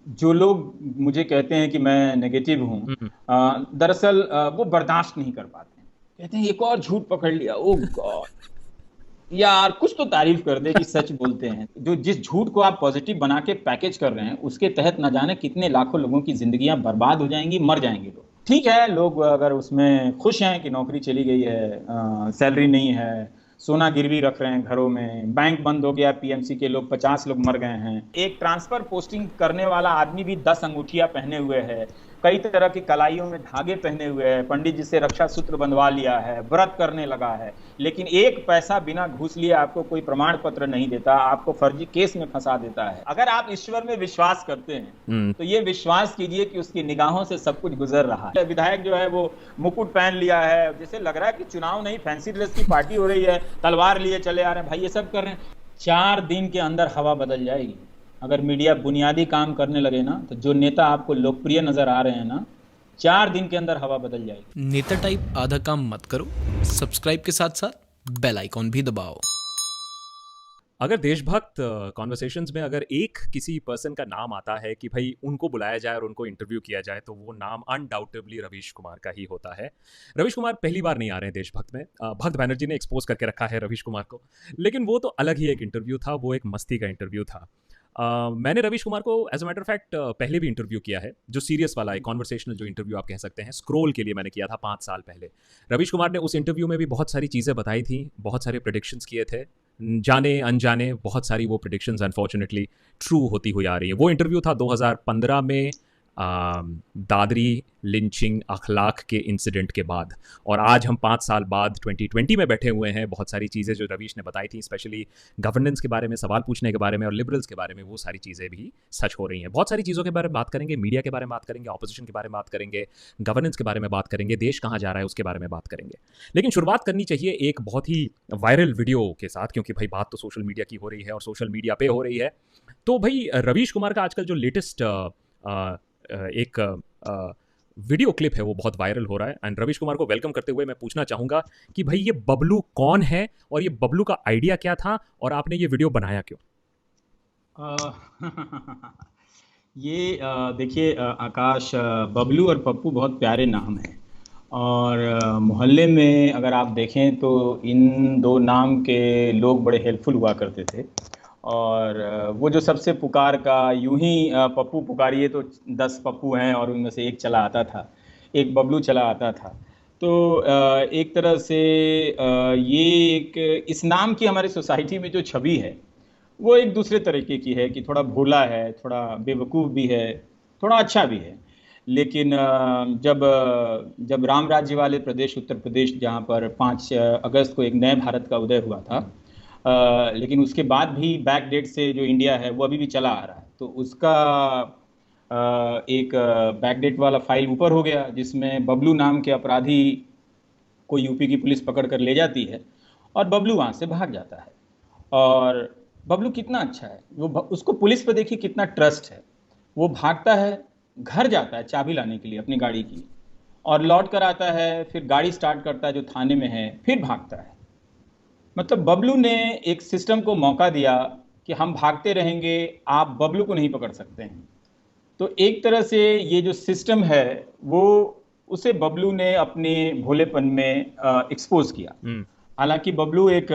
जो लोग मुझे कहते हैं कि मैं नेगेटिव हूँ, हम्म। दरअसल वो बर्दाश्त नहीं कर पाते हैं। कहते हैं एक और झूठ पकड़ लिया, ओ गॉड। यार कुछ तो तारीफ कर दे कि सच बोलते हैं। जो जिस झूठ को आप पॉजिटिव बना के पैकेज कर रहे हैं, उसके तहत ना जाने कितने लाखों लोगों की जिंदगियां बर्बाद हो जाएंगी, मर जाएंगे लोग। ठीक है, लोग अगर उसमें खुश हैं कि नौकरी चली गई है, सैलरी नहीं है, सोना गिरवी रख रहे हैं घरों में, बैंक बंद हो गया, पीएमसी के लोग 50 लोग मर गए हैं, एक ट्रांसफर पोस्टिंग करने वाला आदमी भी 10 अंगूठियां पहने हुए है, कई तरह की कलाइयों में धागे पहने हुए हैं, पंडित जी से रक्षा सूत्र बंधवा लिया है, व्रत करने लगा है, लेकिन एक पैसा बिना घूस लिए आपको कोई प्रमाण पत्र नहीं देता, आपको फर्जी केस में फंसा देता है। अगर आप ईश्वर में विश्वास करते हैं हम्म। तो ये विश्वास कीजिए कि उसकी निगाहों से सब कुछ गुजर रहा है। विधायक जो है वो मुकुट पहन लिया है, जैसे लग रहा है कि चुनाव नहीं, फैंसी ड्रेस की पार्टी हो रही है, तलवार लिए चले आ रहे हैं भाई, ये सब कर रहे हैं। 4 दिन के अंदर हवा बदल जाएगी। अगर मीडिया बुनियादी काम करने लगे ना, तो जो नेता आपको लोकप्रिय नजर आ रहे हैं ना, 4 दिन के अंदर हवा बदल जाएगी। नेता टाइप आधा काम मत करो, सब्सक्राइब के साथ साथ बेल आइकॉन भी दबाओ। अगर देशभक्त कॉन्वर्सेशंस में अगर एक किसी पर्सन का नाम आता है कि भाई उनको बुलाया जाए और उनको इंटरव्यू किया जाए, तो वो नाम अनडाउटेबली रवीश कुमार का ही होता है। रवीश कुमार पहली बार नहीं आ रहे हैं देशभक्त में। भक्त बैनर्जी ने एक्सपोज करके रखा है रवीश कुमार को, लेकिन वो तो अलग ही एक इंटरव्यू था, वो एक मस्ती का इंटरव्यू था। मैंने रवीश कुमार को as a matter of fact पहले भी इंटरव्यू किया है, जो सीरियस वाला है, कॉन्वर्सेशनल जो इंटरव्यू आप कह सकते हैं, स्क्रोल के लिए मैंने किया था 5 साल पहले। रवीश कुमार ने उस इंटरव्यू में भी बहुत सारी चीज़ें बताई थी, बहुत सारे प्रिडिक्शंस किए थे, जाने अनजाने बहुत सारी वो प्रिडिक्शंस अनफॉर्चुनेटली ट्रू होती हुई आ रही है। वो इंटरव्यू था 2015 में, दादरी लिंचिंग अखलाक के इंसिडेंट के बाद, और आज हम 5 साल बाद 2020 में बैठे हुए हैं। बहुत सारी चीज़ें जो रवीश ने बताई थी, स्पेशली गवर्नेंस के बारे में, सवाल पूछने के बारे में और लिबरल्स के बारे में, वो सारी चीज़ें भी सच हो रही हैं। बहुत सारी चीज़ों के बारे में बात करेंगे, मीडिया के बारे में बात करेंगे, ऑपोजिशन के बारे में बात करेंगे, गवर्नेंस के बारे में बात करेंगे, देश कहाँ जा रहा है उसके बारे में बात करेंगे। लेकिन शुरुआत करनी चाहिए एक बहुत ही वायरल वीडियो के साथ, क्योंकि भाई बात तो सोशल मीडिया की हो रही है और सोशल मीडिया पे हो रही है। तो भाई रवीश कुमार का आजकल जो लेटेस्ट एक वीडियो क्लिप है वो बहुत वायरल हो रहा है, एंड रवीश कुमार को वेलकम करते हुए मैं पूछना चाहूंगा कि भाई ये बबलू कौन है और ये बबलू का आइडिया क्या था और आपने ये वीडियो बनाया क्यों? अ, ये देखिए आकाश, बबलू और पप्पू बहुत प्यारे नाम हैं। और मोहल्ले में अगर आप देखें तो इन दो नाम के लोग बड़े हेल्पफुल हुआ करते थे। और वो जो सबसे पुकार का यूं ही पप्पू पुकारिए तो 10 पप्पू हैं और उनमें से एक चला आता था, एक बबलू चला आता था। तो एक तरह से ये एक इस नाम की हमारी सोसाइटी में जो छवि है वो एक दूसरे तरीके की है, कि थोड़ा भोला है, थोड़ा बेवकूफ़ भी है, थोड़ा अच्छा भी है। लेकिन जब राम राज्य वाले प्रदेश उत्तर प्रदेश, जहाँ पर 5 अगस्त को एक नए भारत का उदय हुआ था, लेकिन उसके बाद भी बैक डेट से जो इंडिया है वो अभी भी चला आ रहा है, तो उसका एक बैक डेट वाला फाइल ऊपर हो गया, जिसमें बबलू नाम के अपराधी को यूपी की पुलिस पकड़ कर ले जाती है और बबलू वहाँ से भाग जाता है। और बबलू कितना अच्छा है, उसको पुलिस पे देखिए कितना ट्रस्ट है। वो भागता है, घर जाता है चाबी लाने के लिए अपनी गाड़ी की, और लौट कर आता है, फिर गाड़ी स्टार्ट करता है जो थाने में है, फिर भागता है। मतलब बबलू ने एक सिस्टम को मौका दिया कि हम भागते रहेंगे, आप बबलू को नहीं पकड़ सकते हैं। तो एक तरह से ये जो सिस्टम है वो, उसे बबलू ने अपने भोलेपन में एक्सपोज किया। हम्म। हालांकि बबलू एक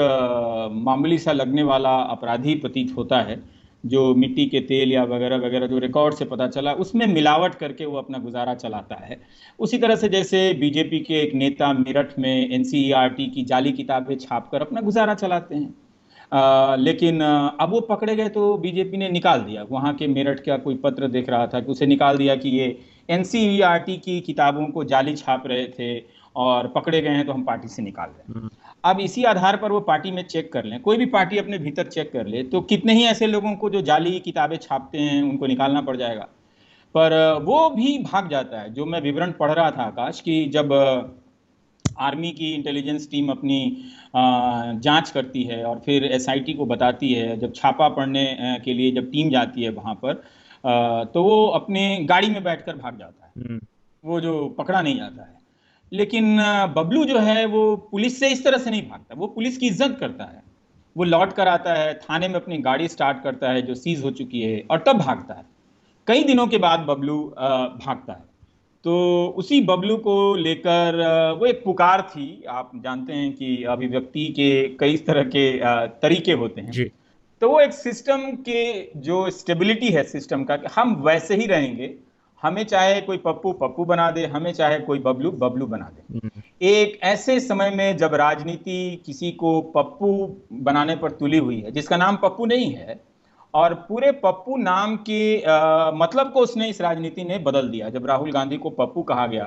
मामूली सा लगने वाला अपराधी प्रतीत होता है, जो मिट्टी के तेल या वगैरह वगैरह जो रिकॉर्ड से पता चला उसमें मिलावट करके वो अपना गुजारा चलाता है। उसी तरह से जैसे बीजेपी के एक नेता मेरठ में एनसीईआरटी की जाली किताबें छापकर अपना गुजारा चलाते हैं। लेकिन अब वो पकड़े गए तो बीजेपी ने निकाल दिया। वहाँ के मेरठ का कोई पत्र देख रहा था कि उसे निकाल दिया कि ये एनसीईआरटी की किताबों को जाली छाप रहे थे और पकड़े गए हैं, तो हम पार्टी से निकाल रहे हैं। हम्म। अब इसी आधार पर वो पार्टी में चेक कर लें, कोई भी पार्टी अपने भीतर चेक कर ले, तो कितने ही ऐसे लोगों को जो जाली किताबें छापते हैं उनको निकालना पड़ जाएगा। पर वो भी भाग जाता है। जो मैं विवरण पढ़ रहा था आकाश, कि जब आर्मी की इंटेलिजेंस टीम अपनी जांच करती है और फिर एसआईटी को बताती है, जब छापा पड़ने के लिए जब टीम जाती है वहाँ पर, तो वो अपने गाड़ी में बैठकर भाग जाता है, हम्म। वो जो पकड़ा नहीं जाता है। लेकिन बबलू जो है वो पुलिस से इस तरह से नहीं भागता, वो पुलिस की इज्जत करता है। वो लौट कर आता है, थाने में अपनी गाड़ी स्टार्ट करता है जो सीज हो चुकी है, और तब भागता है। कई दिनों के बाद बबलू भागता है। तो उसी बबलू को लेकर वो एक पुकार थी। आप जानते हैं कि अभिव्यक्ति के कई तरह के तरीके होते हैं। जी। तो वो एक सिस्टम के जो स्टेबिलिटी है सिस्टम का, कि हम वैसे ही रहेंगे, हमें चाहे कोई पप्पू पप्पू बना दे, हमें चाहे कोई बबलू बबलू बना दे। हम्म, एक ऐसे समय में जब राजनीति किसी को पप्पू बनाने पर तुली हुई है, जिसका नाम पप्पू नहीं है, और पूरे पप्पू नाम के मतलब को उसने इस राजनीति ने बदल दिया। जब राहुल गांधी को पप्पू कहा गया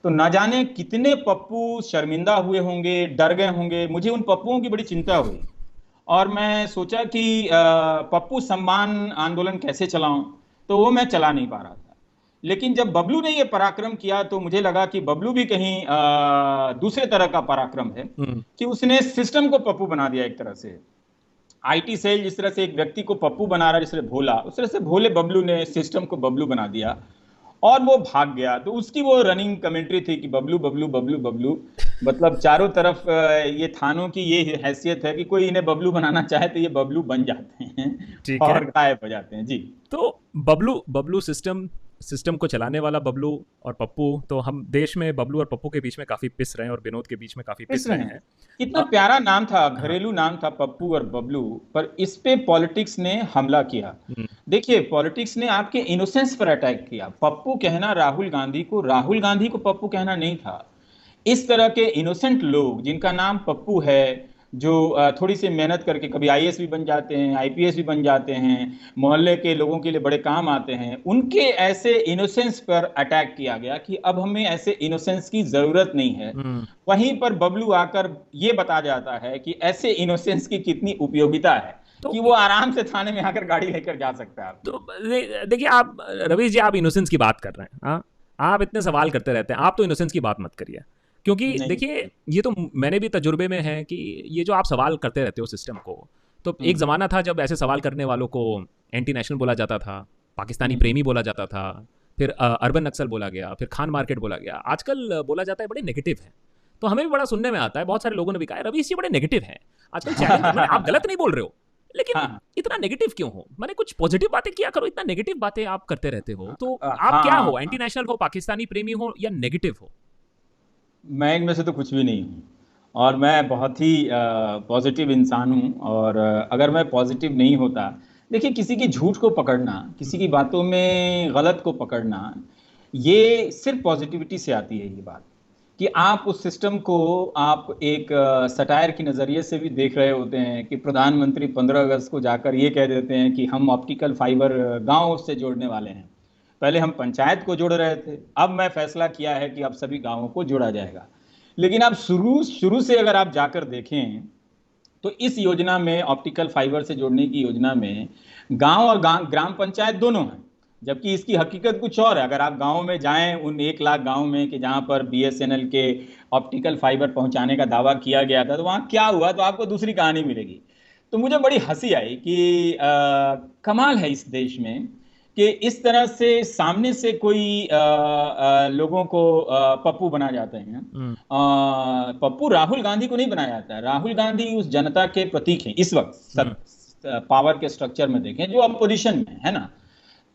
तो न जाने कितने पप्पू शर्मिंदा हुए होंगे, डर गए होंगे। मुझे उन पप्पुओं की बड़ी चिंता हुई और मैं सोचा कि पप्पू सम्मान आंदोलन कैसे चलाऊं, तो वो मैं चला नहीं पा रहा था। लेकिन जब बबलू ने ये पराक्रम किया तो मुझे लगा कि बबलू भी कहीं दूसरे तरह का पराक्रम है, कि उसने सिस्टम को पप्पू बना दिया। एक तरह से आईटी सेल जिस तरह से एक व्यक्ति को पप्पू बना रहा है, जिस तरह भोला, उस तरह से भोले बबलू ने सिस्टम को बबलू बना दिया और वो भाग गया। तो उसकी वो रनिंग कमेंट्री थी कि बबलू बबलू बबलू बबलू, मतलब चारों तरफ ये थानों की ये हैसियत है कि कोई इन्हें बबलू बनाना चाहे तो ये बबलू बन जाते हैं ठीक है। और गायब हो जाते हैं। जी। तो बबलू बबलू सिस्टम को चलाने वाला बबलू और पप्पू, तो हम देश में बबलू और पप्पू के बीच में काफी पिस रहे हैं और विनोद के बीच में काफी पिस रहे हैं। कितना प्यारा नाम था, घरेलू नाम था पप्पू और बबलू, पर इस पे पॉलिटिक्स ने हमला किया। देखिए, पॉलिटिक्स ने आपके इनोसेंस पर अटैक किया। पप्पू कहना राहुल गांधी को पप्पू कहना नहीं था। इस तरह के इनोसेंट लोग जिनका नाम पप्पू है, जो थोड़ी सी मेहनत करके कभी आईएएस भी बन जाते हैं, आईपीएस भी बन जाते हैं, मोहल्ले के लोगों के लिए बड़े काम आते हैं, उनके ऐसे इनोसेंस पर अटैक किया गया कि अब हमें ऐसे इनोसेंस की जरूरत नहीं है। वहीं पर बबलू आकर ये बता जाता है कि ऐसे इनोसेंस की कितनी उपयोगिता है, कि वो आराम से थाने में आकर गाड़ी लेकर जा सकता है। तो देखिए, आप रवीश जी, आप इनोसेंस की बात कर रहे हैं। हाँ, आप इतने सवाल करते रहते हैं, आप तो इनोसेंस की बात मत करिए। क्योंकि देखिए, ये तो मैंने भी तजुर्बे में है कि ये जो आप सवाल करते रहते हो सिस्टम को, तो एक ज़माना था जब ऐसे सवाल करने वालों को एंटी नेशनल बोला जाता था, पाकिस्तानी प्रेमी बोला जाता था, फिर अर्बन नक्सल बोला गया, फिर खान मार्केट बोला गया। आजकल बोला जाता है बड़े नेगेटिव है, तो हमें भी बड़ा सुनने में आता है। बहुत सारे लोगों ने भी कहा रवीश जी बड़े नेगेटिव है आजकल। चैलेंज, आप गलत नहीं बोल रहे हो, लेकिन इतना नेगेटिव क्यों हो? मैंने कुछ पॉजिटिव बातें किया करो, इतना नेगेटिव बातें आप करते रहते हो। तो आप क्या हो, एंटी नेशनल हो, पाकिस्तानी प्रेमी हो, या नेगेटिव हो? मैं इनमें से तो कुछ भी नहीं हूँ, और मैं बहुत ही पॉजिटिव इंसान हूँ। और अगर मैं पॉजिटिव नहीं होता, देखिए, किसी की झूठ को पकड़ना, किसी की बातों में गलत को पकड़ना, ये सिर्फ पॉजिटिविटी से आती है। ये बात कि आप उस सिस्टम को आप एक सटायर की नज़रिए से भी देख रहे होते हैं कि प्रधानमंत्री 15 अगस्त को जाकर ये कह देते हैं कि हम ऑप्टिकल फाइबर गाँव से जोड़ने वाले हैं। पहले हम पंचायत को जोड़ रहे थे, अब मैं फैसला किया है कि अब सभी गांवों को जोड़ा जाएगा। लेकिन अब शुरू से अगर आप जाकर देखें तो इस योजना में, ऑप्टिकल फाइबर से जोड़ने की योजना में, गांव और ग्राम पंचायत दोनों हैं, जबकि इसकी हकीकत कुछ और है। अगर आप गांव में जाएं, उन 1 लाख गांव में कि जहां पर बीएसएनएल के ऑप्टिकल फाइबर पहुंचाने का दावा किया गया था, तो वहां क्या हुआ, तो आपको दूसरी कहानी मिलेगी। तो मुझे बड़ी हंसी आई कि कमाल है इस देश में कि इस तरह से सामने से कोई लोगों को पप्पू बना जाते हैं। पप्पू राहुल गांधी को नहीं बनाया जाता है। राहुल गांधी उस जनता के प्रतीक हैं इस वक्त। पावर के स्ट्रक्चर में देखें, जो अपोजिशन में है ना,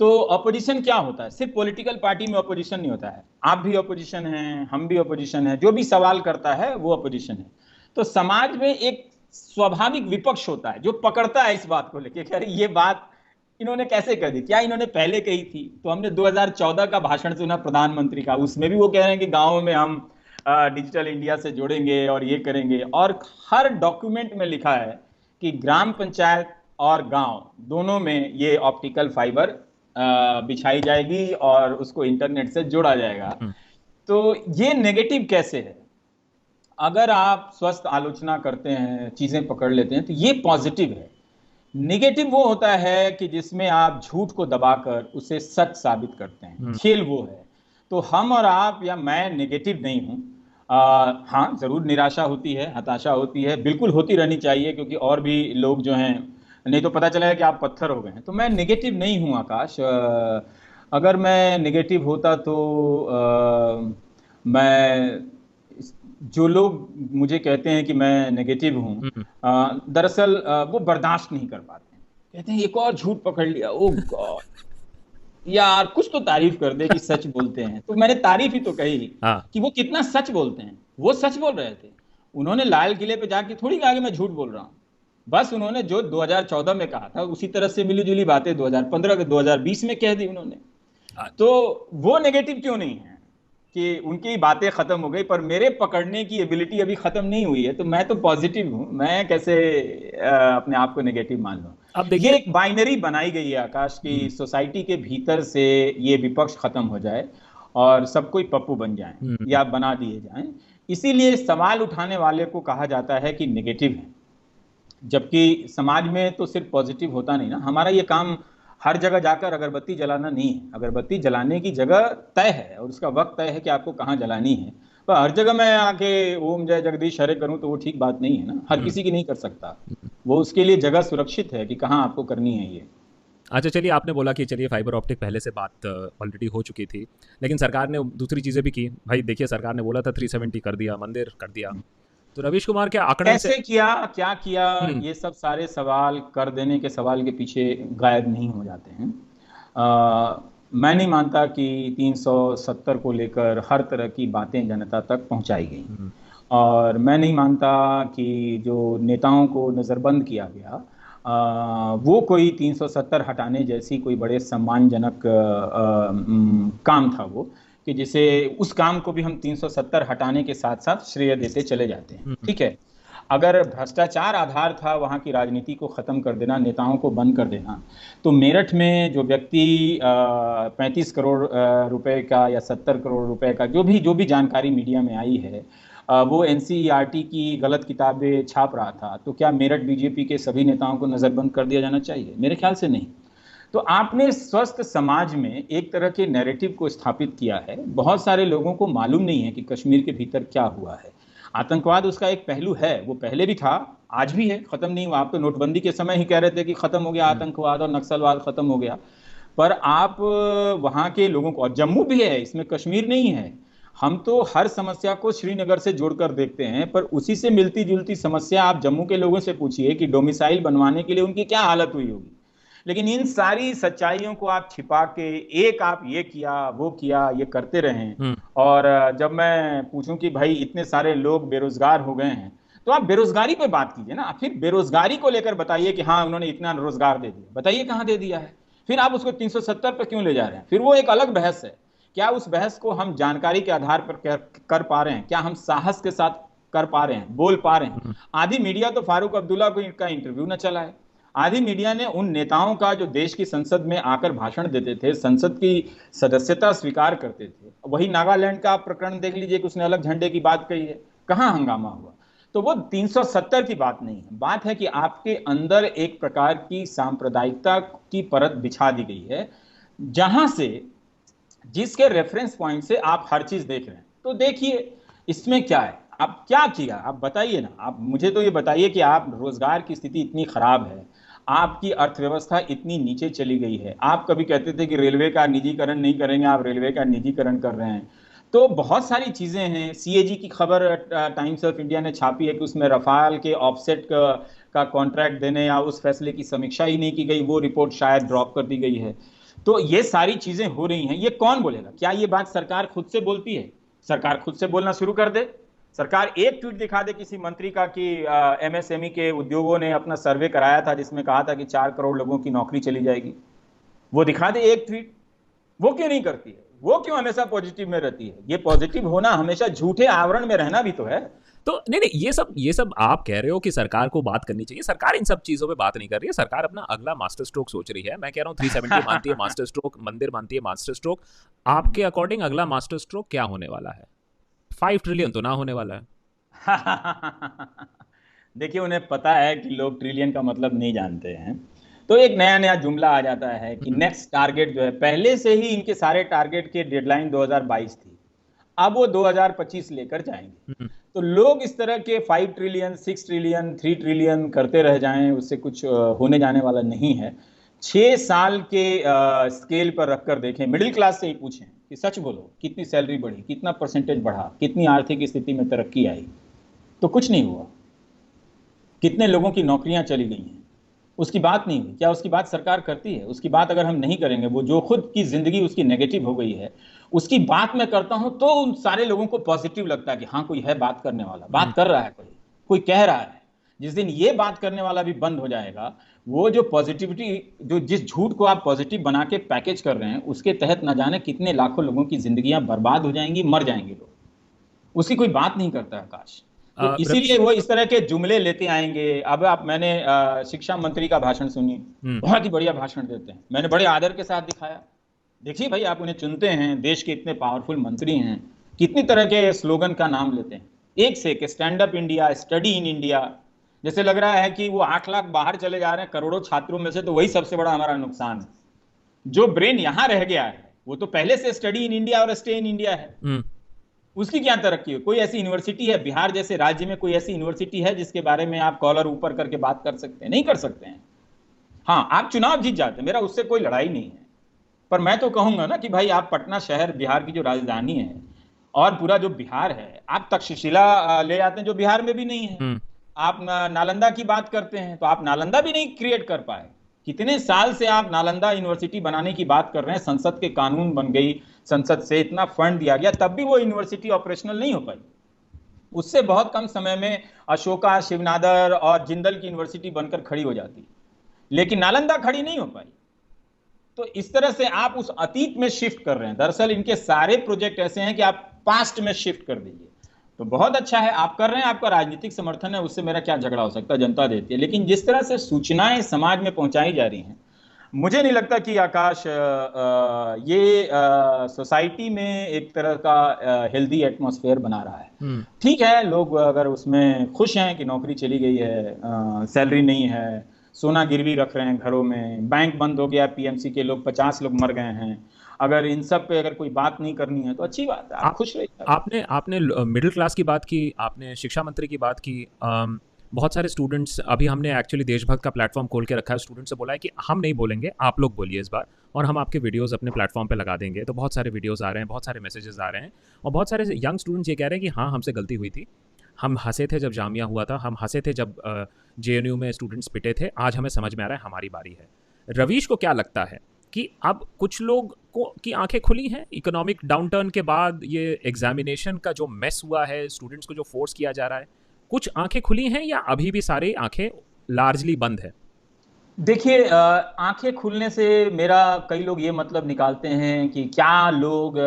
तो अपोजिशन क्या होता है? सिर्फ पॉलिटिकल पार्टी में अपोजिशन नहीं होता है। आप भी अपोजिशन हैं, हम भी अपोजिशन हैं, जो भी सवाल करता है वो अपोजिशन है। तो समाज में एक स्वाभाविक विपक्ष होता है जो पकड़ता है इस बात को लेकर कि अरे ये बात इन्होंने कैसे कर दी, क्या इन्होंने पहले कही थी? तो हमने 2014 का भाषण सुना प्रधानमंत्री का, उसमें भी वो कह रहे हैं कि गाँव में हम डिजिटल इंडिया से जोड़ेंगे और ये करेंगे। और हर डॉक्यूमेंट में लिखा है कि ग्राम पंचायत और गांव दोनों में ये ऑप्टिकल फाइबर बिछाई जाएगी और उसको इंटरनेट से जोड़ा जाएगा। तो ये नेगेटिव कैसे है? अगर आप स्वस्थ आलोचना करते हैं, चीजें पकड़ लेते हैं, तो ये पॉजिटिव है। नेगेटिव वो होता है कि जिसमें आप झूठ को दबाकर उसे सच साबित करते हैं। खेल वो है। तो हम और आप या मैं नेगेटिव नहीं हूं। हाँ, जरूर निराशा होती है, हताशा होती है, बिल्कुल होती रहनी चाहिए, क्योंकि और भी लोग जो हैं, नहीं तो पता चला है कि आप पत्थर हो गए हैं। तो मैं नेगेटिव नहीं हूं आकाश। अगर मैं नेगेटिव होता तो मैं, जो लोग मुझे कहते हैं कि मैं नेगेटिव हूं, दरअसल वो बर्दाश्त नहीं कर पाते हैं। कहते हैं एक और झूठ पकड़ लिया, ओ गॉड, यार कुछ तो तारीफ कर दे कि सच बोलते हैं। तो मैंने तारीफ ही तो कही हाँ। कि वो कितना सच बोलते हैं। वो सच बोल रहे थे। उन्होंने लाल किले पे जाके थोड़ी कहा कि मैं झूठ बोल रहा हूँ। बस उन्होंने जो 2014 में कहा था उसी तरह से मिली जुली बातें 2015 के 2020 में कह दी उन्होंने। तो वो नेगेटिव क्यों नहीं है कि उनकी बातें खत्म हो गई, पर मेरे पकड़ने की एबिलिटी अभी खत्म नहीं हुई है। तो मैं तो पॉजिटिव हूं, मैं कैसे अपने आप को नेगेटिव मान लूं। अब ये देखिए, एक बाइनरी बनाई गई है आकाश की सोसाइटी के भीतर से, ये विपक्ष खत्म हो जाए और सब कोई पप्पू बन जाए या बना दिए जाएं। इसीलिए सवाल उठाने वाले को कहा जाता है कि नेगेटिव है, जबकि समाज में तो सिर्फ पॉजिटिव होता नहीं ना। हमारा ये काम हर जगह जाकर अगरबत्ती जलाना नहीं है। अगरबत्ती जलाने की जगह तय है और उसका वक्त तय है कि आपको कहाँ जलानी है। पर हर जगह मैं आके ओम जय जगदीश हरे करूं तो वो ठीक बात नहीं है ना, हर किसी की नहीं कर सकता। वो उसके लिए जगह सुरक्षित है कि कहाँ आपको करनी है ये। अच्छा चलिए, आपने बोला कि चलिए फाइबर ऑप्टिक पहले से बात ऑलरेडी हो चुकी थी, लेकिन सरकार ने दूसरी चीज़ें भी की। भाई देखिए, सरकार ने बोला था 370 कर दिया, मंदिर कर दिया। तो रवीश कुमार के आंकड़े से कैसे किया, क्या किया, ये सब सारे सवाल कर देने के सवाल के पीछे गायब नहीं हो जाते हैं। मैं नहीं मानता कि 370 को लेकर हर तरह की बातें जनता तक पहुंचाई गई, और मैं नहीं मानता कि जो नेताओं को नज़रबंद किया गया वो कोई 370 हटाने जैसी कोई बड़े सम्मानजनक काम था वो, कि जिसे उस काम को भी हम 370 हटाने के साथ साथ श्रेय देते चले जाते हैं। ठीक है, अगर भ्रष्टाचार आधार था वहाँ की राजनीति को ख़त्म कर देना, नेताओं को बंद कर देना, तो मेरठ में जो व्यक्ति 35 करोड़ रुपए का या 70 करोड़ रुपए का जो भी जानकारी मीडिया में आई है, वो एनसीईआरटी की गलत किताबें छाप रहा था, तो क्या मेरठ बीजेपी के सभी नेताओं को नज़रबंद कर दिया जाना चाहिए? मेरे ख्याल से नहीं। तो आपने स्वस्थ समाज में एक तरह के नैरेटिव को स्थापित किया है। बहुत सारे लोगों को मालूम नहीं है कि कश्मीर के भीतर क्या हुआ है। आतंकवाद उसका एक पहलू है, वो पहले भी था, आज भी है, खत्म नहीं हुआ। आप तो नोटबंदी के समय ही कह रहे थे कि खत्म हो गया आतंकवाद और नक्सलवाद खत्म हो गया, पर आप वहां के लोगों को, और जम्मू भी है, इसमें कश्मीर नहीं है। हम तो हर समस्या को श्रीनगर से जोड़कर देखते हैं, पर उसी से मिलती जुलती समस्या आप जम्मू के लोगों से पूछिए कि डोमिसाइल बनवाने के लिए उनकी क्या हालत हुई होगी। लेकिन इन सारी सच्चाइयों को आप छिपा के एक आप ये किया वो किया ये करते रहें। और जब मैं पूछूं कि भाई इतने सारे लोग बेरोजगार हो गए हैं, तो आप बेरोजगारी पे बात कीजिए ना। फिर बेरोजगारी को लेकर बताइए कि हाँ उन्होंने इतना रोजगार दे दिया, बताइए कहाँ दे दिया है। फिर आप उसको 370 पर क्यों ले जा रहे हैं? फिर वो एक अलग बहस है। क्या उस बहस को हम जानकारी के आधार पर कर पा रहे हैं? क्या हम साहस के साथ कर पा रहे हैं, बोल पा रहे हैं? आधी मीडिया तो फारूक अब्दुल्ला को का इंटरव्यू न चला है। आधी मीडिया ने उन नेताओं का जो देश की संसद में आकर भाषण देते थे, संसद की सदस्यता स्वीकार करते थे, वही नागालैंड का प्रकरण देख लीजिए कि उसने अलग झंडे की बात कही है, कहां हंगामा हुआ। तो वो 370 की बात नहीं है, बात है कि आपके अंदर एक प्रकार की सांप्रदायिकता की परत बिछा दी गई है, जहां से जिसके रेफरेंस पॉइंट से आप हर चीज देख रहे हैं। तो देखिए इसमें क्या है, आप क्या किया, आप बताइए ना। आप मुझे तो ये बताइए कि आप रोजगार की स्थिति इतनी खराब है, आपकी अर्थव्यवस्था इतनी नीचे चली गई है। आप कभी कहते थे कि रेलवे का निजीकरण नहीं करेंगे, आप रेलवे का निजीकरण कर रहे हैं। तो बहुत सारी चीजें हैं। सीएजी की खबर टाइम्स ऑफ इंडिया ने छापी है कि उसमें रफाल के ऑफसेट का कॉन्ट्रैक्ट देने या उस फैसले की समीक्षा ही नहीं की गई, वो रिपोर्ट शायद ड्रॉप कर दी गई है। तो ये सारी चीजें हो रही हैं, ये कौन बोलेगा? क्या ये बात सरकार खुद से बोलती है? सरकार खुद से बोलना शुरू कर दे। सरकार एक ट्वीट दिखा दे किसी मंत्री का कि एमएसएमई के उद्योगों ने अपना सर्वे कराया था जिसमें कहा था कि 4 करोड़ लोगों की नौकरी चली जाएगी, वो दिखा दे एक ट्वीट। वो क्यों नहीं करती है? वो क्यों हमेशा पॉजिटिव में रहती है? ये पॉजिटिव होना हमेशा झूठे आवरण में रहना भी तो है। तो नहीं, ये सब आप कह रहे हो कि सरकार को बात करनी चाहिए। सरकार इन सब चीजों पे बात नहीं कर रही है। सरकार अपना अगला मास्टर स्ट्रोक सोच रही है। मैं कह रहा हूँ 370 मानती है मास्टर स्ट्रोक, मंदिर मानती है मास्टर स्ट्रोक। आपके अकॉर्डिंग अगला मास्टर स्ट्रोक क्या होने वाला है? 5 ट्रिलियन तो ना होने वाला है। देखिए, उन्हें पता है कि लोग ट्रिलियन का मतलब नहीं जानते हैं, तो एक नया नया जुमला आ जाता है कि नेक्स्ट टारगेट जो है, पहले से ही इनके सारे टारगेट की डेडलाइन 2022 थी, अब वो 2025 लेकर जाएंगे। तो लोग इस तरह के 5 ट्रिलियन 6 ट्रिलियन 3 ट्रिलियन करते रह जाएं, उससे कुछ होने जाने वाला नहीं है। 6 साल के स्केल पर रखकर देखें, मिडिल क्लास से ही पूछें कि सच बोलो कितनी सैलरी बढ़ी, कितना परसेंटेज बढ़ा, कितनी आर्थिक स्थिति में तरक्की आई। तो कुछ नहीं हुआ। कितने लोगों की नौकरियां चली गई हैं, उसकी बात नहीं हुई। क्या उसकी बात सरकार करती है? उसकी बात अगर हम नहीं करेंगे, वो जो खुद की जिंदगी उसकी नेगेटिव हो गई है, उसकी बात मैं करता हूं तो उन सारे लोगों को पॉजिटिव लगता है कि हाँ कोई है बात करने वाला, बात कर रहा है, कोई कह रहा है। जिस दिन ये बात करने वाला भी बंद हो जाएगा, वो जो पॉजिटिविटी, जो जिस झूठ को आप पॉजिटिव बना के पैकेज कर रहे हैं, उसके तहत न जाने कितने लाखों लोगों की जिंदगियां बर्बाद हो जाएंगी, मर जाएंगे लोग। उसकी कोई बात नहीं करता आकाश। तो इसीलिए वो इस तरह के जुमले लेते आएंगे। अब मैंने शिक्षा मंत्री का भाषण सुनी, बहुत ही बढ़िया भाषण देते हैं, मैंने बड़े आदर के साथ दिखाया। देखिए भाई, आप उन्हें चुनते हैं, देश के इतने पावरफुल मंत्री हैं, कितनी तरह के स्लोगन का नाम लेते हैं, एक से एक, stand up India, study in India. जैसे लग रहा है कि वो 8 लाख बाहर चले जा रहे हैं करोड़ों छात्रों में से, तो वही सबसे बड़ा हमारा नुकसान है। जो ब्रेन यहां रह गया है वो तो पहले से स्टडी इन इंडिया और स्टे इन इंडिया है। उसकी क्या तरक्की है? कोई ऐसी यूनिवर्सिटी है बिहार जैसे राज्य में, कोई ऐसी यूनिवर्सिटी है जिसके बारे में आप कॉलर ऊपर करके बात कर सकते हैं? नहीं कर सकते हैं। हाँ, आप चुनाव जीत जाते हैं, मेरा उससे कोई लड़ाई नहीं है, पर मैं तो कहूंगा ना कि भाई आप पटना शहर बिहार की जो राजधानी है और पूरा जो बिहार है, आप तक्षशिला ले आते हैं जो बिहार में भी नहीं है। आप नालंदा की बात करते हैं तो आप नालंदा भी नहीं क्रिएट कर पाए। कितने साल से आप नालंदा यूनिवर्सिटी बनाने की बात कर रहे हैं, संसद के कानून बन गई, संसद से इतना फंड दिया गया, तब भी वो यूनिवर्सिटी ऑपरेशनल नहीं हो पाई। उससे बहुत कम समय में अशोका, शिवनादर और जिंदल की यूनिवर्सिटी बनकर खड़ी हो जाती, लेकिन नालंदा खड़ी नहीं हो पाई। तो इस तरह से आप उस अतीत में शिफ्ट कर रहे हैं। दरअसल इनके सारे प्रोजेक्ट ऐसे हैं कि आप पास्ट में शिफ्ट कर दीजिए। तो बहुत अच्छा है आप कर रहे हैं, आपका राजनीतिक समर्थन है, उससे मेरा क्या झगड़ा हो सकता है, जनता देती है। लेकिन जिस तरह से सूचनाएं समाज में पहुंचाई जा रही हैं, मुझे नहीं लगता कि आकाश ये सोसाइटी में एक तरह का हेल्दी एटमॉस्फेयर बना रहा है। ठीक है, लोग अगर उसमें खुश हैं कि नौकरी चली गई है, सैलरी नहीं है, सोना गिरवी रख रहे हैं घरों में, बैंक बंद हो गया, पीएमसी के लोग 50 लोग मर गए हैं, अगर इन सब पे अगर कोई बात नहीं करनी है तो अच्छी बात है, आप खुश रहिए। आपने मिडिल क्लास की बात की, आपने शिक्षा मंत्री की बात की। बहुत सारे स्टूडेंट्स, अभी हमने एक्चुअली देशभक्त का प्लेटफॉर्म खोल के रखा है, स्टूडेंट से बोला है कि हम नहीं बोलेंगे, आप लोग बोलिए इस बार, और हम आपके वीडियोस अपने प्लेटफॉर्म पे लगा देंगे। तो बहुत सारे वीडियोस आ रहे हैं, बहुत सारे मैसेजेस आ रहे हैं, और बहुत सारे यंग स्टूडेंट्स ये कह रहे हैं कि हाँ हमसे गलती हुई थी, हम हंसे थे जब जामिया हुआ था, हम हंसे थे जब JNU में स्टूडेंट्स पिटे थे, आज हमें समझ में आ रहा है हमारी बारी है। रवीश को क्या लगता है कि अब कुछ लोग को की आंखें खुली हैं इकोनॉमिक डाउनटर्न के बाद? ये एग्जामिनेशन का जो मेस हुआ है, स्टूडेंट्स को जो फोर्स किया जा रहा है, कुछ आंखें खुली हैं या अभी भी सारी आंखें लार्जली बंद है? देखिए, आंखें खुलने से मेरा कई लोग ये मतलब निकालते हैं कि क्या लोग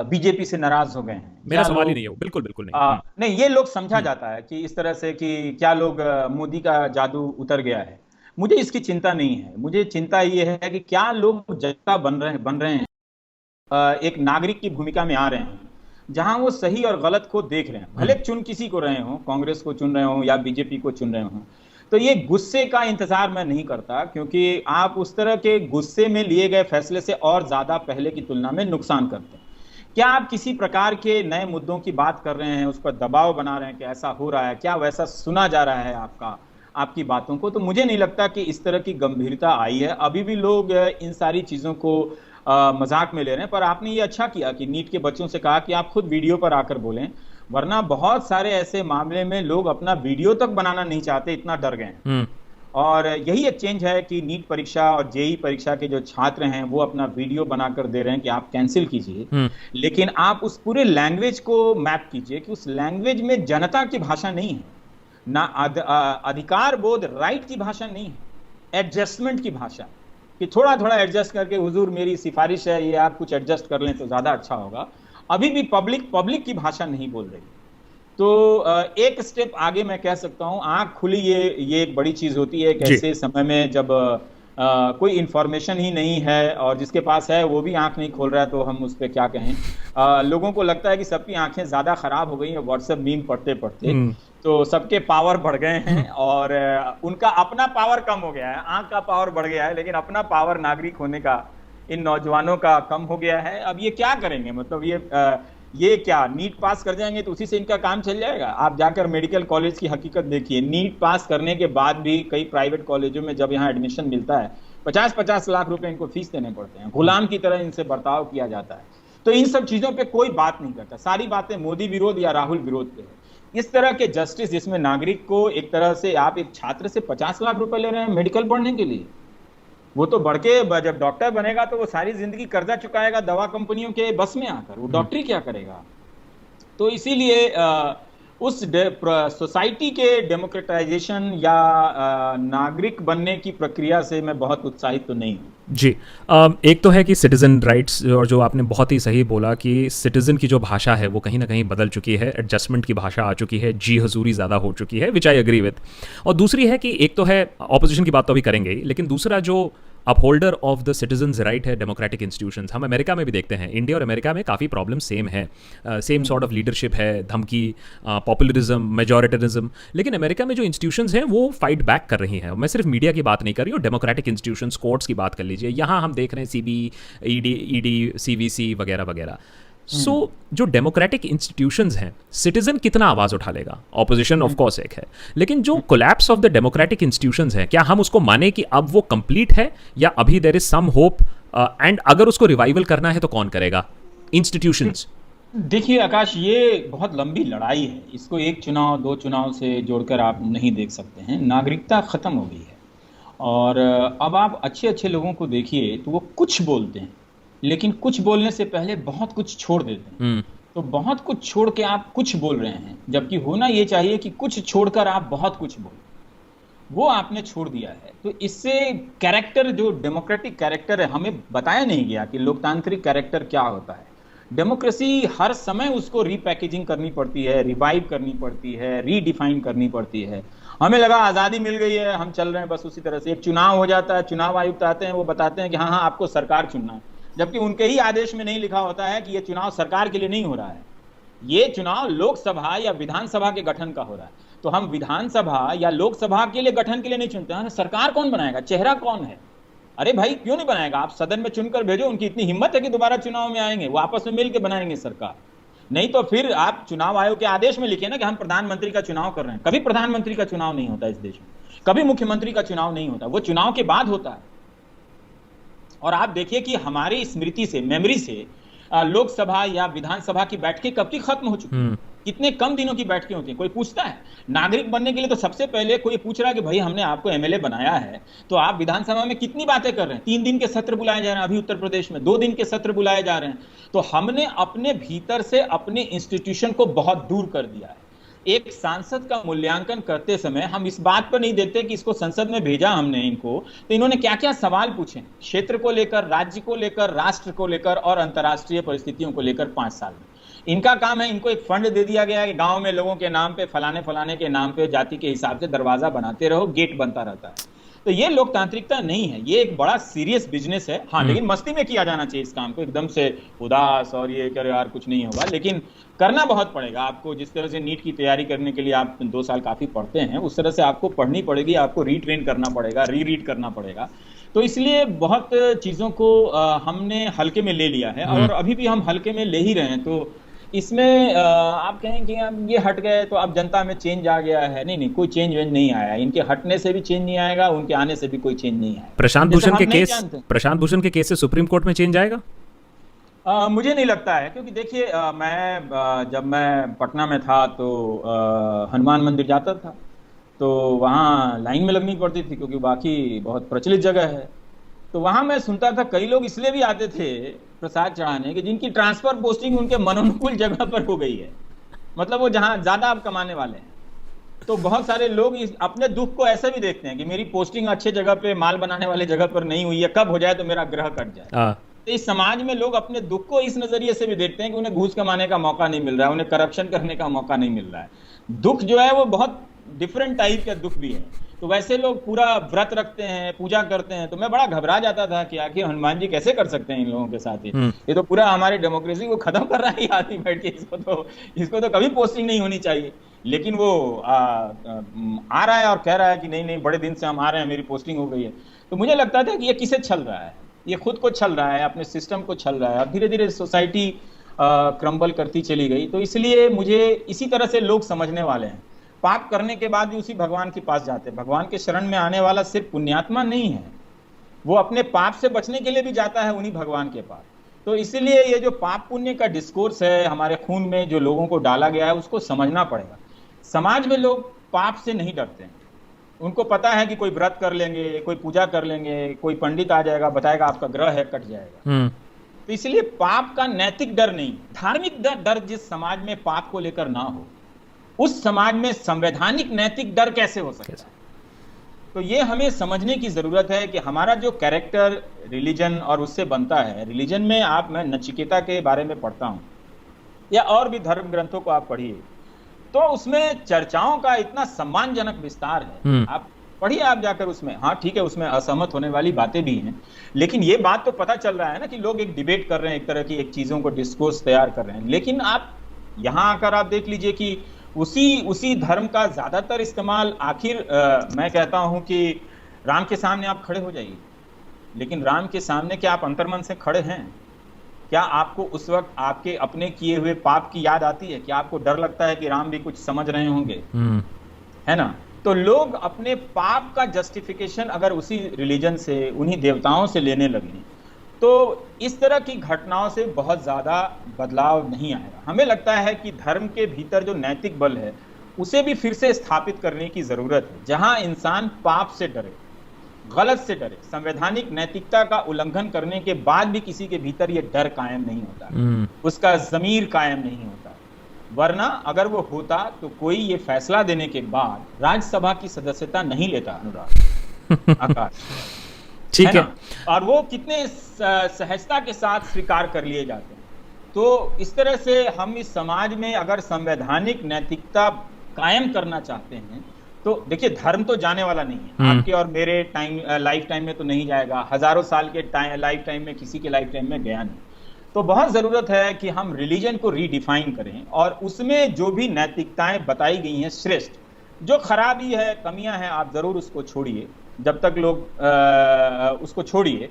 बीजेपी से नाराज हो गए हैं। मेरा सवाल ही नहीं है, बिल्कुल बिल्कुल नहीं। नहीं, ये लोग समझा जाता है कि इस तरह से कि क्या लोग मोदी का जादू उतर गया है। मुझे इसकी चिंता नहीं है, मुझे चिंता ये है कि क्या लोग जनता बन रहे हैं, एक नागरिक की भूमिका में आ रहे हैं, जहां वो सही और गलत को देख रहे हैं। भले चुन किसी को रहे हो, कांग्रेस को चुन रहे हो या बीजेपी को चुन रहे हो, तो ये गुस्से का इंतजार मैं नहीं करता, क्योंकि आप उस तरह के गुस्से में लिए गए फैसले से और ज्यादा पहले की तुलना में नुकसान करते हैं। क्या आप किसी प्रकार के नए मुद्दों की बात कर रहे हैं, उस पर दबाव बना रहे हैं कि ऐसा हो रहा है, क्या वैसा सुना जा रहा है आपकी बातों को? तो मुझे नहीं लगता कि इस तरह की गंभीरता आई है। अभी भी लोग इन सारी चीजों को मजाक में ले रहे हैं। पर आपने ये अच्छा किया कि नीट के बच्चों से कहा कि आप खुद वीडियो पर आकर बोलें, वरना बहुत सारे ऐसे मामले में लोग अपना वीडियो तक बनाना नहीं चाहते, इतना डर गए हैं। और यही एक चेंज है कि नीट परीक्षा और जेई परीक्षा के जो छात्र हैं वो अपना वीडियो बनाकर दे रहे हैं कि आप कैंसिल कीजिए, लेकिन आप उस पूरे लैंग्वेज को मैप कीजिए कि उस लैंग्वेज में जनता की भाषा नहीं है, ना अधिकार बोध, राइट की भाषा नहीं है, एडजस्टमेंट की भाषा, कि थोड़ा थोड़ा एडजस्ट करके हुजूर मेरी सिफारिश है, ये आप कुछ एडजस्ट कर लें तो ज्यादा अच्छा होगा। अभी भी पब्लिक की भाषा नहीं बोल रही। तो एक स्टेप आगे मैं कह सकता हूं, आंख खुली ये एक बड़ी चीज होती है। ऐसे समय में जब कोई इंफॉर्मेशन ही नहीं है और जिसके पास है वो भी आंख नहीं खोल रहा है, तो हम उस पर क्या कहें। लोगों को लगता है कि सबकी आंखें ज्यादा खराब हो गई हैं व्हाट्सएप मीम पढ़ते पढ़ते, तो सबके पावर बढ़ गए हैं और उनका अपना पावर कम हो गया है। आंख का पावर बढ़ गया है, लेकिन अपना पावर नागरिक होने का इन नौजवानों का कम हो गया है। अब ये क्या करेंगे, मतलब ये क्या नीट पास कर जाएंगे तो उसी से इनका काम चल जाएगा? आप जाकर मेडिकल कॉलेज की हकीकत देखिए, नीट पास करने के बाद भी कई प्राइवेट कॉलेजों में जब यहाँ एडमिशन मिलता है 50-50 लाख रुपए इनको फीस देने पड़ते हैं, गुलाम की तरह इनसे बर्ताव किया जाता है। तो इन सब चीजों पे कोई बात नहीं करता, सारी बातें मोदी विरोध या राहुल विरोध पे है। इस तरह के जस्टिस जिसमें नागरिक को एक तरह से, आप एक छात्र से 50 लाख रुपए ले रहे हैं मेडिकल पढ़ने के लिए, वो तो बढ़ के जब डॉक्टर बनेगा तो वो सारी जिंदगी कर्जा चुकाएगा दवा कंपनियों के बस में आकर, वो डॉक्टरी क्या करेगा। तो इसीलिए उस सोसाइटी के डेमोक्रेटाइजेशन या नागरिक बनने की प्रक्रिया से मैं बहुत उत्साहित तो नहीं हूँ जी। एक तो है कि सिटीज़न राइट्स, और जो आपने बहुत ही सही बोला कि सिटीज़न की जो भाषा है वो कहीं ना कहीं बदल चुकी है, एडजस्टमेंट की भाषा आ चुकी है, जी हजूरी ज़्यादा हो चुकी है, विच आई एग्री विद। और दूसरी है कि एक तो है ऑपोजिशन की बात तो अभी करेंगे ही, लेकिन दूसरा जो upholder of the citizens right है डेमोक्रेटिक इंस्टीट्यूशंस, हम अमेरिका में भी देखते हैं, इंडिया और अमेरिका में काफ़ी प्रॉब्लम सेम है, सेम सॉर्ट ऑफ लीडरशिप है, धमकी, पॉपुलरिज्म, मेजॉरिटरिज्म, लेकिन अमेरिका में जो इंस्टीट्यूशंस हैं वो फाइट बैक कर रही हैं। मैं सिर्फ मीडिया की बात नहीं कर रही हूँ, डेमोक्रेटिक इंस्टीट्यूशंस, कोर्ट्स की बात कर लीजिए, यहाँ हम देख रहे हैं सीबी, ईडी, सीवीसी वगैरह वगैरह। सो जो डेमोक्रेटिक इंस्टीट्यूशंस हैं, सिटीजन कितना आवाज़ उठा लेगा, ऑपोजिशन ऑफ कोर्स एक है, लेकिन जो collapse of the democratic institutions है, क्या हम उसको माने कि अब वो कंप्लीट है या अभी there is some hope, and अगर उसको रिवाइवल करना है तो कौन करेगा, इंस्टीट्यूशंस? देखिए आकाश, ये बहुत लंबी लड़ाई है, इसको एक चुनाव दो चुनाव से जोड़कर आप नहीं देख सकते हैं। नागरिकता खत्म हो गई है और अब आप अच्छे अच्छे लोगों को देखिए तो वो कुछ बोलते हैं, लेकिन कुछ बोलने से पहले बहुत कुछ छोड़ देते हैं। तो बहुत कुछ छोड़ के आप कुछ बोल रहे हैं, जबकि होना ये चाहिए कि कुछ छोड़कर आप बहुत कुछ बोलो, वो आपने छोड़ दिया है। तो इससे कैरेक्टर, जो डेमोक्रेटिक कैरेक्टर है, हमें बताया नहीं गया कि लोकतांत्रिक कैरेक्टर क्या होता है। डेमोक्रेसी हर समय उसको रीपैकेजिंग करनी पड़ती है, रिवाइव करनी पड़ती है, रीडिफाइन करनी पड़ती है। हमें लगा आज़ादी मिल गई है, हम चल रहे हैं बस उसी तरह से। एक चुनाव हो जाता है, चुनाव आयुक्त आते हैं, वो बताते हैं कि हाँ हाँ आपको सरकार चुनना है, जबकि उनके ही आदेश में नहीं लिखा होता है कि ये चुनाव सरकार के लिए नहीं हो रहा है, ये चुनाव लोकसभा या विधानसभा के गठन का हो रहा है। तो हम विधानसभा या लोकसभा के लिए गठन के लिए नहीं चुनते हैं, सरकार कौन बनाएगा, चेहरा कौन है? अरे भाई क्यों नहीं बनाएगा? आप सदन में चुनकर भेजो, उनकी इतनी हिम्मत है कि दोबारा चुनाव में आएंगे, वो आपस में मिल के बनाएंगे सरकार। नहीं तो फिर आप चुनाव आयोग के आदेश में लिखे ना कि हम प्रधानमंत्री का चुनाव कर रहे हैं। कभी प्रधानमंत्री का चुनाव नहीं होता इस देश में, कभी मुख्यमंत्री का चुनाव नहीं होता, वो चुनाव के बाद होता है। और आप देखिए कि हमारी स्मृति से, मेमोरी से लोकसभा या विधानसभा की बैठकें कब की खत्म हो चुकी हैं, कितने कम दिनों की बैठकें होती हैं। कोई पूछता है नागरिक बनने के लिए? तो सबसे पहले कोई पूछ रहा है कि भाई हमने आपको एमएलए बनाया है, तो आप विधानसभा में कितनी बातें कर रहे हैं? 3 दिन के सत्र बुलाए जा रहे हैं, अभी उत्तर प्रदेश में 2 दिन के सत्र बुलाए जा रहे हैं। तो हमने अपने भीतर से अपने इंस्टीट्यूशन को बहुत दूर कर दिया है। एक सांसद का मूल्यांकन करते समय हम इस बात पर नहीं देखते कि इसको संसद में भेजा हमने इनको, तो इन्होंने क्या क्या सवाल पूछे क्षेत्र को लेकर, राज्य को लेकर, राष्ट्र को लेकर और अंतर्राष्ट्रीय परिस्थितियों को लेकर 5 साल में। इनका काम है, इनको एक फंड दे दिया गया है कि गांव में लोगों के नाम पे, फलाने फलाने के नाम पे, जाति के हिसाब से दरवाजा बनाते रहो, गेट बनता रहता है। तो ये लोकतांत्रिकता नहीं है, ये एक बड़ा सीरियस बिजनेस है। हाँ, लेकिन मस्ती में किया जाना चाहिए इस काम को, एकदम से उदास और ये करे यार कुछ नहीं होगा, लेकिन करना बहुत पड़ेगा आपको। जिस तरह से नीट की तैयारी करने के लिए आप 2 साल काफी पढ़ते हैं, उस तरह से आपको पढ़नी पड़ेगी, आपको रीट्रेन करना पड़ेगा, रीड करना पड़ेगा। तो इसलिए बहुत चीजों को हमने हल्के में ले लिया है और अभी भी हम हल्के में ले ही रहे हैं। तो इसमें आप कहें कि हम ये हट गए तो अब जनता में चेंज आ गया है, नहीं नहीं, कोई चेंज नहीं आया। इनके हटने से भी चेंज नहीं आएगा, उनके आने से भी कोई चेंज नहीं आएगा। प्रशांत भूषण के केस से सुप्रीम कोर्ट में चेंज आएगा? मुझे नहीं लगता है, क्योंकि देखिए जब मैं पटना में था तो हनुमान मंदिर जाता था, तो वहाँ लाइन में लगनी पड़ती थी क्योंकि बाकी बहुत प्रचलित जगह है। तो वहाँ मैं सुनता था कई लोग इसलिए भी आते थे प्रसाद चढ़ाने कि जिनकी ट्रांसफर पोस्टिंग उनके मनोनुकूल जगह पर हो गई है, मतलब वो जहाँ ज्यादा आप कमाने वाले हैं। तो बहुत सारे लोग अपने दुख को ऐसे भी देखते हैं कि मेरी पोस्टिंग अच्छे जगह पे, माल बनाने वाले जगह पर नहीं हुई है, कब हो जाए तो मेरा ग्रह कट जाए। तो इस समाज में लोग अपने दुख को इस नजरिए से भी देखते हैं कि उन्हें घूस कमाने का मौका नहीं मिल रहा है, उन्हें करप्शन करने का मौका नहीं मिल रहा है। दुख जो है वो बहुत डिफरेंट टाइप का दुख भी है। तो वैसे लोग पूरा व्रत रखते हैं, पूजा करते हैं, तो मैं बड़ा घबरा जाता था कि आखिर हनुमान जी कैसे कर सकते हैं इन लोगों के साथ। ये तो पूरा हमारी डेमोक्रेसी को खत्म कर रहा है आदमी बैठ के। इसको तो कभी पोस्टिंग नहीं होनी चाहिए, लेकिन वो आ रहा है और कह रहा है कि नहीं नहीं, बड़े दिन से हम आ रहे हैं, मेरी पोस्टिंग हो गई है। तो मुझे लगता था कि ये किसे छल रहा है, ये खुद को छल रहा है, अपने सिस्टम को छल रहा है। और धीरे धीरे सोसाइटी क्रम्बल करती चली गई। तो इसलिए मुझे इसी तरह से लोग समझने वाले हैं, पाप करने के बाद भी उसी भगवान के पास जाते हैं। भगवान के शरण में आने वाला सिर्फ पुण्यात्मा नहीं है, वो अपने पाप से बचने के लिए भी जाता है उन्हीं भगवान के पास। तो इसीलिए ये जो पाप पुण्य का डिस्कोर्स है हमारे खून में, जो लोगों को डाला गया है, उसको समझना पड़ेगा। समाज में लोग पाप से नहीं डरते हैं। उनको पता है कि कोई व्रत कर लेंगे, कोई पूजा कर लेंगे, कोई पंडित आ जाएगा, बताएगा आपका ग्रह है, कट जाएगा। तो इसलिए पाप का नैतिक डर नहीं, धार्मिक डर जिस समाज में पाप को लेकर ना हो, उस समाज में संवैधानिक नैतिक डर कैसे हो सकता है? तो ये हमें समझने की जरूरत है कि हमारा जो कैरेक्टर रिलीजन और उससे बनता है। रिलीजन में मैं नचिकेता के बारे में पढ़ता हूं, या और भी धर्म ग्रंथों को आप पढ़िए, तो उसमें चर्चाओं का इतना सम्मानजनक विस्तार है। आप पढ़िए, आप जाकर उसमें, हाँ ठीक है, उसमें असहमत होने वाली बातें भी हैं, लेकिन ये बात तो पता चल रहा है ना कि लोग एक डिबेट कर रहे हैं, एक तरह की एक चीजों को डिस्कोर्स तैयार कर रहे हैं। लेकिन आप यहां आकर आप देख लीजिए कि उसी धर्म का ज्यादातर इस्तेमाल, आखिर मैं कहता हूं कि राम के सामने आप खड़े हो जाइए, लेकिन राम के सामने क्या आप अंतर्मन से खड़े हैं? क्या आपको उस वक्त आपके अपने किए हुए पाप की याद आती है? क्या आपको डर लगता है कि राम भी कुछ समझ रहे होंगे? है ना? तो लोग अपने पाप का जस्टिफिकेशन अगर उसी रिलीजन से, उन्हीं देवताओं से लेने लगे, तो इस तरह की घटनाओं से बहुत ज्यादा बदलाव नहीं आएगा। हमें लगता है कि धर्म के भीतर जो नैतिक बल है उसे भी फिर से स्थापित करने की जरूरत है, जहां इंसान पाप से डरे, गलत से डरे, संवैधानिक नैतिकता का उल्लंघन करने के बाद भी किसी के भीतर ये डर कायम नहीं होता, उसका जमीर कायम नहीं होता। वरना अगर वो होता तो कोई ये फैसला देने के बाद राज्यसभा की सदस्यता नहीं लेता, अनुराग, आकाश, ठीक है? और वो कितने सहजता के साथ स्वीकार कर लिए जाते हैं। तो इस तरह से हम इस समाज में अगर संवैधानिक नैतिकता कायम करना चाहते हैं, तो देखिए धर्म तो जाने वाला नहीं है, आपके और मेरे लाइफ टाइम में तो नहीं जाएगा, हजारों साल के लाइफ टाइम में किसी के लाइफ टाइम में गया नहीं। तो बहुत जरूरत है कि हम रिलीजन को रीडिफाइन करें, और उसमें जो भी नैतिकताएं बताई गई हैं श्रेष्ठ, जो खराबी है, कमियां हैं, आप जरूर उसको छोड़िए। जब तक लोग उसको छोड़िए,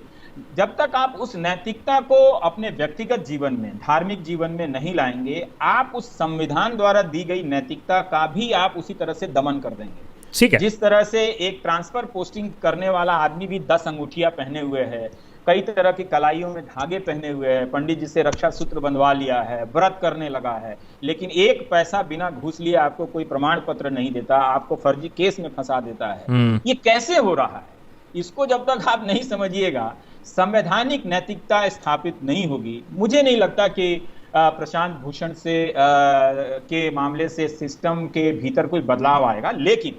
जब तक आप उस नैतिकता को अपने व्यक्तिगत जीवन में, धार्मिक जीवन में नहीं लाएंगे, आप उस संविधान द्वारा दी गई नैतिकता का भी आप उसी तरह से दमन कर देंगे। ठीक है? जिस तरह से एक ट्रांसफर पोस्टिंग करने वाला आदमी भी 10 अंगूठियां पहने हुए है, कई तरह की कलाइयों में धागे पहने हुए है, पंडित जी से रक्षा सूत्र बंधवा लिया है, व्रत करने लगा है, लेकिन एक पैसा बिना घूस लिए आपको कोई प्रमाण पत्र नहीं देता, आपको फर्जी केस में फंसा देता है। ये कैसे हो रहा है? इसको जब तक आप नहीं समझिएगा, संवैधानिक नैतिकता स्थापित नहीं होगी। मुझे नहीं लगता कि प्रशांत भूषण से के मामले से सिस्टम के भीतर कोई बदलाव आएगा, लेकिन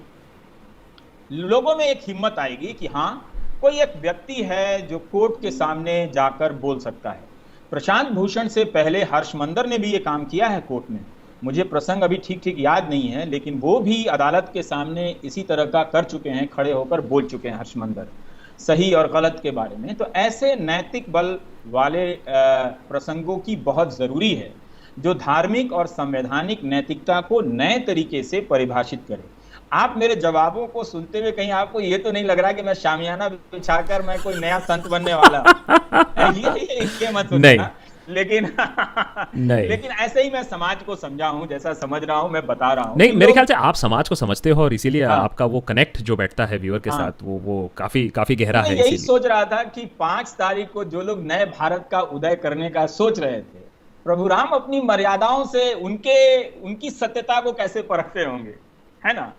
लोगों में एक हिम्मत आएगी कि हाँ, कोई एक व्यक्ति है जो कोर्ट के सामने जाकर बोल सकता है। प्रशांत भूषण से पहले हर्षमंदर ने भी ये काम किया है कोर्ट में। मुझे प्रसंग अभी ठीक याद नहीं है, लेकिन वो भी अदालत के सामने इसी तरह का कर चुके हैं, खड़े होकर बोल चुके हैं हर्षमंदर, सही और गलत के बारे में। तो ऐसे नैतिक बल वाले प्रसंगों की बहुत जरूरी है, जो धार्मिक और संवैधानिक नैतिकता को नए तरीके से परिभाषित करे। आप मेरे जवाबों को सुनते हुए कहीं आपको ये तो नहीं लग रहा कि मैं शामियाना बिछाकर मैं कोई नया संत बनने वाला ये मत सोचना, लेकिन लेकिन ऐसे ही मैं समाज को समझा हूं, जैसा समझ रहा हूं मैं बता रहा हूं। नहीं, मेरे ख्याल से आप समाज को समझते हो और इसीलिए आपका वो कनेक्ट जो बैठता है व्यूअर के साथ वो काफी गहरा है। यही सोच रहा था कि 5 तारीख को जो लोग नए भारत का उदय करने का सोच रहे थे, प्रभु राम अपनी मर्यादाओं से उनकी सत्यता को कैसे परखते होंगे, है ना?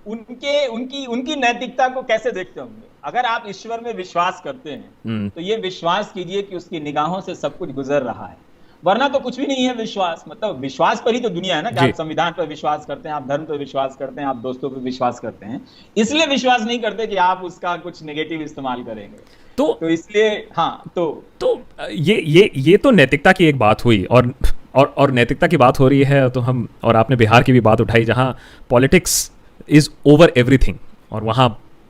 उनकी नैतिकता को कैसे देखते होंगे? अगर आप ईश्वर में विश्वास करते हैं तो ये विश्वास कीजिए कि उसकी निगाहों से सब कुछ गुजर रहा है, वरना तो कुछ भी नहीं है। विश्वास मतलब विश्वास पर ही तो दुनिया है ना, कि आप संविधान पर विश्वास करते हैं, आप धर्म पर विश्वास करते हैं, आप दोस्तों पर विश्वास करते हैं, इसलिए विश्वास नहीं करते कि आप उसका कुछ नेगेटिव इस्तेमाल करेंगे। तो इसलिए हाँ, तो ये तो नैतिकता की एक बात हुई, और नैतिकता की बात हो रही है तो हम, और आपने बिहार की भी बात उठाई जहां पॉलिटिक्स इज ओवर एवरीथिंग, और वहां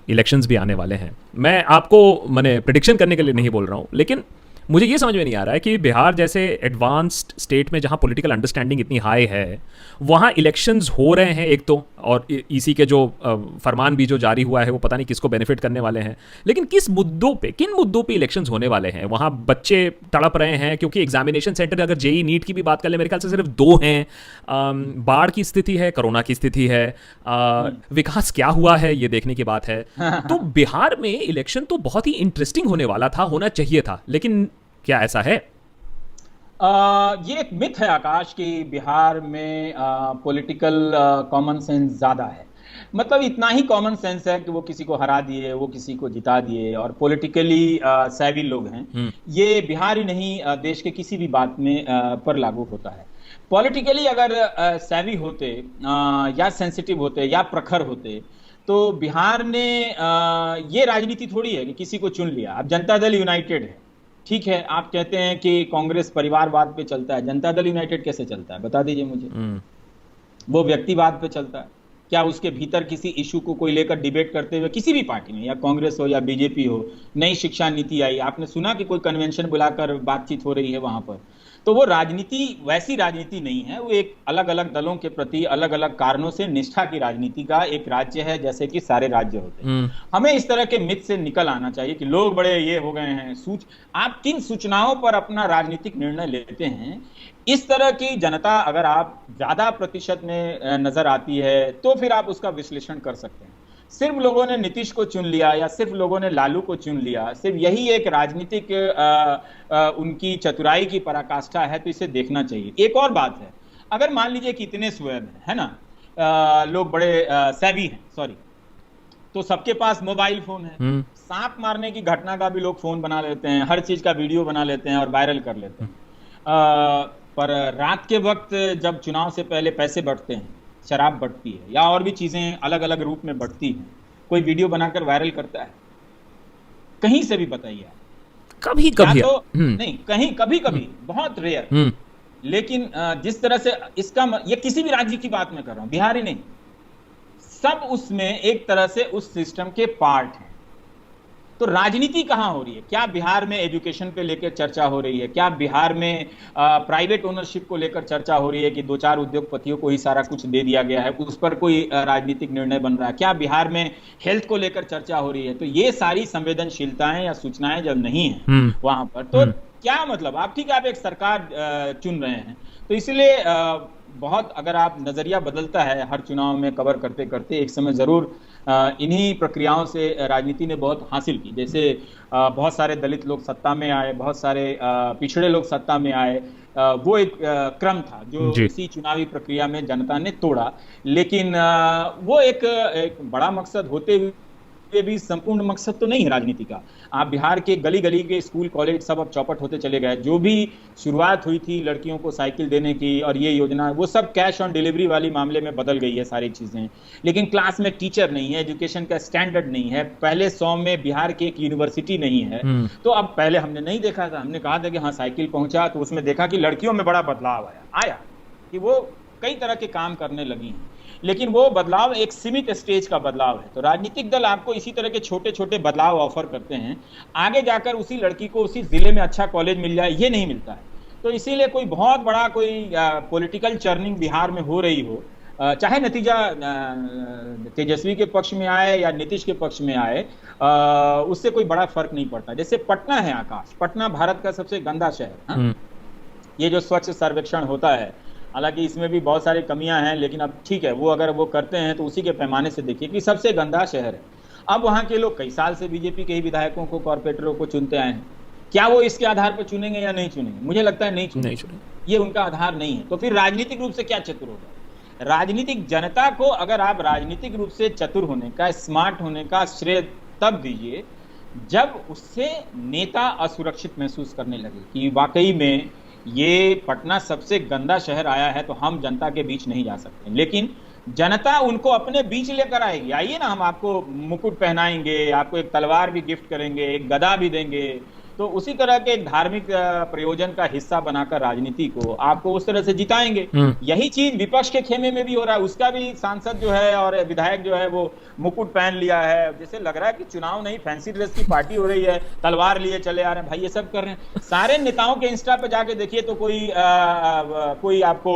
इलेक्शंस भी आने वाले हैं। मैं आपको प्रेडिक्शन करने के लिए नहीं बोल रहा हूं, लेकिन मुझे ये समझ में नहीं आ रहा है कि बिहार जैसे एडवांस्ड स्टेट में जहां पॉलिटिकल अंडरस्टैंडिंग इतनी हाई है, वहां इलेक्शंस हो रहे हैं एक तो, और इसी के जो फरमान भी जो जारी हुआ है वो पता नहीं किसको बेनिफिट करने वाले हैं, लेकिन किन मुद्दों पे इलेक्शंस होने वाले हैं? वहां बच्चे तड़प रहे हैं क्योंकि एग्जामिनेशन सेंटर, अगर जेई नीट की भी बात कर ले, मेरे ख्याल से सिर्फ 2 हैं। बाढ़ की स्थिति है, कोरोना की स्थिति है, विकास क्या हुआ है ये देखने की बात है। तो बिहार में इलेक्शन तो बहुत ही इंटरेस्टिंग होने वाला था, होना चाहिए था, लेकिन क्या ऐसा है? ये एक मिथ है आकाश कि बिहार में पॉलिटिकल कॉमन सेंस ज़्यादा है। मतलब इतना ही कॉमन सेंस है कि वो किसी को हरा दिए, वो किसी को जिता दिए और पॉलिटिकली सैवी लोग हैं। ये बिहार ही नहीं, देश के किसी भी बात में पर लागू होता है। पॉलिटिकली अगर सैवी होते या सेंसिटिव होते या प्रखर होते तो बिहार ने ये राजनीति थोड़ी है कि किसी को चुन लिया। अब जनता दल यूनाइटेड है, ठीक है, आप कहते हैं कि कांग्रेस परिवारवाद पे चलता है, जनता दल यूनाइटेड कैसे चलता है बता दीजिए मुझे। वो व्यक्तिवाद पे चलता है क्या? उसके भीतर किसी इशू को कोई लेकर डिबेट करते हुए किसी भी पार्टी में, या कांग्रेस हो या बीजेपी हो, नई शिक्षा नीति आई, आपने सुना कि कोई कन्वेंशन बुलाकर बातचीत हो रही है वहां पर? तो वो राजनीति वैसी राजनीति नहीं है, वो एक अलग अलग दलों के प्रति अलग अलग कारणों से निष्ठा की राजनीति का एक राज्य है, जैसे कि सारे राज्य होते हैं। हमें इस तरह के मिथ से निकल आना चाहिए कि लोग बड़े ये हो गए हैं। आप किन सूचनाओं पर अपना राजनीतिक निर्णय लेते हैं, इस तरह की जनता अगर आप ज्यादा प्रतिशत में नजर आती है तो फिर आप उसका विश्लेषण कर सकते हैं। सिर्फ लोगों ने नीतीश को चुन लिया या सिर्फ लोगों ने लालू को चुन लिया, सिर्फ यही एक राजनीतिक उनकी चतुराई की पराकाष्ठा है, तो इसे देखना चाहिए। एक और बात है, अगर मान लीजिए कि इतने स्वैब है ना, लोग बड़े सैवी हैं, सॉरी, तो सबके पास मोबाइल फोन है। सांप मारने की घटना का भी लोग फोन बना लेते हैं, हर चीज का वीडियो बना लेते हैं और वायरल कर लेते हैं। पर रात के वक्त जब चुनाव से पहले पैसे बढ़ते हैं, शराब बढ़ती है या और भी चीजें अलग अलग रूप में बढ़ती हैं, कोई वीडियो बनाकर वायरल करता है? कहीं से भी बताइए। कभी कभी तो नहीं, कहीं कभी कभी, बहुत रेयर। लेकिन जिस तरह से इसका ये किसी भी राज्य की बात मैं कर रहा हूं, बिहार ही नहीं, सब उसमें एक तरह से उस सिस्टम के पार्ट हैं। तो राजनीति कहां हो रही है? क्या बिहार में एजुकेशन पे लेकर चर्चा हो रही है? क्या बिहार में प्राइवेट ओनरशिप को लेकर चर्चा हो रही है कि 2-4 उद्योगपतियों को ही सारा कुछ दे दिया गया है, उस पर कोई राजनीतिक निर्णय बन रहा है? क्या बिहार में हेल्थ को लेकर चर्चा हो रही है? तो ये सारी संवेदनशीलताएं या सूचनाएं जब नहीं है वहां पर, तो क्या मतलब? आप ठीक है, आप एक सरकार चुन रहे हैं, तो इसलिए बहुत, अगर आप नजरिया बदलता है हर चुनाव में कवर करते करते, एक समय जरूर इन्हीं प्रक्रियाओं से राजनीति ने बहुत हासिल की। जैसे बहुत सारे दलित लोग सत्ता में आए, बहुत सारे पिछड़े लोग सत्ता में आए, वो एक क्रम था जो इसी चुनावी प्रक्रिया में जनता ने तोड़ा। लेकिन वो एक बड़ा मकसद होते हुए भी संपूर्ण मकसद तो नहीं है राजनीति का। आप बिहार के गली गली के स्कूल कॉलेज सब अब चौपट होते चले गए। जो भी शुरुआत हुई थी लड़कियों को साइकिल देने की और ये योजना, वो सब कैश ऑन डिलीवरी वाली मामले में बदल गई है सारी चीजें। लेकिन क्लास में टीचर नहीं है, एजुकेशन का स्टैंडर्ड नहीं है, पहले 100 में बिहार की एक यूनिवर्सिटी नहीं है। तो अब पहले हमने नहीं देखा था, हमने कहा था कि हाँ साइकिल पहुंचा, तो उसमें देखा कि लड़कियों में बड़ा बदलाव आया कि वो कई तरह के काम करने लगी हैं। लेकिन वो बदलाव एक सीमित स्टेज का बदलाव है। तो राजनीतिक दल आपको इसी तरह के छोटे छोटे बदलाव ऑफर करते हैं, आगे जाकर उसी लड़की को उसी जिले में अच्छा कॉलेज मिल जाए, ये नहीं मिलता है। तो इसीलिए कोई बहुत बड़ा कोई पॉलिटिकल चर्निंग बिहार में हो रही हो, चाहे नतीजा तेजस्वी के पक्ष में आए या नीतीश के पक्ष में आए, उससे कोई बड़ा फर्क नहीं पड़ता। जैसे पटना है आकाश, पटना भारत का सबसे गंदा शहर है। ये जो स्वच्छ सर्वेक्षण होता है, हालांकि इसमें भी बहुत सारी कमियां हैं, लेकिन अब ठीक है, वो अगर वो करते हैं तो उसी के पैमाने से देखिए कि सबसे गंदा शहर है। अब वहां के लोग कई साल से बीजेपी के ही विधायकों को, कॉर्पोरेटरों को चुनते आए हैं। क्या वो इसके आधार पर चुनेंगे या नहीं चुनेंगे? मुझे लगता है नहीं चुनेंगे। ये उनका आधार नहीं है। तो फिर राजनीतिक रूप से क्या चतुर होगा? राजनीतिक जनता को अगर आप राजनीतिक रूप से चतुर होने का, स्मार्ट होने का श्रेय तब दीजिए जब उससे नेता असुरक्षित महसूस करने लगे कि वाकई में ये पटना सबसे गंदा शहर आया है, तो हम जनता के बीच नहीं जा सकते। लेकिन जनता उनको अपने बीच लेकर आएगी, आइए ना, हम आपको मुकुट पहनाएंगे, आपको एक तलवार भी गिफ्ट करेंगे, एक गदा भी देंगे। तो उसी तरह के एक धार्मिक प्रयोजन का हिस्सा बनाकर राजनीति को आपको उस तरह से जिताएंगे। यही चीज विपक्ष के खेमे में भी हो रहा है। उसका भी सांसद जो है और विधायक जो है वो मुकुट पहन लिया है, जैसे लग रहा है कि चुनाव नहीं, फैंसी ड्रेस की पार्टी हो रही है, तलवार लिए चले आ रहे हैं। भाई ये सब कर रहे हैं। सारे नेताओं के इंस्टा पे जाके देखिए तो कोई आपको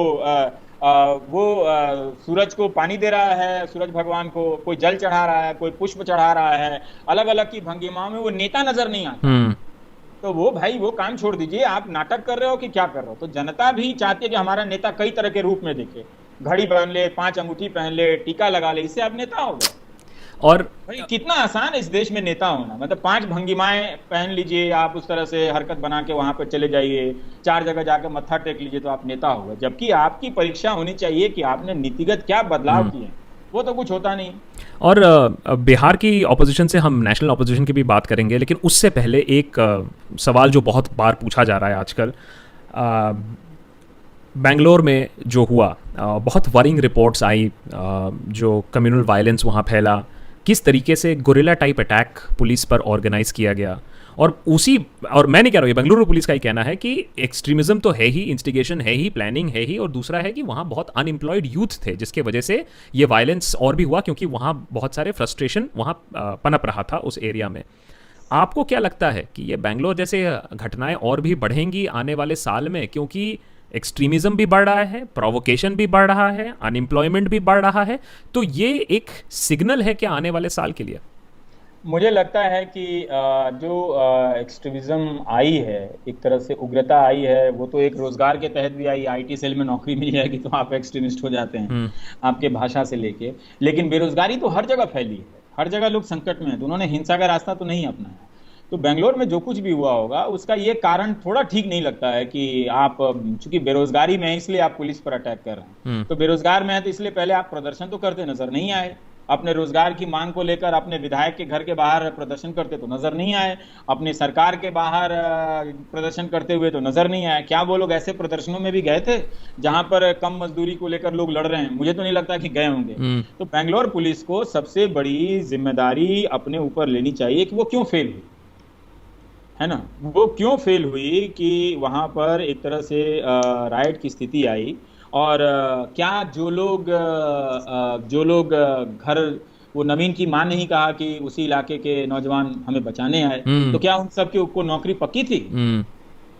सूरज को पानी दे रहा है, सूरज भगवान को, कोई जल चढ़ा रहा है, कोई पुष्प चढ़ा रहा है, अलग अलग की भंगिमाओं में वो नेता नजर नहीं आता। तो वो भाई वो काम छोड़ दीजिए, आप नाटक कर रहे हो कि क्या कर रहे हो? तो जनता भी चाहती है कि हमारा नेता कई तरह के रूप में दिखे, घड़ी पहन ले, 5 अंगूठी पहन ले, टीका लगा ले, इससे आप नेता हो गए। और भाई कितना आसान है इस देश में नेता होना, मतलब 5 भंगिमाएं पहन लीजिए, आप उस तरह से हरकत बना के वहां पर चले जाइए, 4 जगह जाकर मत्था टेक लीजिए तो आप नेता हो गए। जबकि आपकी परीक्षा होनी चाहिए कि आपने नीतिगत क्या बदलाव किए, वो तो कुछ होता नहीं। और बिहार की ऑपोजिशन से हम नेशनल ऑपोजिशन की भी बात करेंगे, लेकिन उससे पहले एक सवाल जो बहुत बार पूछा जा रहा है आजकल, बेंगलोर में जो हुआ, बहुत वरिंग रिपोर्ट्स आई, जो कम्युनल वायलेंस वहाँ फैला, किस तरीके से गुरिल्ला टाइप अटैक पुलिस पर ऑर्गेनाइज किया गया। और मैं नहीं कह रहा हूँ, ये बेंगलुरु पुलिस का ही कहना है कि एक्सट्रीमिज्म तो है ही, इंस्टिगेशन है ही, प्लानिंग है ही, और दूसरा है कि वहाँ बहुत अनएम्प्लॉयड यूथ थे जिसके वजह से ये वायलेंस और भी हुआ, क्योंकि वहाँ बहुत सारे फ्रस्ट्रेशन वहाँ पनप रहा था उस एरिया में। आपको क्या लगता है कि ये बेंगलोर जैसे घटनाएं और भी बढ़ेंगी आने वाले साल में, क्योंकि एक्सट्रीमिज्म भी बढ़ रहा है, प्रोवोकेशन भी बढ़ रहा है, अनएम्प्लॉयमेंट भी बढ़ रहा है, तो ये एक सिग्नल है क्या आने वाले साल के लिए? मुझे लगता है कि जो एक्सट्रीमिज्म आई है, एक तरह से उग्रता आई है, वो तो एक रोजगार के तहत भी आई। आईटी सेल में नौकरी मिल जाएगी तो आप एक्सट्रीमिस्ट हो जाते हैं, आपके भाषा से लेके। लेकिन बेरोजगारी तो हर जगह फैली है, हर जगह लोग संकट में हैं, तो उन्होंने हिंसा का रास्ता तो नहीं अपनाया। तो बेंगलोर में जो कुछ भी हुआ होगा उसका ये कारण थोड़ा ठीक नहीं लगता है कि आप, चूंकि बेरोजगारी में है इसलिए आप पुलिस पर अटैक कर रहे हैं। तो बेरोजगार में है तो इसलिए पहले आप प्रदर्शन तो करते नजर नहीं आए, अपने रोजगार की मांग को लेकर अपने विधायक के घर के बाहर प्रदर्शन करते तो नजर नहीं आए, अपनी सरकार के बाहर प्रदर्शन करते हुए तो नजर नहीं आए। क्या वो लोग ऐसे प्रदर्शनों में भी गए थे जहां पर कम मजदूरी को लेकर लोग लड़ रहे हैं? मुझे तो नहीं लगता कि गए होंगे। तो बेंगलोर पुलिस को सबसे बड़ी जिम्मेदारी अपने ऊपर लेनी चाहिए कि वो क्यों फेल हुई, है ना, वो क्यों फेल हुई कि वहां पर एक तरह से राइट की स्थिति आई। और क्या जो लोग घर, वो नवीन की मां ने ही कहा कि उसी इलाके के नौजवान हमें बचाने आए, तो क्या उन सब को नौकरी पक्की थी?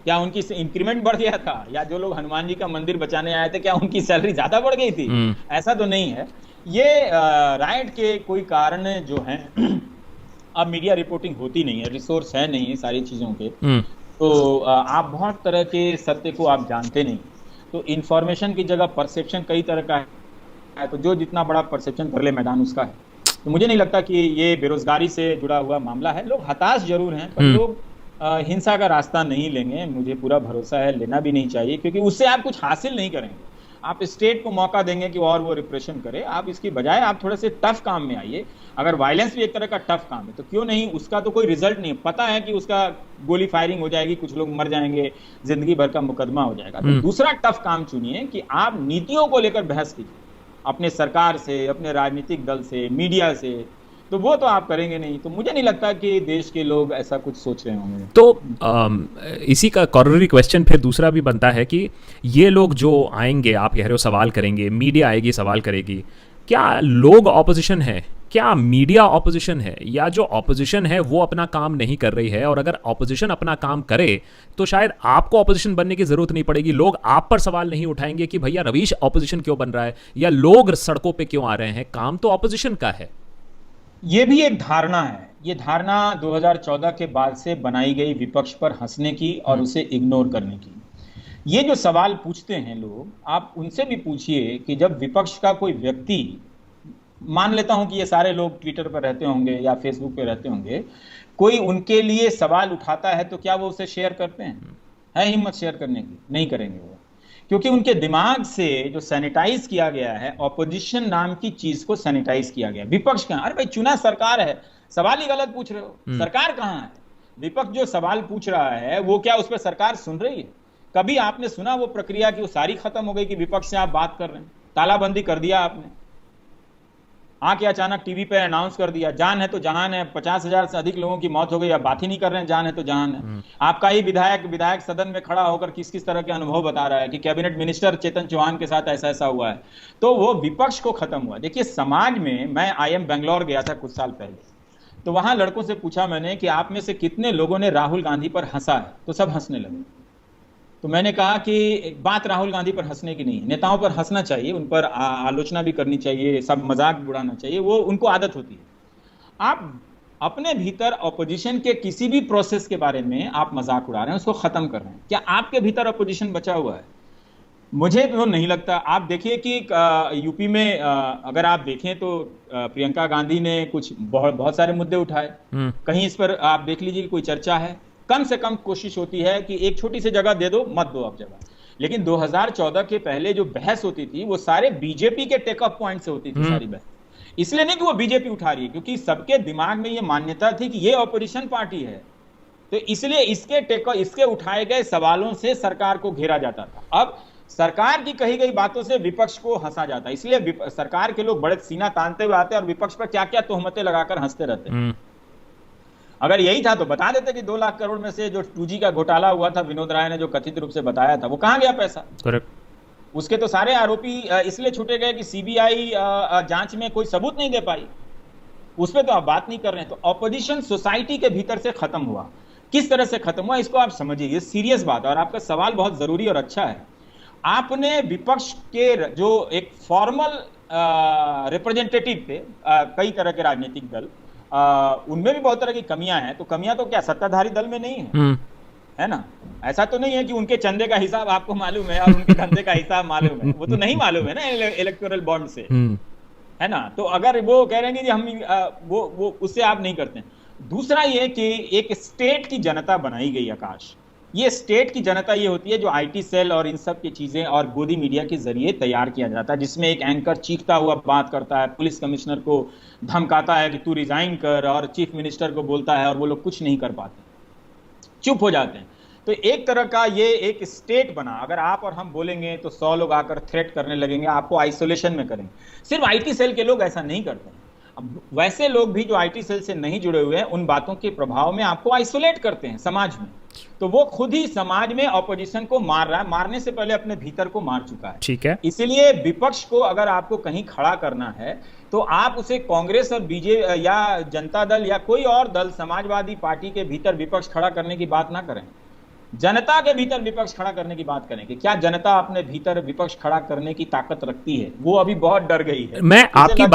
क्या उनकी इंक्रीमेंट बढ़ गया था? या जो लोग हनुमान जी का मंदिर बचाने आए थे क्या उनकी सैलरी ज्यादा बढ़ गई थी? ऐसा तो नहीं है। ये राइट के कोई कारण जो है, अब मीडिया रिपोर्टिंग होती नहीं है, रिसोर्स है नहीं सारी चीजों के, तो आप बहुत तरह के सत्य को आप जानते नहीं, तो इंफॉर्मेशन की जगह परसेप्शन कई तरह का है, तो जो जितना बड़ा परसेप्शन कर ले मैदान उसका है। तो मुझे नहीं लगता कि ये बेरोजगारी से जुड़ा हुआ मामला है। लोग हताश जरूर हैं, पर लोग हिंसा का रास्ता नहीं लेंगे, मुझे पूरा भरोसा है, लेना भी नहीं चाहिए, क्योंकि उससे आप कुछ हासिल नहीं करेंगे। आप स्टेट को मौका देंगे कि और वो रिप्रेशन करे, आप इसकी बजाय आप थोड़े से टफ काम में आइए। अगर वायलेंस भी एक तरह का टफ काम है तो क्यों नहीं, उसका तो कोई रिजल्ट नहीं, पता है कि उसका गोली फायरिंग हो जाएगी, कुछ लोग मर जाएंगे, जिंदगी भर का मुकदमा हो जाएगा। तो दूसरा टफ काम चुनिए कि आप नीतियों को लेकर बहस कीजिए, अपने सरकार से, अपने राजनीतिक दल से, मीडिया से, तो वो तो आप करेंगे नहीं। तो मुझे नहीं लगता कि देश के लोग ऐसा कुछ सोच रहे होंगे। तो इसी का कॉर्नरी क्वेश्चन फिर दूसरा भी बनता है कि ये लोग जो आएंगे, आप कह रहे हो सवाल करेंगे, मीडिया आएगी सवाल करेगी, क्या लोग ऑपोजिशन है, क्या मीडिया ऑपोजिशन है, या जो ऑपोजिशन है वो अपना काम नहीं कर रही है? और अगर ऑपोजिशन अपना काम करे तो शायद आपको ऑपोजिशन बनने की जरूरत नहीं पड़ेगी, लोग आप पर सवाल नहीं उठाएंगे कि भैया रवीश ऑपोजिशन क्यों बन रहा है, या लोग सड़कों पे क्यों आ रहे हैं, काम तो ऑपोजिशन का है। ये भी एक धारणा है, ये धारणा 2014 के बाद से बनाई गई विपक्ष पर हंसने की और उसे इग्नोर करने की। ये जो सवाल पूछते हैं लोग, आप उनसे भी पूछिए कि जब विपक्ष का कोई व्यक्ति, मान लेता हूं कि ये सारे लोग ट्विटर पर रहते होंगे या फेसबुक पे रहते होंगे, कोई उनके लिए सवाल उठाता है तो क्या वो उसे शेयर करते हैं? है हिम्मत शेयर करने की? नहीं करेंगे वो, क्योंकि उनके दिमाग से जो सैनिटाइज किया गया है, ऑपोजिशन नाम की चीज को सैनिटाइज किया गया। विपक्ष कहां? अरे भाई चुना सरकार है, सवाल ही गलत पूछ रहे हो। सरकार कहां है? विपक्ष जो सवाल पूछ रहा है वो क्या उस पर सरकार सुन रही है? कभी आपने सुना वो प्रक्रिया कि वो सारी खत्म हो गई कि विपक्ष से आप बात कर रहे हैं? तालाबंदी कर दिया आपने, आके अचानक टीवी पे अनाउंस कर दिया जान है तो जहान है, 50,000 से अधिक लोगों की मौत हो गई, अब बात ही नहीं कर रहे हैं, जान है तो जहान है। आपका ही विधायक सदन में खड़ा होकर किस किस तरह के अनुभव बता रहा है कि कैबिनेट मिनिस्टर चेतन चौहान के साथ ऐसा ऐसा हुआ है। तो वो विपक्ष को खत्म हुआ। देखिए समाज में, मैं IIM बेंगलोर गया था कुछ साल पहले, तो वहां लड़कों से पूछा मैंने कि आप में से कितने लोगों ने राहुल गांधी पर हंसा है, तो सब हंसने लगे। तो मैंने कहा कि बात राहुल गांधी पर हंसने की नहीं है, नेताओं पर हंसना चाहिए, उन पर आलोचना भी करनी चाहिए, सब मजाक उड़ाना चाहिए, वो उनको आदत होती है। आप अपने भीतर ऑपोजिशन के किसी भी प्रोसेस के बारे में आप मजाक उड़ा रहे हैं, उसको खत्म कर रहे हैं। क्या आपके भीतर ऑपोजिशन बचा हुआ है? मुझे तो नहीं लगता। आप देखिए कि यूपी में अगर आप देखें तो प्रियंका गांधी ने कुछ बहुत सारे मुद्दे उठाए, कहीं इस पर आप देख लीजिए कि कोई चर्चा है। कम से कम कोशिश होती है कि एक छोटी सी जगह दे दो, मत दो आप जगह। लेकिन 2014 के पहले जो बहस होती थी वो सारे बीजेपी के टेक ऑफ पॉइंट से होती थी सारी बहस। इसलिए नहीं कि वो बीजेपी उठा रही है, क्योंकि सबके दिमाग में ये मान्यता थी कि ये ऑपोजिशन पार्टी है, तो इसलिए इसके उठाए गए सवालों से सरकार को घेरा जाता था। अब सरकार की कही गई बातों से विपक्ष को हंसा जाता है, इसलिए सरकार के लोग बड़े सीना तानते हुए आते हैं और विपक्ष पर क्या क्या तोहमतें लगाकर हंसते रहते हैं। अगर यही था तो बता देते कि 2 लाख करोड़ में से जो 2G का घोटाला हुआ था, विनोद राय ने जो कथित रूप से बताया था, वो कहां गया पैसा। करेक्ट। उसके तो सारे आरोपी इसलिए छूटे गए कि सीबीआई जांच में कोई सबूत नहीं दे पाई, उस पर तो आप बात नहीं कर रहे हैं। तो ऑपोजिशन सोसाइटी के भीतर से खत्म हुआ। किस तरह से खत्म हुआ इसको आप समझिए, ये सीरियस बात है और आपका सवाल बहुत जरूरी और अच्छा है। आपने विपक्ष के जो एक फॉर्मल रिप्रेजेंटेटिव थे, कई तरह के राजनीतिक दल, उनमें भी बहुत तरह की कमियां हैं। तो कमियां तो क्या सत्ताधारी दल में नहीं है, है ना। ऐसा तो नहीं है कि उनके चंदे का हिसाब आपको मालूम है और उनके धंधे का हिसाब मालूम है, वो तो नहीं मालूम है ना इलेक्टोरल बॉन्ड से, है ना। तो अगर वो कह रहे हैं कि हम वो उससे आप नहीं करते। दूसरा ये कि एक स्टेट की जनता बनाई गई आकाश, ये स्टेट की जनता ये होती है जो आईटी सेल और इन सब की चीजें और गोदी मीडिया के जरिए तैयार किया जाता है, जिसमें एक एंकर चीखता हुआ बात करता है, पुलिस कमिश्नर को धमकाता है कि तू रिजाइन कर, और चीफ मिनिस्टर को बोलता है और वो लोग कुछ नहीं कर पाते, चुप हो जाते हैं। तो एक तरह का ये एक स्टेट बना। अगर आप और हम बोलेंगे तो 100 लोग आकर थ्रेट करने लगेंगे, आपको आइसोलेशन में करेंगे। सिर्फ आईटी सेल के लोग ऐसा नहीं करते हैं, अब वैसे लोग भी जो आईटी सेल से नहीं जुड़े हुए हैं उन बातों के प्रभाव में आपको आइसोलेट करते हैं समाज में। तो वो खुद ही समाज में ऑपोजिशन को मार रहा है, मारने से पहले अपने भीतर को मार चुका है। ठीक है, इसीलिए विपक्ष को अगर आपको कहीं खड़ा करना है तो आप उसे कांग्रेस और बीजेपी या जनता दल या कोई और दल, समाजवादी पार्टी के भीतर विपक्ष खड़ा करने की बात ना करें, जनता के भीतर विपक्ष खड़ा करने की बात करें कि क्या जनता अपने भीतर विपक्ष खड़ा करने की ताकत रखती है। वो अभी बहुत डर गई है। मैं आपकी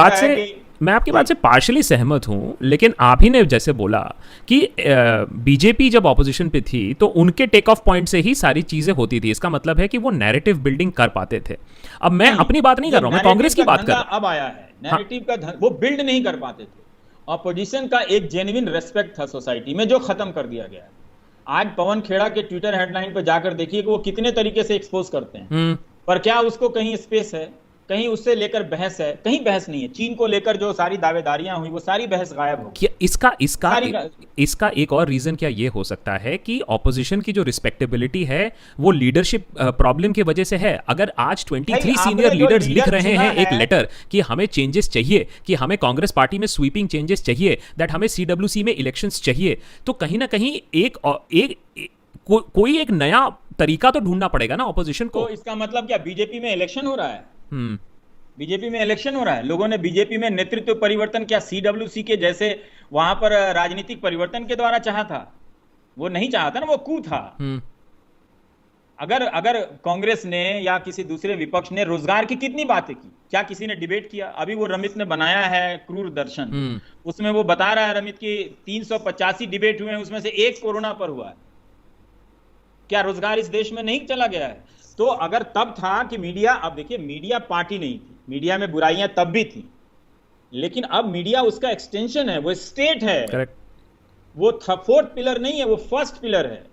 बात से पार्शली सहमत हूं, लेकिन आप ही ने जैसे बोला कि बीजेपी जब ऑपोजिशन पे थी तो उनके टेक ऑफ पॉइंट से ही सारी चीजें होती थी। इसका मतलब है कि वो नैरेटिव बिल्डिंग कर पाते थे। अब मैं अपनी बात नहीं कर रहा हूं, मैं कांग्रेस की बात कर रहा हूं। अब आया है नैरेटिव का वो बिल्ड नहीं कर पाते थे। ऑपोजिशन का एक जेन्युइन रेस्पेक्ट था सोसाइटी में, जो खत्म कर दिया गया है। आज पवन खेड़ा के ट्विटर हेडलाइन पर जाकर देखिए कि वो कितने तरीके से एक्सपोज करते हैं, पर क्या उसको कहीं स्पेस है, कहीं उससे लेकर बहस है, कहीं बहस नहीं है। चीन को लेकर जो सारी दावेदारियां हुई वो सारी बहस गायब हो गई। इसका एक और रीजन क्या ये हो सकता है कि ऑपोजिशन की जो रिस्पेक्टेबिलिटी है वो लीडरशिप प्रॉब्लम की वजह से है। अगर आज 23 सीनियर लीडर्स लिख रहे हैं एक लेटर कि हमें चेंजेस चाहिए, कि हमें कांग्रेस पार्टी में स्वीपिंग चेंजेस चाहिए, दैट हमें सीडब्ल्यूसी में इलेक्शंस चाहिए, तो कहीं ना कहीं कोई एक नया तरीका तो ढूंढना पड़ेगा ना ऑपोजिशन को। तो इसका मतलब क्या बीजेपी में इलेक्शन हो रहा है? बीजेपी में इलेक्शन हो रहा है। लोगों ने बीजेपी में नेतृत्व परिवर्तन क्या सीडब्ल्यूसी के जैसे वहां पर राजनीतिक परिवर्तन के द्वारा चाहा था? वो नहीं चाहा था ना, वो कू था। अगर कांग्रेस ने या किसी दूसरे विपक्ष ने रोजगार की कितनी बातें की, क्या किसी ने डिबेट किया? अभी वो रमित ने बनाया है क्रूर दर्शन, उसमें वो बता रहा है रमित की 385 डिबेट हुए हैं, उसमें से 1 कोरोना पर हुआ है। क्या रोजगार इस देश में नहीं चला गया है? तो अगर तब था कि मीडिया, अब देखिए मीडिया पार्टी नहीं थी, मीडिया में बुराइयां तब भी थी, लेकिन अब मीडिया उसका एक्सटेंशन है, वो स्टेट है। Correct. वो 4th पिलर नहीं है, वो 1st पिलर है।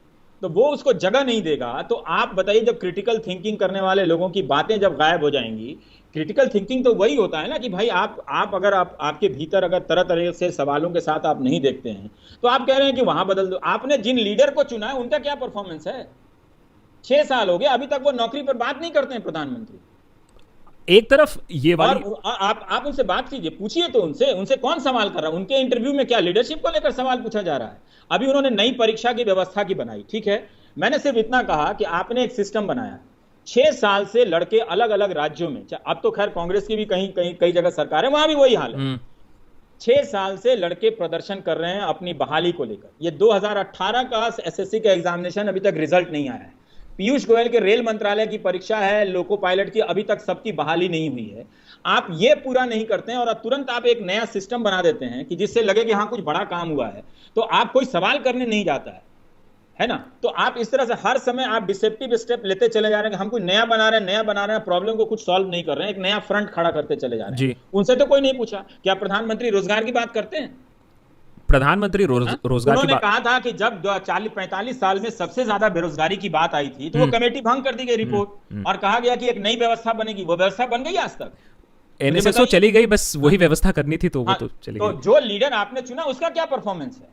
तो वो उसको जगह नहीं देगा। तो आप बताइए, जब क्रिटिकल थिंकिंग करने वाले लोगों की बातें जब गायब हो जाएंगी, क्रिटिकल थिंकिंग तो वही होता है ना कि भाई आप अगर आपके भीतर अगर तरह तरह से सवालों के साथ आप नहीं देखते हैं तो आप कह रहे हैं कि वहां बदल दो। आपने जिन लीडर को चुना है उनका क्या परफॉर्मेंस है? 6 साल हो गए, अभी तक वो नौकरी पर बात नहीं करते हैं प्रधानमंत्री। एक तरफ ये वाली, और आप उनसे बात कीजिए, पूछिए तो उनसे कौन सवाल कर रहा है? उनके इंटरव्यू में क्या लीडरशिप को लेकर सवाल पूछा जा रहा है? अभी उन्होंने नई परीक्षा की व्यवस्था की बनाई, ठीक है, मैंने सिर्फ इतना कहा कि आपने एक सिस्टम बनाया। 6 साल से लड़के अलग अलग राज्यों में, अब तो खैर कांग्रेस की भी कई जगह सरकार है, वहां भी वही हाल है। 6 साल से लड़के प्रदर्शन कर रहे हैं अपनी बहाली को लेकर। ये 2018 का एसएससी का एग्जामिनेशन अभी तक रिजल्ट नहीं आया है। पीयूष गोयल के रेल मंत्रालय की परीक्षा है लोको पायलट की, अभी तक सबकी बहाली नहीं हुई है। आप ये पूरा नहीं करते हैं और तुरंत आप एक नया सिस्टम बना देते हैं कि जिससे लगे कि हाँ कुछ बड़ा काम हुआ है, तो आप कोई सवाल करने नहीं जाता है ना। तो आप इस तरह से हर समय आप डिसेप्टिव स्टेप लेते चले जा रहे हैं, हम कोई नया बना रहे हैं, प्रॉब्लम को कुछ सॉल्व नहीं कर रहे हैं, एक नया फ्रंट खड़ा करते चले जा रहे हैं। उनसे तो कोई नहीं पूछा क्या प्रधानमंत्री रोजगार की बात करते हैं? प्रधानमंत्री रोजगार की बात, कहा था कि जब 40-45 साल में सबसे ज्यादा बेरोजगारी की बात आई थी तो वो कमेटी भंग कर दी गई रिपोर्ट, और कहा गया कि एक नई व्यवस्था बनेगी। वो व्यवस्था बन गई आज तक? एनएसएसओ चली गई, बस वही व्यवस्था करनी थी तो वो तो चली गई। तो जो लीडर आपने चुना उसका क्या परफॉर्मेंस है?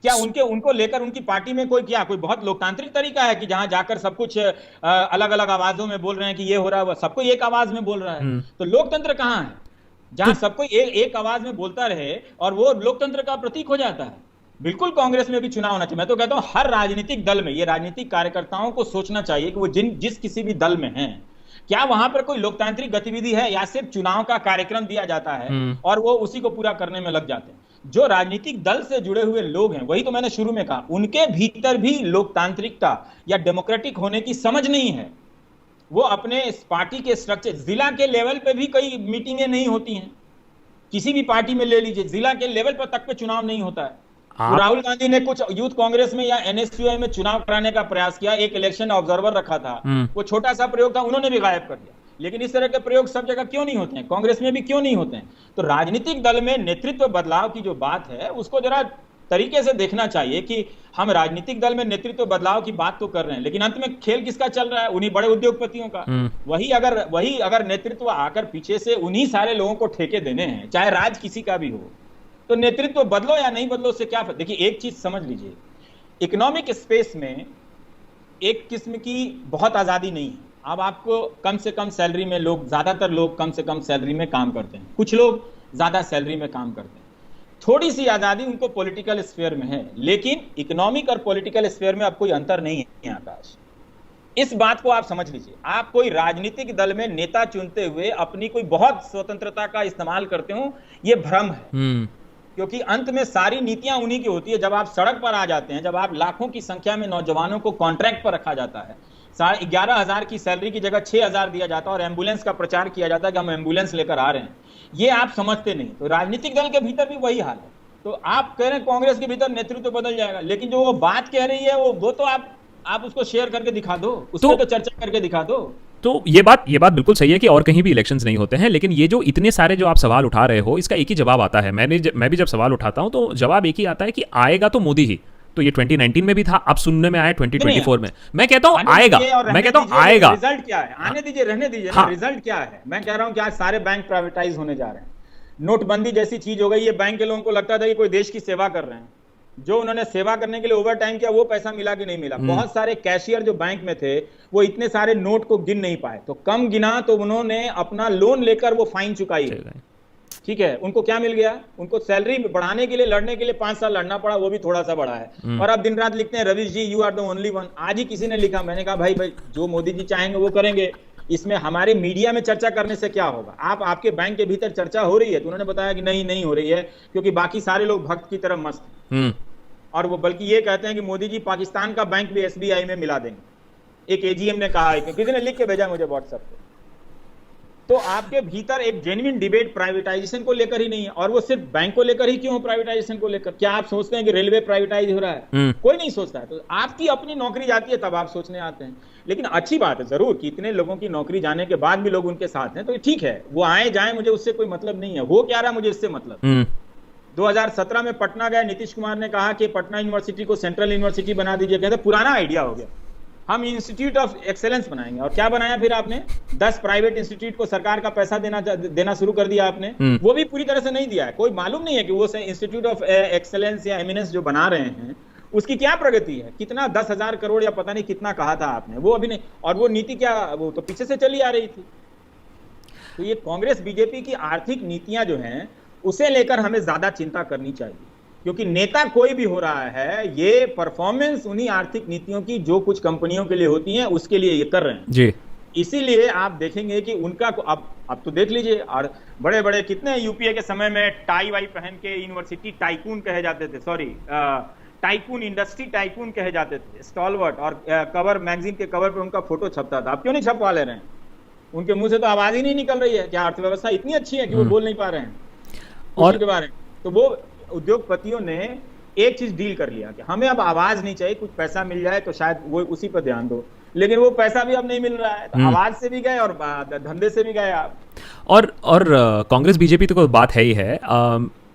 क्या उनको लेकर उनकी पार्टी में कोई बहुत लोकतांत्रिक तरीका है कि जहां जाकर सब कुछ अलग अलग आवाजों में बोल रहे हैं कि ये हो रहा है, सबको एक आवाज में बोल रहा है? तो लोकतंत्र कहां है जहां सबको एक आवाज में बोलता रहे और वो लोकतंत्र का प्रतीक हो जाता है? बिल्कुल कांग्रेस में भी चुनाव होना चाहिए। मैं तो कहता हूं हर राजनीतिक दल में, ये राजनीतिक कार्यकर्ताओं को सोचना चाहिए कि वो जिस किसी भी दल में हैं, क्या वहां पर कोई लोकतांत्रिक गतिविधि है या सिर्फ चुनाव का कार्यक्रम दिया जाता है और वो उसी को पूरा करने में लग जाते हैं? जो राजनीतिक दल से जुड़े हुए लोग हैं, वही तो मैंने शुरू में कहा, उनके भीतर भी लोकतांत्रिकता या डेमोक्रेटिक होने की समझ नहीं है। वो अपने इस पार्टी के स्ट्रक्चर, जिला के लेवल पे भी कई मीटिंगें नहीं होती हैं, किसी भी पार्टी में ले लीजिए, जिला के लेवल पर तक पे चुनाव नहीं होता है। तो राहुल गांधी ने कुछ यूथ कांग्रेस में या एनएसयूआई में चुनाव कराने का प्रयास किया, एक इलेक्शन ऑब्जर्वर रखा था, वो छोटा सा प्रयोग था, उन्होंने भी गायब कर दिया। लेकिन इस तरह के प्रयोग सब जगह क्यों नहीं होते हैं? कांग्रेस में भी क्यों नहीं होते हैं? तो राजनीतिक दल में नेतृत्व बदलाव की जो बात है उसको जरा तरीके से देखना चाहिए कि हम राजनीतिक दल में नेतृत्व बदलाव की बात तो कर रहे हैं, लेकिन अंत में खेल किसका चल रहा है? उन्हीं बड़े उद्योगपतियों का। वही अगर नेतृत्व आकर पीछे से उन्हीं सारे लोगों को ठेके देने हैं, चाहे राज किसी का भी हो, तो नेतृत्व बदलो या नहीं बदलो से क्या? देखिए एक चीज समझ लीजिए, इकोनॉमिक स्पेस में एक किस्म की बहुत आजादी नहीं है। अब आपको कम से कम सैलरी में ज्यादातर लोग कम से कम सैलरी में काम करते हैं, कुछ लोग ज्यादा सैलरी में काम करते हैं। थोड़ी सी आजादी उनको पॉलिटिकल स्फीयर में है, लेकिन इकोनॉमिक और पॉलिटिकल स्फीयर में अब कोई अंतर नहीं है आकाश। इस बात को आप समझ लीजिए। आप कोई राजनीतिक दल में नेता चुनते हुए अपनी कोई बहुत स्वतंत्रता का इस्तेमाल करते हो, ये भ्रम है। क्योंकि अंत में सारी नीतियां उन्हीं की होती है। जब आप सड़क पर आ जाते हैं, जब आप लाखों की संख्या में नौजवानों को कॉन्ट्रैक्ट पर रखा जाता है, 11,500 की सैलरी की जगह 6,000 दिया जाता है और एम्बुलेंस का प्रचार किया जाता है कि हम एम्बुलेंस लेकर आ रहे हैं, ये आप समझते नहीं। तो राजनीतिक दल के भीतर भी वही हाल है। तो आप कह रहे हैं कांग्रेस के भीतर नेतृत्व बदल जाएगा, लेकिन जो वो बात कह रही है वो तो आप उसको शेयर करके दिखा दो, उसको तो चर्चा करके दिखा दो। तो ये बात बिल्कुल सही है कि और कहीं भी इलेक्शंस नहीं होते हैं, लेकिन ये जो इतने सारे जो आप सवाल उठा रहे हो, इसका एक ही जवाब आता है। मैं भी जब सवाल उठाता हूं तो जवाब एक ही आता है कि आएगा तो मोदी ही। तो ये 2019 में भी था, अब सुनने में आया 2024 में। मैं कहता हूं आएगा, मैं कहता हूं आएगा। रिजल्ट क्या है? आने दीजिए, रहने दीजिए। रिजल्ट क्या है? मैं कह रहा हूं कि आज सारे बैंक प्राइवेटाइज होने जा रहे हैं। नोटबंदी जैसी चीज हो गई, ये बैंक के लोगों को लगता था कि कोई देश की सेवा कर रहे हैं। जो उन्होंने सेवा करने के लिए ओवर टाइम किया, वो पैसा मिला कि नहीं मिला? बहुत सारे कैशियर जो बैंक में थे, वो इतने सारे नोट को गिन नहीं पाए, तो कम गिना तो उन्होंने अपना लोन लेकर वो फाइन चुकाई। ठीक है, उनको क्या मिल गया? उनको सैलरी बढ़ाने के लिए, लड़ने के लिए 5 साल लड़ना पड़ा, वो भी थोड़ा सा बढ़ा है। और अब दिन रात लिखते हैं Ravish ji you are the only one. आज ही किसी ने लिखा, मैंने कहा भाई जो मोदी जी चाहेंगे वो करेंगे, इसमें हमारे मीडिया में चर्चा करने से क्या होगा? आपके बैंक के भीतर चर्चा हो रही है, तो उन्होंने बताया कि नहीं हो रही है, क्योंकि बाकी सारे लोग भक्त की तरह मस्त हैं। और वो बल्कि ये कहते हैं कि मोदी जी पाकिस्तान का बैंक भी एसबीआई में मिला देंगे। एक एजीएम ने कहा है, किसी ने लिख के भेजा मुझे व्हाट्सएप पे। तो आपके भीतर एक जेन्युइन डिबेट प्राइवेटाइजेशन को लेकर ही नहीं है। और वो सिर्फ बैंक को लेकर ही क्यों? प्राइवेटाइजेशन को लेकर क्या आप सोचते हैं कि रेलवे प्राइवेटाइज हो रहा है? कोई नहीं सोचता है। तो आपकी अपनी नौकरी जाती है तब आप सोचने आते हैं। लेकिन अच्छी बात है जरूर कि इतने लोगों की नौकरी जाने के बाद भी लोग उनके साथ हैं, तो ठीक है, वो आए जाए, मुझे उससे कोई मतलब नहीं है। हो क्या रहा मुझे इससे मतलब। 2017 में पटना गए, नीतीश कुमार ने कहा कि पटना यूनिवर्सिटी को सेंट्रल यूनिवर्सिटी बना दीजिए। कहते पुराना आइडिया हो गया, हम इंस्टीट्यूट ऑफ एक्सेलेंस बनाएंगे। और क्या बनाया फिर आपने? 10 प्राइवेट इंस्टीट्यूट को सरकार का पैसा देना शुरू कर दिया आपने। वो भी पूरी तरह से नहीं दिया है। कोई मालूम नहीं है कि वो इंस्टीट्यूट ऑफ एक्सेलेंस या एमिनेंस जो बना रहे हैं उसकी क्या प्रगति है? कितना 10,000 करोड़ या पता नहीं कितना कहा था आपने, वो अभी नहीं। और वो नीति क्या, वो तो पीछे से चली आ रही थी। तो ये कांग्रेस बीजेपी की आर्थिक नीतियां जो हैं, उसे लेकर हमें ज्यादा चिंता करनी चाहिए, क्योंकि नेता कोई भी हो रहा है, ये परफॉर्मेंस उन्हीं आर्थिक नीतियों की जो कुछ कंपनियों के लिए होती हैं, उसके लिए ये कर रहे हैं जी। इसीलिए आप देखेंगे कि उनका अब तो देख लीजिए, और बड़े बड़े कितने यूपीए के समय में टाई वाई पहन के यूनिवर्सिटी टाइकून कहे जाते थे, टाइकून, इंडस्ट्री टाइकून कहे जाते थे, स्टॉलवर्ट। और कवर, मैगजीन के कवर पे उनका फोटो छपता था। आप क्यों नहीं छपवा ले रहे हैं? उनके मुंह से तो आवाज ही नहीं निकल रही है। क्या अर्थव्यवस्था इतनी अच्छी है कि वो बोल नहीं पा रहे हैं और के बारे में? तो वो उद्योगपतियों ने एक चीज डील कर लिया कि हमें अब आवाज नहीं चाहिए, कुछ पैसा मिल जाए तो शायद वो उसी पर ध्यान दो, लेकिन वो पैसा भी अब नहीं मिल रहा है, तो आवाज से भी गए और धंधे से भी गए आप। और कांग्रेस बीजेपी तो कोई बात है ही है।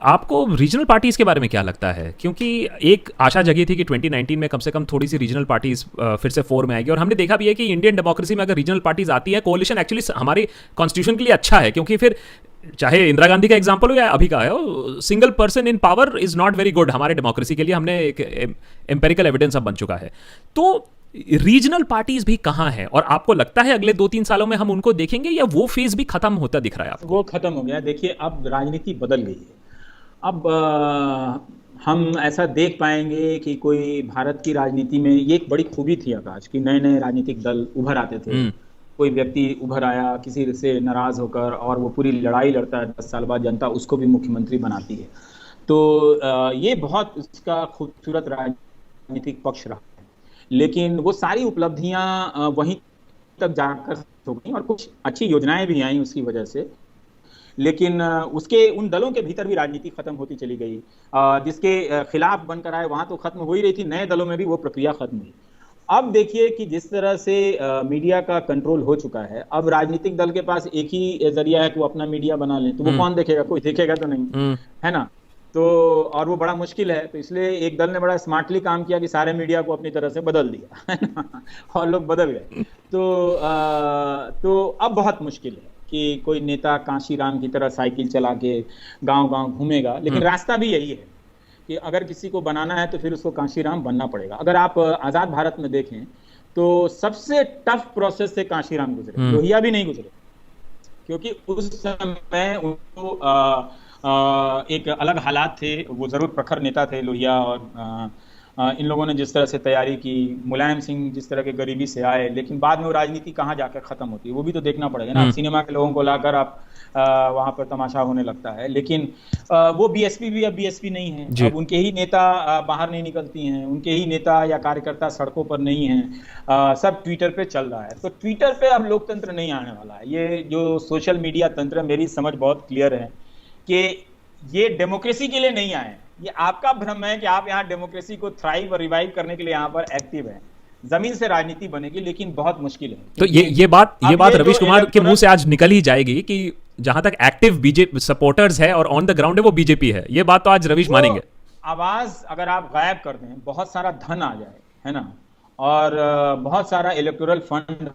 आपको रीजनल पार्टीज के बारे में क्या लगता है? क्योंकि एक आशा जगी थी कि 2019 में कम से कम थोड़ी सी रीजनल पार्टीज फिर से फोर में आएगी, और हमने देखा भी है कि इंडियन डेमोक्रेसी में अगर रीजनल पार्टीज आती है, कोalition एक्चुअली हमारे कॉन्स्टिट्यूशन के लिए अच्छा है, क्योंकि फिर चाहे इंदिरा गांधी का एग्जांपल हो या अभी का है, single person in power is not very good हमारे डेमोक्रेसी के लिए। हमने एक एम्पेरिकल एविडेंस अब बन चुका है। तो रीजनल पार्टीज भी कहाँ है, और आपको लगता है अगले 2-3 सालों में हम उनको देखेंगे, या वो फेज भी खत्म होता दिख रहा है आपको? वो खत्म हो गया। देखिए अब राजनीति बदल गई है। अब हम ऐसा देख पाएंगे कि कोई भारत की राजनीति में, ये एक बड़ी खूबी थी आकाश, कि नए नए राजनीतिक दल उभर आते थे। कोई व्यक्ति उभर आया किसी से नाराज होकर, और वो पूरी लड़ाई लड़ता है, 10 साल बाद जनता उसको भी मुख्यमंत्री बनाती है। तो ये बहुत इसका खूबसूरत राजनीतिक पक्ष रहा है, लेकिन वो सारी उपलब्धियां वहीं तक जाकर हो गई, और कुछ अच्छी योजनाएं भी आई उसकी वजह से, लेकिन उसके उन दलों के भीतर भी राजनीति खत्म होती चली गई। जिसके खिलाफ बनकर आए वहां तो खत्म हो ही रही थी, नए दलों में भी वो प्रक्रिया खत्म हुई। अब देखिए कि जिस तरह से मीडिया का कंट्रोल हो चुका है, अब राजनीतिक दल के पास एक ही जरिया है कि वो अपना मीडिया बना ले, तो वो कौन देखेगा? कोई देखेगा तो नहीं, है ना। तो और वो बड़ा मुश्किल है, तो इसलिए एक दल ने बड़ा स्मार्टली काम किया कि सारे मीडिया को अपनी तरह से बदल दिया, है ना, और लोग बदल गए। तो अब बहुत मुश्किल है कि कोई नेता कांशीराम की तरह साइकिल चला के गांव-गांव घूमेगा, लेकिन रास्ता भी यही है कि अगर किसी को बनाना है तो फिर उसको कांशीराम बनना पड़ेगा। अगर आप आजाद भारत में देखें तो सबसे टफ प्रोसेस से कांशीराम गुजरे, लोहिया भी नहीं गुजरे, क्योंकि उस समय उनको एक अलग हालात थे। वो जरूर प्रखर नेता थे लोहिया, और इन लोगों ने जिस तरह से तैयारी की, मुलायम सिंह जिस तरह के गरीबी से आए, लेकिन बाद में वो राजनीति कहाँ जाकर खत्म होती है वो भी तो देखना पड़ेगा ना। सिनेमा के लोगों को लाकर आप वहां पर तमाशा होने लगता है, लेकिन वो बीएसपी भी अब बीएसपी नहीं है। अब उनके ही नेता बाहर नहीं निकलती हैं, उनके ही नेता या कार्यकर्ता सड़कों पर नहीं हैं, सब ट्विटर पे चल रहा है। तो ट्विटर पे अब लोकतंत्र नहीं आने वाला है। ये जो सोशल मीडिया तंत्र, मेरी समझ बहुत क्लियर है कि ये डेमोक्रेसी के लिए नहीं आए। ये आपका भ्रम है कि आप यहाँ डेमोक्रेसी को थ्राइव और रिवाइव करने के लिए यहाँ पर एक्टिव हैं। जमीन से राजनीति बनेगी, लेकिन बहुत मुश्किल है। तो ये बात रवीश कुमार के मुंह से आज निकल ही जाएगी कि जहां तक एक्टिव बीजेपी सपोर्टर्स है और ऑन द ग्राउंड है वो बीजेपी है। ये बात तो आज रवीश मानेंगे। आवाज अगर आप गायब कर दें, बहुत सारा धन आ जाए, है ना, और बहुत सारा इलेक्टोरल फंड,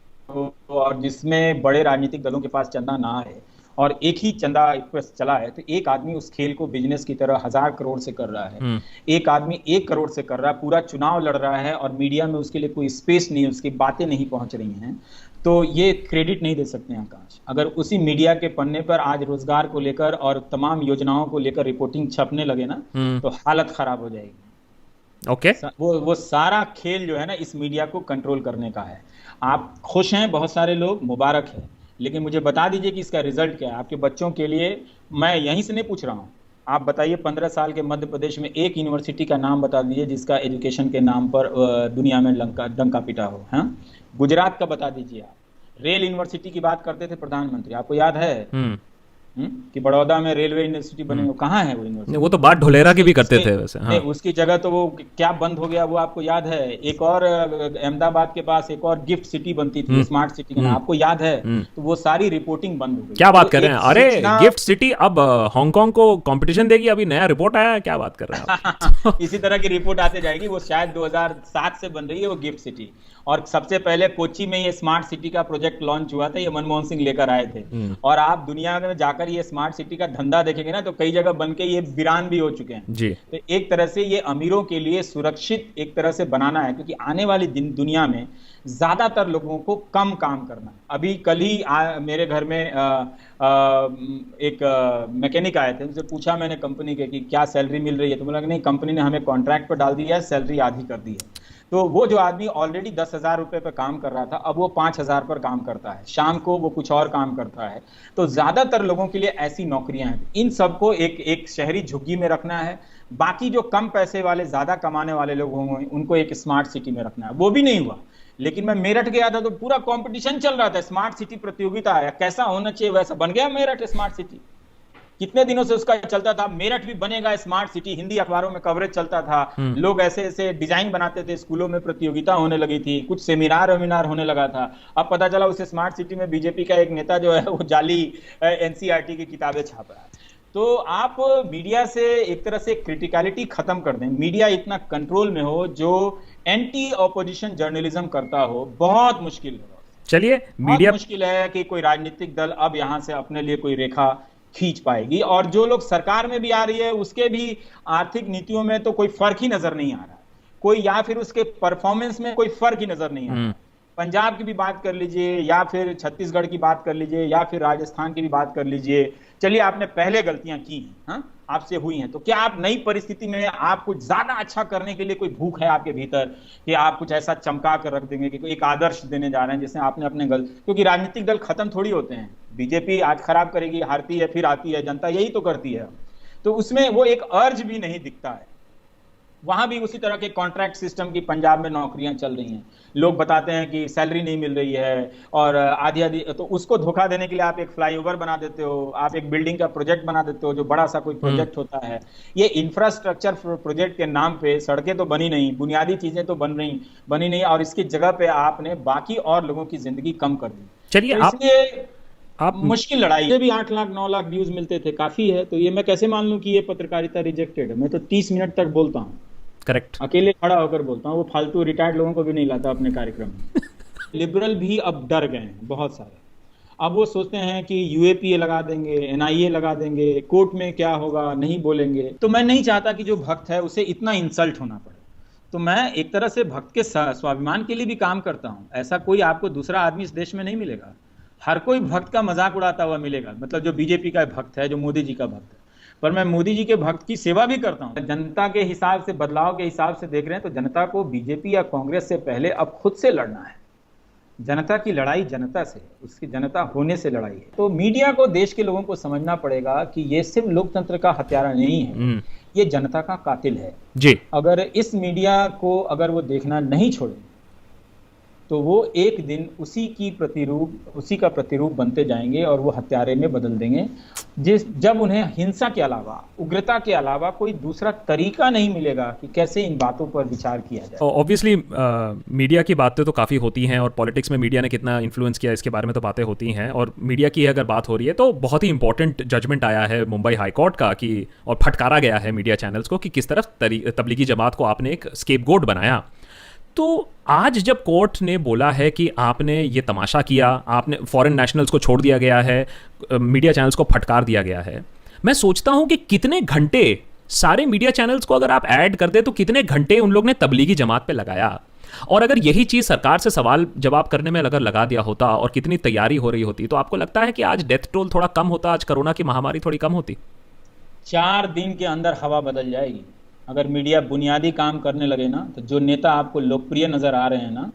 और जिसमें बड़े राजनीतिक दलों के पास चंदा ना आए और एक ही चंदा चला है, तो एक आदमी उस खेल को बिजनेस की तरह 1000 करोड़ से कर रहा है, एक आदमी 1 करोड़ से कर रहा है, पूरा चुनाव लड़ रहा है, और मीडिया में उसके लिए कोई स्पेस नहीं है, उसकी बातें नहीं पहुंच रही हैं, तो ये क्रेडिट नहीं दे सकते हैं आकाश। अगर उसी मीडिया के पन्ने पर आज रोजगार को लेकर और तमाम योजनाओं को लेकर रिपोर्टिंग छपने लगे ना, तो हालत खराब हो जाएगी। ओके। वो सारा खेल जो है ना, इस मीडिया को कंट्रोल करने का है। आप खुश हैं, बहुत सारे लोग, मुबारक है, लेकिन मुझे बता दीजिए कि इसका रिजल्ट क्या है आपके बच्चों के लिए। मैं यहीं से नहीं पूछ रहा हूँ, आप बताइए 15 साल के मध्य प्रदेश में एक यूनिवर्सिटी का नाम बता दीजिए जिसका एजुकेशन के नाम पर दुनिया में डंका पिटा हो। हाँ, गुजरात का बता दीजिए आप। रेल यूनिवर्सिटी की बात करते थे प्रधानमंत्री, आपको याद है कि बड़ौदा में रेलवे यूनिवर्सिटी बने, कहाँ है वो यूनिवर्सिटी? वो तो बात ढोलेरा की भी करते थे वैसे। हाँ। उसकी जगह तो वो क्या बंद हो गया वो आपको याद है? एक और अहमदाबाद के पास एक और गिफ्ट सिटी बनती थी, स्मार्ट सिटी, आपको याद है? तो वो सारी रिपोर्टिंग बंद हो गई। क्या बात कर रहे हैं? अरे गिफ्ट सिटी अब हांगकांग को कंपटीशन देगी, अभी नया रिपोर्ट आया है, क्या बात कर रहे हैं आप? इसी तरह की रिपोर्ट आते जाएगी। वो शायद 2007 से बन रही है वो गिफ्ट सिटी, और सबसे पहले कोच्चि में ये स्मार्ट सिटी का प्रोजेक्ट लॉन्च हुआ था, ये मनमोहन सिंह लेकर आए थे। और आप दुनिया में जाकर ये स्मार्ट सिटी का धंधा देखेंगे ना, तो कई जगह बनके ये वीरान भी हो चुके हैं जी। तो एक तरह से ये अमीरों के लिए सुरक्षित एक तरह से बनाना है, क्योंकि आने वाली दुनिया में ज्यादातर लोगों को कम काम करना है। अभी कल ही मेरे घर में एक मैकेनिक आए थे, उनसे पूछा मैंने कंपनी के कि क्या सैलरी मिल रही है, तो बोला कि नहीं, कंपनी ने हमें कॉन्ट्रैक्ट पर डाल दिया है, सैलरी आधी कर दी है। तो वो जो आदमी ऑलरेडी 10,000 रुपए पर काम कर रहा था, अब वो 5,000 पर काम करता है, शाम को वो कुछ और काम करता है। तो ज्यादातर लोगों के लिए ऐसी नौकरियां हैं। इन सबको एक शहरी झुग्गी में रखना है, बाकी जो कम पैसे वाले ज्यादा कमाने वाले लोग होंगे उनको एक स्मार्ट सिटी में रखना है। वो भी नहीं हुआ। लेकिन मैं मेरठ गया था तो पूरा कंपटीशन चल रहा था, स्मार्ट सिटी प्रतियोगिता आया, कैसा होना चाहिए वैसा बन गया मेरठ स्मार्ट सिटी। कितने दिनों से उसका चलता था, मेरठ भी बनेगा स्मार्ट सिटी, हिंदी अखबारों में कवरेज चलता था, लोग ऐसे ऐसे डिजाइन बनाते थे, स्कूलों में प्रतियोगिता होने लगी थी, कुछ सेमिनार वेमिनार होने लगा था। अब पता चला उस स्मार्ट सिटी में बीजेपी का एक नेता जो है वो जाली एनसीईआरटी की किताबें छाप रहा है। तो आप मीडिया से एक तरह से क्रिटिकलिटी खत्म कर दें, मीडिया इतना कंट्रोल में हो जो एंटी ऑपोजिशन जर्नलिज्म करता हो, बहुत मुश्किल है। चलिए, मीडिया मुश्किल है कि कोई राजनीतिक दल अब यहां से अपने लिए कोई रेखा खींच पाएगी, और जो लोग सरकार में भी आ रही है उसके भी आर्थिक नीतियों में तो कोई फर्क ही नजर नहीं आ रहा है, कोई, या फिर उसके परफॉर्मेंस में कोई फर्क ही नजर नहीं आ रहा है। पंजाब की भी बात कर लीजिए, या फिर छत्तीसगढ़ की बात कर लीजिए, या फिर राजस्थान की भी बात कर लीजिए। चलिए, आपने पहले गलतियां की हैं, हाँ, आपसे हुई हैं, तो क्या आप नई परिस्थिति में आप कुछ ज्यादा अच्छा करने के लिए कोई भूख है आपके भीतर कि आप कुछ ऐसा चमका कर रख देंगे कि कोई एक आदर्श देने जा रहे हैं जिससे आपने अपने क्योंकि राजनीतिक दल खत्म थोड़ी होते हैं, बीजेपी आज खराब करेगी, हारती है, फिर आती है, जनता यही तो करती है। तो उसमें वो एक अर्ज भी नहीं दिखता है। वहां भी उसी तरह के कॉन्ट्रैक्ट सिस्टम की पंजाब में नौकरियां चल रही हैं, लोग बताते हैं कि सैलरी नहीं मिल रही है और आधी आधी, तो उसको धोखा देने के लिए आप एक फ्लाईओवर बना देते हो, आप एक बिल्डिंग का प्रोजेक्ट बना देते हो, जो बड़ा सा कोई प्रोजेक्ट होता है। ये इंफ्रास्ट्रक्चर प्रोजेक्ट के नाम पे सड़कें तो बनी नहीं, बुनियादी चीजें तो बनी नहीं, और इसकी जगह पे आपने बाकी और लोगों की जिंदगी कम कर दी। चलिए, तो इसलिए आप मुश्किल लड़ाई है। भी 8 लाख 9 लाख व्यूज मिलते थे, काफी है, तो ये मैं कैसे मान लूं कि ये पत्रकारिता रिजेक्टेड है? मैं तो 30 मिनट तक बोलता हूँ, करेक्ट, अकेले खड़ा होकर बोलता हूँ, वो फालतू रिटायर्ड लोगों को भी नहीं लाता अपने कार्यक्रम में। लिबरल भी अब डर गए हैं बहुत सारे, अब वो सोचते हैं कि यूएपीए लगा देंगे, एनआईए लगा देंगे, कोर्ट में क्या होगा, नहीं बोलेंगे। तो मैं नहीं चाहता कि जो भक्त है उसे इतना इंसल्ट होना पड़े, तो मैं एक तरह से भक्त के स्वाभिमान के लिए भी काम करता हूँ। ऐसा कोई आपको दूसरा आदमी इस देश में नहीं मिलेगा, हर कोई भक्त का मजाक उड़ाता हुआ मिलेगा, मतलब जो बीजेपी का भक्त है, जो मोदी जी का भक्त है। पर मैं मोदी जी के भक्त की सेवा भी करता हूं। जनता के हिसाब से, बदलाव के हिसाब से देख रहे हैं तो जनता को बीजेपी या कांग्रेस से पहले अब खुद से लड़ना है। जनता की लड़ाई जनता से, उसकी जनता होने से लड़ाई है। तो मीडिया को, देश के लोगों को समझना पड़ेगा कि ये सिर्फ लोकतंत्र का हत्यारा नहीं है, ये जनता का कातिल है जी। अगर इस मीडिया को अगर वो देखना नहीं छोड़े तो वो एक दिन उसी का प्रतिरूप बनते जाएंगे और वो हत्यारे में बदल देंगे, जब उन्हें हिंसा के अलावा, उग्रता के अलावा कोई दूसरा तरीका नहीं मिलेगा कि कैसे इन बातों पर विचार किया जाए। ऑब्वियसली मीडिया की बातें तो काफ़ी होती हैं, और पॉलिटिक्स में मीडिया ने कितना इन्फ्लुएंस किया इसके बारे में तो बातें होती हैं, और मीडिया की अगर बात हो रही है तो बहुत ही इंपॉर्टेंट जजमेंट आया है मुंबई हाई कोर्ट का कि, और फटकारा गया है मीडिया चैनल्स को कि किस तरह तबलीगी जमात को आपने एक स्केपगोट बनाया। तो आज जब कोर्ट ने बोला है कि आपने ये तमाशा किया, आपने फॉरेन नेशनल्स को छोड़ दिया गया है, मीडिया चैनल्स को फटकार दिया गया है, मैं सोचता हूं कि कितने घंटे सारे मीडिया चैनल्स को अगर आप ऐड कर दे तो कितने घंटे उन लोग ने तबलीगी जमात पे लगाया। और अगर यही चीज़ सरकार से सवाल जवाब करने में अगर लगा दिया होता और कितनी तैयारी हो रही होती, तो आपको लगता है कि आज डेथ टोल थोड़ा कम होता, आज कोरोना की महामारी थोड़ी कम होती? 4 दिन के अंदर हवा बदल जाएगी अगर मीडिया बुनियादी काम करने लगे ना। तो जो नेता आपको लोकप्रिय नजर आ रहे हैं ना,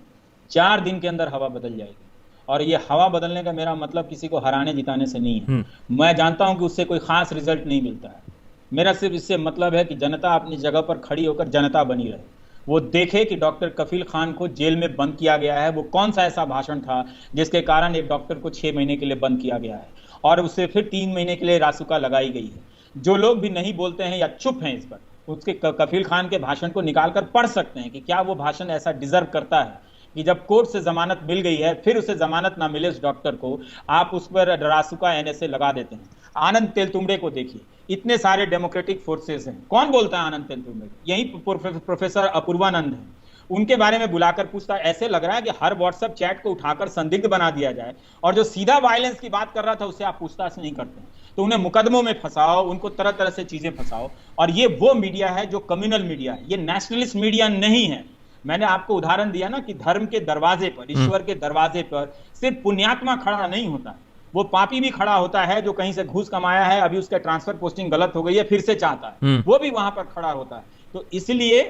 4 दिन के अंदर हवा बदल जाएगी। और ये हवा बदलने का मेरा मतलब किसी को हराने जिताने से नहीं है। मैं जानता हूं कि उससे कोई खास रिजल्ट नहीं मिलता है। मेरा सिर्फ इससे मतलब है कि जनता अपनी जगह पर खड़ी होकर जनता बनी रहे, वो देखे कि डॉक्टर कफील खान को जेल में बंद किया गया है, वो कौन सा ऐसा भाषण था जिसके कारण एक डॉक्टर को 6 महीने के लिए बंद किया गया है, और उससे फिर 3 महीने के लिए रासुका लगाई गई है। जो लोग भी नहीं बोलते हैं या चुप हैं इस पर, उसके कफील खान के भाषण को निकालकर पढ़ सकते हैं कि क्या वो भाषण ऐसा डिजर्व करता है कि जब कोर्ट से जमानत मिल गई है फिर उसे जमानत ना मिले उस डॉक्टर को, आप उस पर रासुका एनएसए लगा देते हैं। आनंद तेलतुंबड़े को देखिए, इतने सारे डेमोक्रेटिक फोर्सेस हैं, कौन बोलता है आनंद तेलतुंबड़े? यही प्रोफेसर अपूर्वानंद है, उनके बारे में बुलाकर पूछता है। ऐसे लग रहा है कि हर व्हाट्सएप चैट को उठाकर संदिग्ध बना दिया जाए, और जो सीधा वायलेंस की बात कर रहा था उससे आप पूछताछ नहीं करते, तो उन्हें मुकदमों में फंसाओ, उनको तरह तरह से चीजें फंसाओ। और ये वो मीडिया है जो कम्युनल मीडिया है, ये नेशनलिस्ट मीडिया नहीं है। मैंने आपको उदाहरण दिया ना कि धर्म के दरवाजे पर, ईश्वर के दरवाजे पर सिर्फ पुण्यात्मा खड़ा नहीं होता, वो पापी भी खड़ा होता है जो कहीं से घूस कमाया है, अभी उसका ट्रांसफर पोस्टिंग गलत हो गई है, फिर से चाहता है, वो भी वहां पर खड़ा होता है। तो इसलिए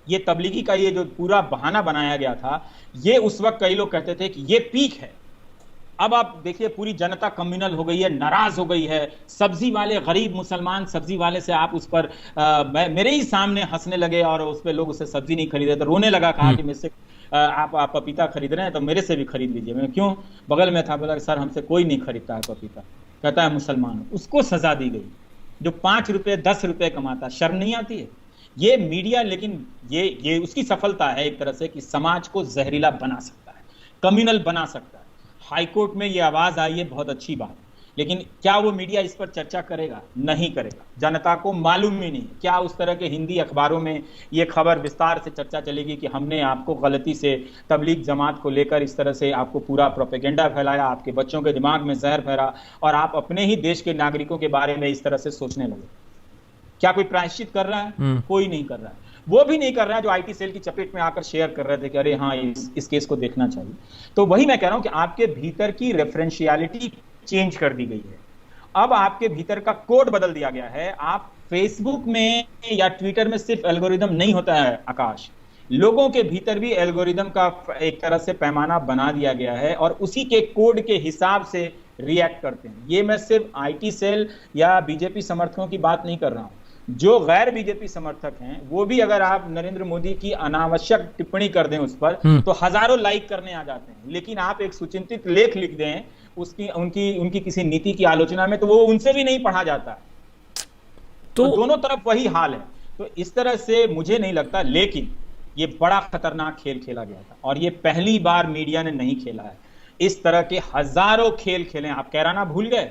ये तबलीगी का ये जो पूरा बहाना बनाया गया था, ये उस वक्त कई लोग कहते थे कि ये पीक है। अब आप देखिए पूरी जनता कम्युनल हो गई है, नाराज हो गई है। सब्जी वाले, गरीब मुसलमान सब्जी वाले से आप उस पर मेरे ही सामने हंसने लगे और उस पर लोग उससे सब्जी नहीं खरीदे तो रोने लगा, कहा कि मुझसे आप पपीता खरीद रहे हैं तो मेरे से भी खरीद लीजिए। मैं क्यों, बगल में था, बोला सर हमसे कोई नहीं खरीदता है पपीता। कहता है मुसलमान, उसको सजा दी गई। जो 5 रुपए 10 रुपए कमाता, शर्म नहीं आती है? ये मीडिया, लेकिन ये उसकी सफलता है एक तरह से कि समाज को जहरीला बना सकता है, कम्युनल बना सकता है। हाईकोर्ट में ये आवाज आई है, बहुत अच्छी बात, लेकिन क्या वो मीडिया इस पर चर्चा करेगा? नहीं करेगा। जनता को मालूम ही नहीं। क्या उस तरह के हिंदी अखबारों में ये खबर विस्तार से चर्चा चलेगी कि हमने आपको गलती से तबलीग जमात को लेकर इस तरह से आपको पूरा प्रोपेगेंडा फैलाया, आपके बच्चों के दिमाग में जहर भरा और आप अपने ही देश के नागरिकों के बारे में इस तरह से सोचने लगे? क्या कोई प्रायश्चित कर रहा है? कोई नहीं कर रहा है। वो भी नहीं कर रहा है जो आईटी सेल की चपेट में आकर शेयर कर रहे थे कि अरे हाँ, इस केस को देखना चाहिए। तो वही मैं कह रहा हूं कि आपके भीतर की रेफरेंशियलिटी चेंज कर दी गई है। अब आपके भीतर का कोड बदल दिया गया है। आप फेसबुक में या ट्विटर में सिर्फ एल्गोरिदम नहीं होता है आकाश, लोगों के भीतर भी एल्गोरिदम का एक तरह से पैमाना बना दिया गया है और उसी के कोड के हिसाब से रिएक्ट करते हैं। ये मैं सिर्फ आईटी सेल या बीजेपी समर्थकों की बात नहीं कर रहा हूं। जो गैर बीजेपी समर्थक हैं वो भी अगर आप नरेंद्र मोदी की अनावश्यक टिप्पणी कर दें उस पर तो हजारों लाइक करने आ जाते हैं, लेकिन आप एक सुचिंतित लेख लिख दें उनकी किसी नीति की आलोचना में तो वो उनसे भी नहीं पढ़ा जाता। तो दोनों तरफ वही हाल है। तो इस तरह से मुझे नहीं लगता, लेकिन ये बड़ा खतरनाक खेल खेला गया था और ये पहली बार मीडिया ने नहीं खेला है। इस तरह के हजारों खेल खेले। आप कैराना भूल गए?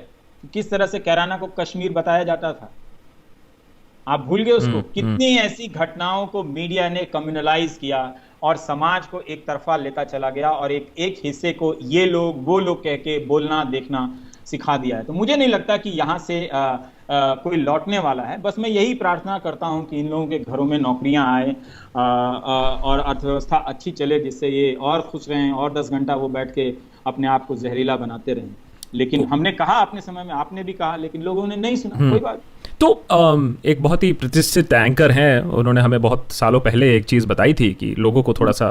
किस तरह से कैराना को कश्मीर बताया जाता था? आप भूल गए उसको? कितनी ऐसी घटनाओं को मीडिया ने कम्युनलाइज किया और समाज को एक तरफा लेता चला गया और एक हिस्से को ये लोग वो लोग कह के बोलना देखना सिखा दिया है। तो मुझे नहीं लगता कि यहाँ से कोई लौटने वाला है। बस मैं यही प्रार्थना करता हूँ कि इन लोगों के घरों में नौकरियां आए और अर्थव्यवस्था अच्छी चले, जिससे ये और खुश रहें और 10 घंटा वो बैठ के अपने आप को जहरीला बनाते रहें। लेकिन हमने कहा अपने समय में, आपने भी कहा, लेकिन लोगों ने नहीं सुना। कोई बात। तो एक बहुत ही प्रतिष्ठित एंकर हैं, उन्होंने हमें बहुत सालों पहले एक चीज़ बताई थी कि लोगों को थोड़ा सा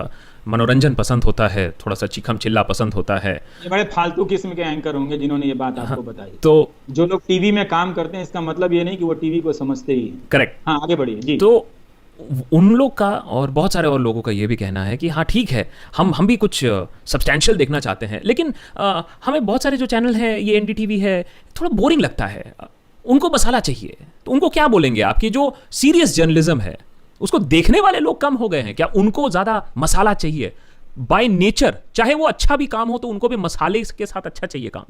मनोरंजन पसंद होता है, थोड़ा सा चिखम चिल्ला पसंद होता है। ये बड़े फालतू किस्म के एंकर होंगे जिन्होंने ये बात आपको बताई। तो जो लोग टीवी में काम करते हैं, इसका मतलब ये नहीं कि वो टीवी को समझते ही हैं। करेक्ट। हाँ, आगे बढ़िए जी। तो उन लोग का और बहुत सारे और लोगों का ये भी कहना है कि हाँ ठीक है, हम भी कुछ सब्सटैंशियल देखना चाहते हैं, लेकिन हमें बहुत सारे जो चैनल हैं, ये एनडीटीवी है, थोड़ा बोरिंग लगता है, उनको मसाला चाहिए। तो उनको क्या बोलेंगे आपकी जो सीरियस जर्नलिज्म है उसको देखने वाले लोग कम हो गए हैं क्या? उनको ज़्यादा मसाला चाहिए बाय नेचर, चाहे वो अच्छा भी काम हो तो उनको भी मसाले के साथ अच्छा चाहिए काम।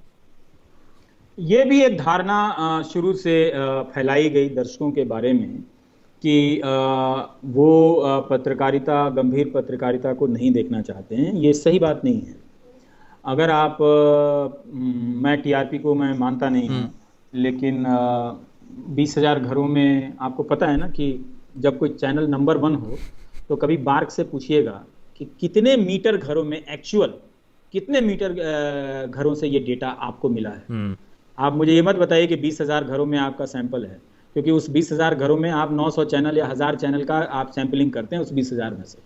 ये भी एक धारणा शुरू से फैलाई गई दर्शकों के बारे में कि वो पत्रकारिता, गंभीर पत्रकारिता को नहीं देखना चाहते हैं। ये सही बात नहीं है। अगर आप मैं टीआरपी को मैं मानता नहीं हूँ, लेकिन 20,000 घरों में आपको पता है ना कि जब कोई चैनल नंबर 1 हो तो कभी बार्क से पूछिएगा कि कितने मीटर घरों में एक्चुअल कितने मीटर घरों से ये डेटा आपको मिला है। आप मुझे ये मत बताइए कि 20,000 घरों में आपका सैंपल है, क्योंकि उस 20,000 घरों में आप 900 चैनल या 1000 चैनल का आप सैंपलिंग करते हैं उस 20,000 में से।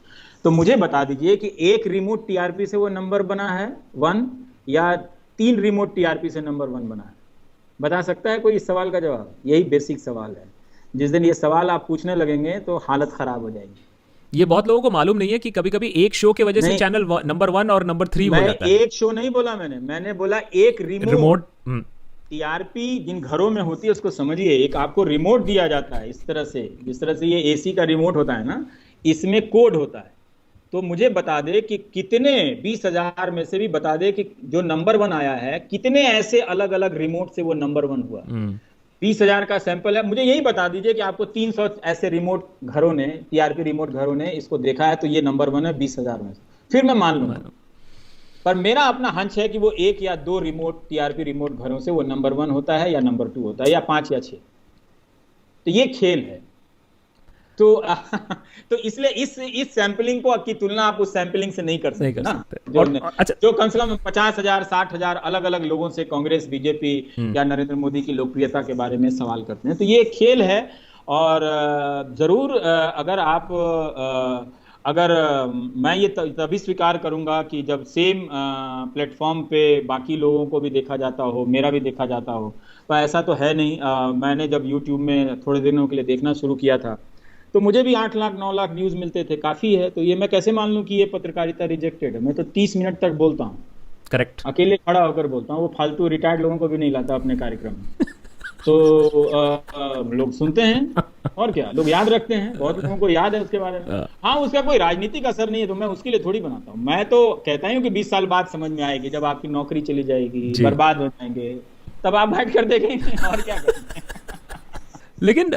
तो मुझे बता दीजिए कि एक रिमोट टीआरपी से वो नंबर बना है 1 या 3 रिमोट टीआरपी से नंबर 1 बना है? बता सकता है कोई इस सवाल का जवाब? यही बेसिक सवाल है। जिस दिन ये सवाल आप पूछने लगेंगे तो हालत खराब हो जाएगी। ये बहुत लोगों को मालूम नहीं है कि कभी कभी एक शो की वजह से चैनल नंबर 1 और नंबर 3 हो जाता है। एक शो नहीं बोला मैंने बोला एक रिमोट टीआरपी जिन घरों में होती है उसको समझिए। एक आपको रिमोट दिया जाता है इस तरह से, जिस तरह से ये एसी का रिमोट होता है ना, इसमें कोड होता है। तो मुझे बता दे कि कितने 20,000 में से भी बता दे कि जो नंबर 1 आया है कितने ऐसे अलग अलग रिमोट से वो नंबर 1 हुआ। 20,000 का सैंपल है। मुझे यही बता दीजिए कि आपको 300 ऐसे रिमोट घरों ने, टीआरपी रिमोट घरों ने इसको देखा है तो ये नंबर 1 है 20,000 में से, फिर मैं मान लूंगा। पर मेरा अपना हंच है कि वो 1 या 2 रिमोट टीआरपी रिमोट घरों से वो नंबर 1 होता है या नंबर 2 होता है या 5 या 6। तो ये खेल है। तो इसलिए इस सैंपलिंग को की तुलना आप उस सैंपलिंग से नहीं कर सकते ना। जो कम से कम 50,000 60,000 अलग अलग लोगों से कांग्रेस, बीजेपी या नरेंद्र मोदी की लोकप्रियता के बारे में सवाल करते हैं। तो ये खेल है और जरूर अगर मैं ये तभी स्वीकार करूंगा कि जब सेम प्लेटफॉर्म पे बाकी लोगों को भी देखा जाता हो, मेरा भी देखा जाता हो। पर ऐसा तो है नहीं। मैंने जब यूट्यूब में थोड़े दिनों के लिए देखना शुरू किया था तो मुझे भी 8 लाख 9 लाख व्यूज मिलते थे, काफ़ी है। तो ये मैं कैसे मान लूँ कि ये पत्रकारिता रिजेक्टेड है? मैं तो 30 मिनट तक बोलता हूँ। करेक्ट। अकेले खड़ा होकर बोलता हूँ, वो फालतू रिटायर्ड लोगों को भी नहीं लाता अपने कार्यक्रम में। तो लोग सुनते हैं और क्या, लोग याद रखते हैं, बहुत लोगों को याद है उसके बारे में। हाँ, उसका कोई राजनीतिक असर नहीं है, तो मैं उसके लिए थोड़ी बनाता हूँ। मैं तो कहता हूँ कि 20 साल बाद समझ में आएगी, जब आपकी नौकरी चली जाएगी, बर्बाद हो जाएंगे, तब आप बैठ कर देखेंगे और क्या करेंगे। लेकिन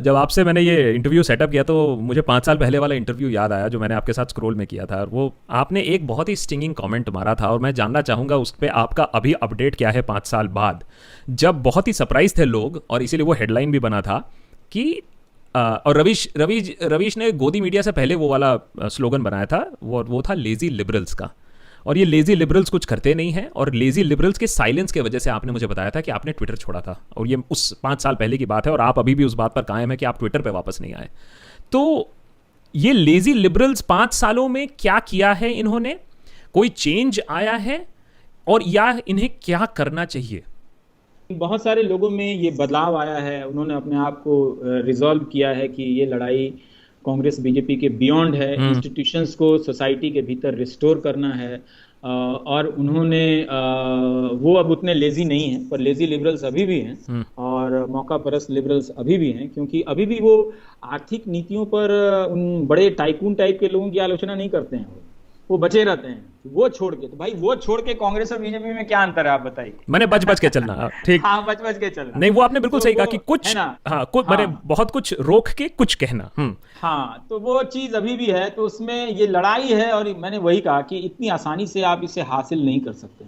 जब आपसे मैंने ये इंटरव्यू सेटअप किया तो मुझे 5 साल पहले वाला इंटरव्यू याद आया जो मैंने आपके साथ स्क्रॉल में किया था। वो आपने एक बहुत ही स्टिंगिंग कमेंट मारा था, और मैं जानना चाहूँगा उस पर आपका अभी अपडेट क्या है 5 साल बाद, जब बहुत ही सरप्राइज थे लोग, और इसीलिए वो हेडलाइन भी बना था कि और रवीश ने गोदी मीडिया से पहले वो वाला स्लोगन बनाया था, वो था लेजी लिबरल्स का। और ये लेजी लिबरल्स कुछ करते नहीं हैं, और लेजी लिबरल्स के साइलेंस के वजह से आपने मुझे बताया था कि आपने ट्विटर छोड़ा था, और ये उस 5 साल पहले की बात है, और आप अभी भी उस बात पर कायम है कि आप ट्विटर पे वापस नहीं आए। तो ये लेजी लिबरल्स 5 सालों में क्या किया है इन्होंने? कोई चेंज आया है, और या इन्हें क्या करना चाहिए? बहुत सारे लोगों में ये बदलाव आया है, उन्होंने अपने आप को रिजॉल्व किया है कि ये लड़ाई कांग्रेस बीजेपी के बियॉन्ड है, इंस्टीट्यूशंस को सोसाइटी के भीतर रिस्टोर करना है। और उन्होंने वो अब उतने लेजी नहीं हैं, पर लेजी लिबरल्स अभी भी हैं, और मौका परस्त लिबरल्स अभी भी हैं, क्योंकि अभी भी वो आर्थिक नीतियों पर उन बड़े टाइकून टाइप के लोगों की आलोचना नहीं करते हैं, वो बचे रहते हैं। वो छोड़ के, तो भाई वो छोड़ के कांग्रेस और बीजेपी में क्या अंतर है, आप बताइए। मैंने बच के चलना, ठीक। हाँ, बच के चलना। नहीं, वो आपने बिल्कुल तो सही कहा कि कुछ, मैंने बहुत कुछ रोक के कुछ कहना। हाँ, तो वो चीज अभी भी है, तो उसमें ये लड़ाई है, और मैंने वही कहा कि इतनी आसानी से आप इसे हासिल नहीं कर सकते।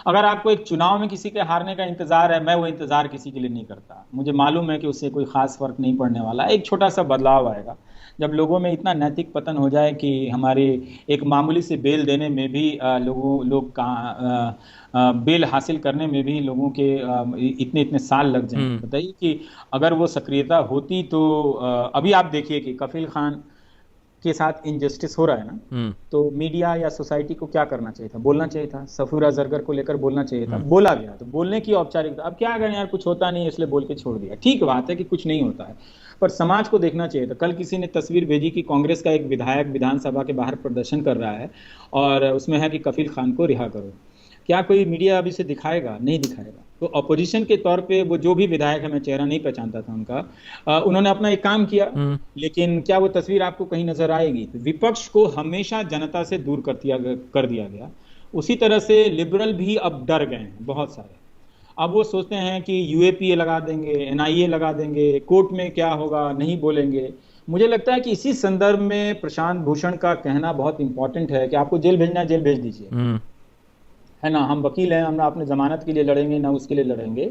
अगर आपको एक चुनाव में किसी के हारने का इंतजार है, मैं वो इंतजार किसी के लिए नहीं करता। मुझे मालूम है कि उससे कोई खास फर्क नहीं पड़ने वाला। एक छोटा सा बदलाव आएगा जब लोगों में इतना नैतिक पतन हो जाए कि हमारे एक मामूली से बेल देने में भी लोग बेल हासिल करने में भी लोगों के इतने साल लग जाएं। बताइए कि अगर वो सक्रियता होती तो अभी आप देखिए कि कफील खान के साथ इनजस्टिस हो रहा है ना, तो मीडिया या सोसाइटी को क्या करना चाहिए था? बोलना चाहिए था। सफूरा जरगर को लेकर बोलना चाहिए था, बोला गया, तो बोलने की औपचारिकता। अब क्या करें यार, कुछ होता नहीं इसलिए बोल के छोड़ दिया। ठीक बात है कि कुछ नहीं होता है, पर समाज को देखना चाहिए था। कल किसी ने तस्वीर भेजी कि कांग्रेस का एक विधायक विधानसभा के बाहर प्रदर्शन कर रहा है, और उसमें है कि कफील खान को रिहा करो। क्या कोई मीडिया अभी से दिखाएगा? नहीं दिखाएगा। तो अपोजिशन के तौर पे वो जो भी विधायक है, मैं चेहरा नहीं पहचानता था उनका, उन्होंने अपना एक काम किया, लेकिन क्या वो तस्वीर आपको कहीं नजर आएगी? तो विपक्ष को हमेशा जनता से दूर कर दिया गया। उसी तरह से लिबरल भी अब डर गए हैं बहुत सारे। अब वो सोचते हैं कि यूएपीए लगा देंगे, एनआईए लगा देंगे, कोर्ट में क्या होगा, नहीं बोलेंगे। मुझे लगता है कि इसी संदर्भ में प्रशांत भूषण का कहना बहुत इंपॉर्टेंट है कि आपको जेल भेजना, जेल भेज दीजिए, है ना। हम वकील हैं, हम अपने जमानत के लिए लड़ेंगे, ना उसके लिए लड़ेंगे।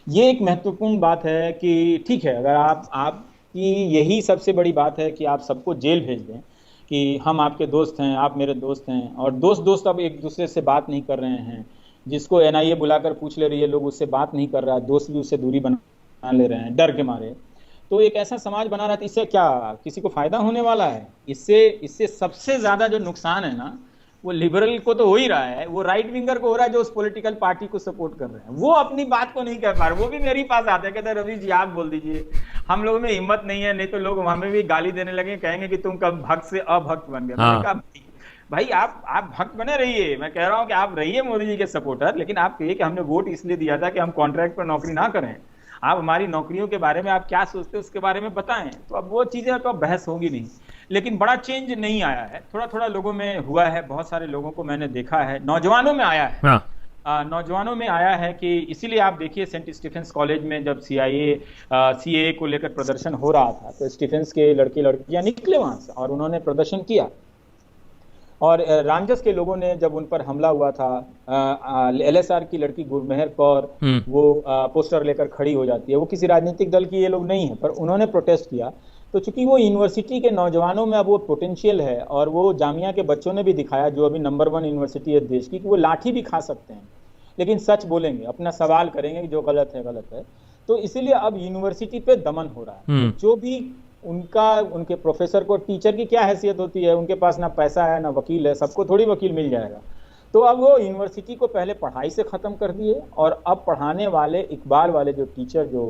ये एक महत्वपूर्ण बात है कि ठीक है, अगर आपकी यही सबसे बड़ी बात है कि आप सबको जेल भेज दें, कि हम आपके दोस्त हैं, आप मेरे दोस्त हैं, और दोस्त अब एक दूसरे से बात नहीं कर रहे हैं। जिसको एनआईए बुलाकर पूछ ले रही है, लोग उससे बात नहीं कर रहा है, दोस्त भी उससे दूरी बना ले रहे हैं डर के मारे। तो एक ऐसा समाज बना रहा है, इससे क्या किसी को फायदा होने वाला है? इससे सबसे ज्यादा जो नुकसान है ना, वो लिबरल को तो हो ही रहा है, वो राइट विंगर को हो रहा है, जो उस पॉलिटिकल पार्टी को सपोर्ट कर रहे हैं। वो अपनी बात को नहीं कह पा रहे। वो भी मेरे पास आते हैं, कहते हैं रवि जी आप बोल दीजिए, हम लोगों में हिम्मत नहीं है, नहीं तो लोग हमें भी गाली देने लगे, कहेंगे कि तुम कब भक्त से अभक्त बन गए। मैंने कहा भाई आप भक्त बने रहिए, मैं कह रहा हूं कि आप रहिए मोदी जी के सपोर्टर, लेकिन आप कहिए कि हमने वोट इसलिए दिया था कि हम कॉन्ट्रैक्ट पर नौकरी ना करें। आप हमारी नौकरियों के बारे में आप क्या सोचते हैं उसके बारे में बताएं। तो अब वो चीजें तो अब बहस होगी नहीं, लेकिन बड़ा चेंज नहीं आया है, थोड़ा लोगों में हुआ है। बहुत सारे लोगों को मैंने देखा है, नौजवानों में आया है। नौजवानों में आया है कि इसीलिए आप देखिए सेंट स्टीफेंस कॉलेज में जब सीएए को लेकर प्रदर्शन हो रहा था, तो स्टीफेंस के लड़के लड़कियां निकले वहां से और उन्होंने प्रदर्शन किया। और रामजस के लोगों ने जब उन पर हमला हुआ था, एलएसआर की लड़की गुरमेहर कौर वो पोस्टर लेकर खड़ी हो जाती है। वो किसी राजनीतिक दल की ये लोग नहीं है, पर उन्होंने प्रोटेस्ट किया। तो चूंकि वो यूनिवर्सिटी के नौजवानों में अब वो पोटेंशियल है, और वो जामिया के बच्चों ने भी दिखाया, जो अभी नंबर 1 यूनिवर्सिटी है देश की, कि वो लाठी भी खा सकते हैं, लेकिन सच बोलेंगे, अपना सवाल करेंगे, जो गलत है गलत है। तो इसीलिए अब यूनिवर्सिटी पे दमन हो रहा है। जो भी उनके प्रोफेसर को, टीचर की क्या हैसियत होती है, उनके पास ना पैसा है ना वकील है, सबको थोड़ी वकील मिल जाएगा। तो अब वो यूनिवर्सिटी को पहले पढ़ाई से खत्म कर दिए, और अब पढ़ाने वाले इकबाल वाले जो टीचर जो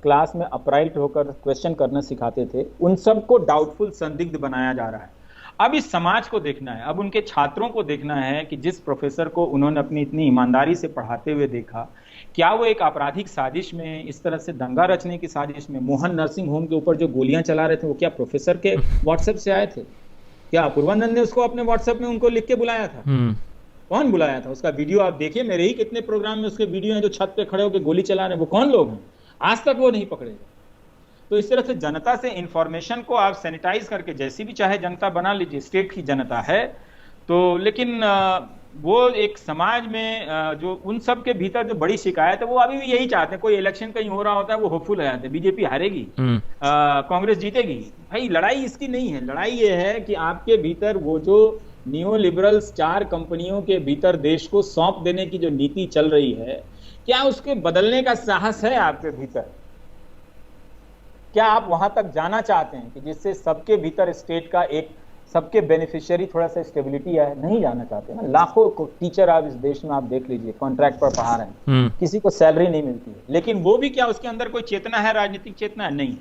क्लास में अपराइट होकर क्वेश्चन करना सिखाते थे, उन सबको डाउटफुल, संदिग्ध बनाया जा रहा है। अब इस समाज को देखना है, अब उनके छात्रों को देखना है कि जिस प्रोफेसर को उन्होंने अपनी इतनी ईमानदारी से पढ़ाते हुए देखा, क्या वो एक आपराधिक साजिश में, इस तरह से दंगा रचने की साजिश में, मोहन नर्सिंग होम के ऊपर जो गोलियां चला रहे थे वो क्या प्रोफेसर के व्हाट्सएप से आए थे? क्या अपूर्वानंद ने उसको अपने व्हाट्सएप में उनको लिख के बुलाया था? कौन बुलाया था? उसका वीडियो आप देखिए, मेरे ही कितने प्रोग्राम में उसके वीडियो हैं जो छत पे खड़े होकर गोली चला रहे हैं, वो कौन लोग हैं? आज तक वो नहीं पकड़े गए। तो इस तरह से जनता से इंफॉर्मेशन को आप सैनिटाइज करके जैसी भी चाहे जनता बना लीजिए, स्टेट की जनता है तो, लेकिन वो एक समाज में जो उन सब के भीतर जो बड़ी शिकायत है, वो अभी भी यही चाहते हैं। कोई इलेक्शन कहीं हो रहा होता है वो होपफुल हो जाते हैं, बीजेपी हारेगी, कांग्रेस जीतेगी। भाई लड़ाई इसकी नहीं है, लड़ाई ये है कि आपके भीतर वो जो नियो लिबरल्स 4 कंपनियों के भीतर देश को सौंप देने की जो नीति चल रही है, क्या उसके बदलने का साहस है आपके भीतर? क्या आप वहां तक जाना चाहते हैं कि जिससे सबके भीतर स्टेट का एक सबके बेनिफिशियरी थोड़ा सा स्टेबिलिटी आए? नहीं जाना चाहते ना। लाखों को टीचर आप इस देश में आप देख लीजिए कॉन्ट्रैक्ट पर पढ़ा रहे हैं, किसी को सैलरी नहीं मिलती है, लेकिन वो भी क्या उसके अंदर कोई चेतना है, राजनीतिक चेतना है? नहीं है।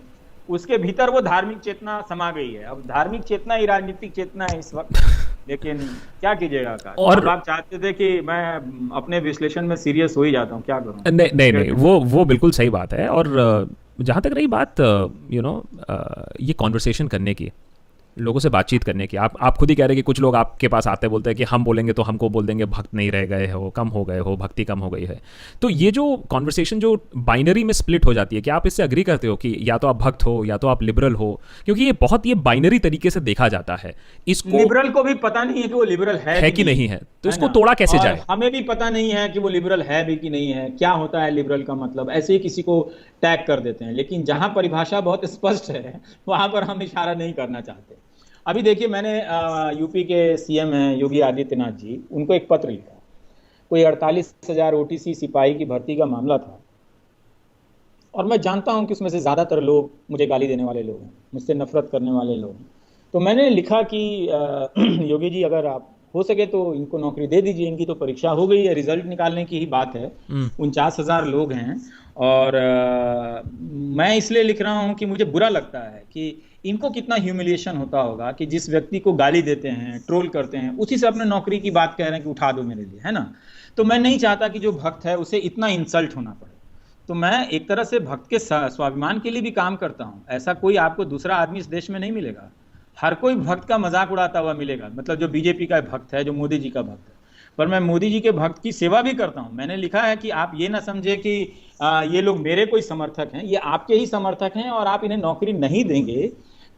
उसके भीतर वो धार्मिक चेतना समा गई है। अब धार्मिक चेतना ही राजनीतिक चेतना है इस वक्त, लेकिन क्या कीजिएगा आकाश? और आप चाहते थे कि मैं अपने विश्लेषण में सीरियस हो ही जाता हूँ, क्या करूँ? नहीं, वो बिल्कुल सही बात है। और जहाँ तक रही बात ये कॉन्वर्सेशन करने की, लोगों से बातचीत करने की, आप खुद ही कह रहे हैं कि कुछ लोग आपके पास आते बोलते हैं कि हम बोलेंगे तो हमको बोल देंगे भक्त नहीं रह गए हो, कम हो गए हो, भक्ति कम हो गई है। तो ये जो कॉन्वर्सेशन जो बाइनरी में स्प्लिट हो जाती है, क्या आप इससे अग्री करते हो कि या तो आप भक्त हो या तो आप लिबरल हो? क्योंकि ये बहुत ये बाइनरी तरीके से देखा जाता है। इसको लिबरल को भी पता नहीं है कि वो लिबरल है कि नहीं है, तो इसको तोड़ा कैसे जाए? हमें भी पता नहीं है कि वो लिबरल है भी कि नहीं है, क्या होता है लिबरल का मतलब, ऐसे ही किसी को टैग कर देते हैं। लेकिन जहां परिभाषा बहुत स्पष्ट है वहां पर हम इशारा नहीं करना चाहते। अभी देखिए, मैंने यूपी के सीएम हैं योगी आदित्यनाथ जी, उनको एक पत्र लिखा। कोई 48,000 ओटीसी सिपाही की भर्ती का मामला था, और मैं जानता हूं कि उसमें से ज़्यादातर लोग मुझे गाली देने वाले लोग हैं, मुझसे नफरत करने वाले लोग हैं। तो मैंने लिखा कि योगी जी, अगर आप हो सके तो इनको नौकरी दे दीजिए, इनकी तो परीक्षा हो गई है, रिजल्ट निकालने की ही बात है। 49,000 लोग हैं, और मैं इसलिए लिख रहा हूं कि मुझे बुरा लगता है कि इनको कितना ह्यूमिलिएशन होता होगा कि जिस व्यक्ति को गाली देते हैं, ट्रोल करते हैं, उसी से अपने नौकरी की बात कह रहे हैं कि उठा दो मेरे लिए, है ना। तो मैं नहीं चाहता कि जो भक्त है उसे इतना इंसल्ट होना पड़े। तो मैं एक तरह से भक्त के स्वाभिमान के लिए भी काम करता हूं। ऐसा कोई आपको दूसरा आदमी इस देश में नहीं मिलेगा। हर कोई भक्त का मजाक उड़ाता हुआ मिलेगा, मतलब जो बीजेपी का भक्त है, जो मोदी जी का भक्त है। पर मैं मोदी जी के भक्त की सेवा भी करता हूं। मैंने लिखा है कि आप ये ना समझे कि ये लोग मेरे कोई समर्थक हैं, ये आपके ही समर्थक हैं, और आप इन्हें नौकरी नहीं देंगे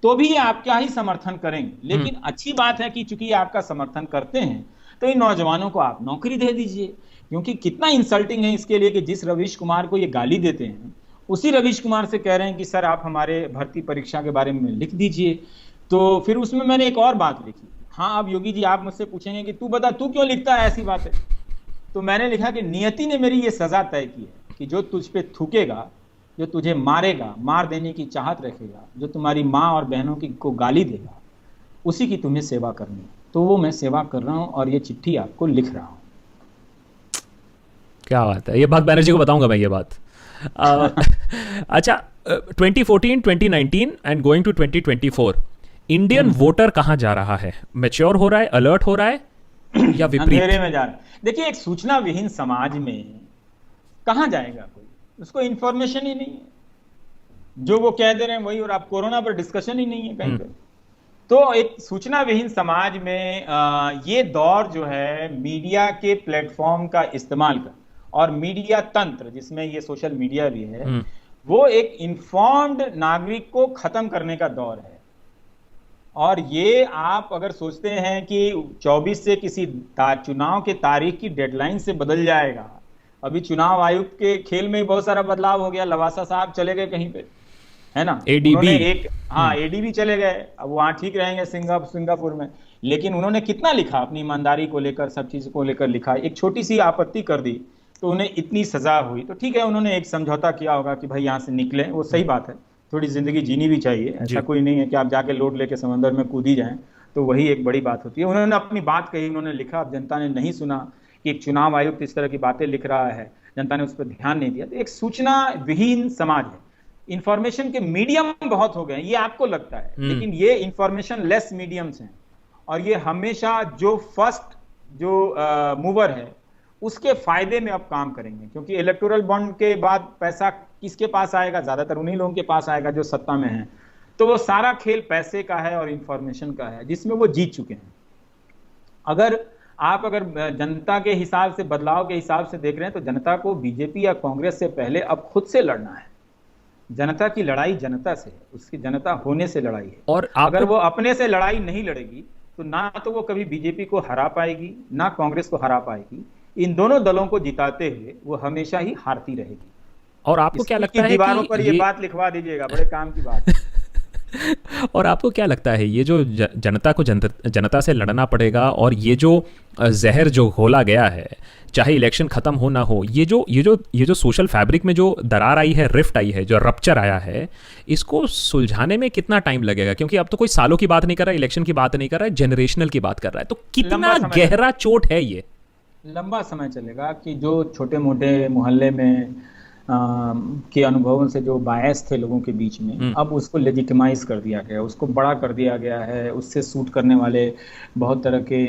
तो भी ये आपका ही समर्थन करेंगे। लेकिन अच्छी बात है कि चूंकि आपका समर्थन करते हैं तो इन नौजवानों को आप नौकरी दे दीजिए। क्योंकि कितना इंसल्टिंग है इसके लिए कि जिस रवीश कुमार को ये गाली देते हैं, उसी रवीश कुमार से कह रहे हैं कि सर आप हमारे भर्ती परीक्षा के बारे में लिख दीजिए। तो फिर उसमें मैंने एक और बात लिखी। हाँ, अब योगी जी आप मुझसे पूछेंगे कि तू बता, तू क्यों लिखता है ऐसी बातें? तो मैंने लिखा कि नियति ने मेरी ये सजा तय की है कि जो तुझ पे थूकेगा, जो तुझे मारेगा, मार देने की चाहत रखेगा, जो तुम्हारी माँ और बहनों की को गाली देगा, उसी की तुम्हें सेवा करनी है। तो वो मैं सेवा कर रहा हूँ और ये चिट्ठी आपको लिख रहा हूँ। क्या बात है, ये बात बैनर्जी को बताऊंगा मैं ये बात। अच्छा, 2014, 2019 and going to 2024, Indian voter कहाँ जा रहा है? मैच्योर हो रहा है, अलर्ट हो रहा है, या विपरीत अंधेरे में जा रहा है? देखिए, एक सूचना विहीन समाज में कहाँ जाएगा कोई? उसको इंफॉर्मेशन ही नहीं है। जो वो कह दे रहे हैं वही, और आप कोरोना पर डिस्कशन ही नहीं है कहीं पे। तो एक सूचना विहीन समाज में ये दौर जो है मीडिया के प्लेटफॉर्म का इस्तेमाल कर, और मीडिया तंत्र जिसमें ये सोशल मीडिया भी है, वो एक इन्फॉर्म्ड नागरिक को खत्म करने का दौर है। और ये आप अगर सोचते हैं कि 24 से किसी चुनाव के तारीख की डेडलाइन से बदल जाएगा, अभी चुनाव आयुक्त के खेल में ही बहुत सारा बदलाव हो गया। लवासा साहब चले गए कहीं पे, है ना, एडीबी, एडीबी चले गए। अब वहां ठीक रहेंगे सिंगापुर में, लेकिन उन्होंने कितना लिखा अपनी ईमानदारी को लेकर, सब चीज को लेकर लिखा। एक छोटी सी आपत्ति कर दी तो उन्हें इतनी सजा हुई। तो ठीक है, उन्होंने एक समझौता किया होगा कि भाई यहाँ से निकले, वो सही बात है। थोड़ी जिंदगी जीनी भी चाहिए, ऐसा कोई नहीं है कि आप जाके लोड लेके समंदर में कूदी जाएं, तो वही एक बड़ी बात होती है। उन्होंने अपनी बात कही, उन्होंने लिखा। अब जनता ने नहीं सुना कि एक चुनाव आयुक्त इस तरह की बातें लिख रहा है, जनता ने उस पर ध्यान नहीं दिया। तो एक सूचना विहीन समाज है। इंफॉर्मेशन के मीडियम बहुत हो गए, ये आपको लगता है, लेकिन ये इंफॉर्मेशन लेस मीडियम्स हैं। और ये हमेशा जो फर्स्ट जो मूवर है उसके फायदे में अब काम करेंगे, क्योंकि इलेक्टोरल बॉन्ड के बाद पैसा किसके पास आएगा? ज्यादातर उन्हीं लोगों के पास आएगा जो सत्ता में है। तो वो सारा खेल पैसे का है और इंफॉर्मेशन का है, जिसमें वो जीत चुके हैं। अगर जनता के हिसाब से, बदलाव के हिसाब से देख रहे हैं, तो जनता को बीजेपी या कांग्रेस से पहले अब खुद से लड़ना है। जनता की लड़ाई जनता से है, उसकी जनता होने से लड़ाई है। और अगर वो अपने से लड़ाई नहीं लड़ेगी तो ना तो वो कभी बीजेपी को हरा पाएगी, ना कांग्रेस को हरा पाएगी। इन दोनों दलों को जिताते हुए वो हमेशा ही हारती रहेगी। और आपको क्या लगता है कि दीवारों पर ये बात लिखवा दीजिएगा, बड़े काम की बात है। और आपको क्या लगता है ये जो जनता को जनता से लड़ना पड़ेगा, और ये जो जहर जो घोला गया है, चाहे इलेक्शन खत्म हो ना हो, ये जो सोशल फैब्रिक में जो दरार आई है, रिफ्ट आई है, जो रप्चर आया है, इसको सुलझाने में कितना टाइम लगेगा? क्योंकि अब तो कोई सालों की बात नहीं कर रहा है, इलेक्शन की बात नहीं कर रहा है, जनरेशनल की बात कर रहा है। तो कितना गहरा चोट है ये? लंबा समय चलेगा कि जो छोटे मोटे मोहल्ले में के अनुभवों से जो बायस थे लोगों के बीच में, अब उसको लेजिटिमाइज कर दिया गया, उसको बड़ा कर दिया गया है। उससे सूट करने वाले बहुत तरह के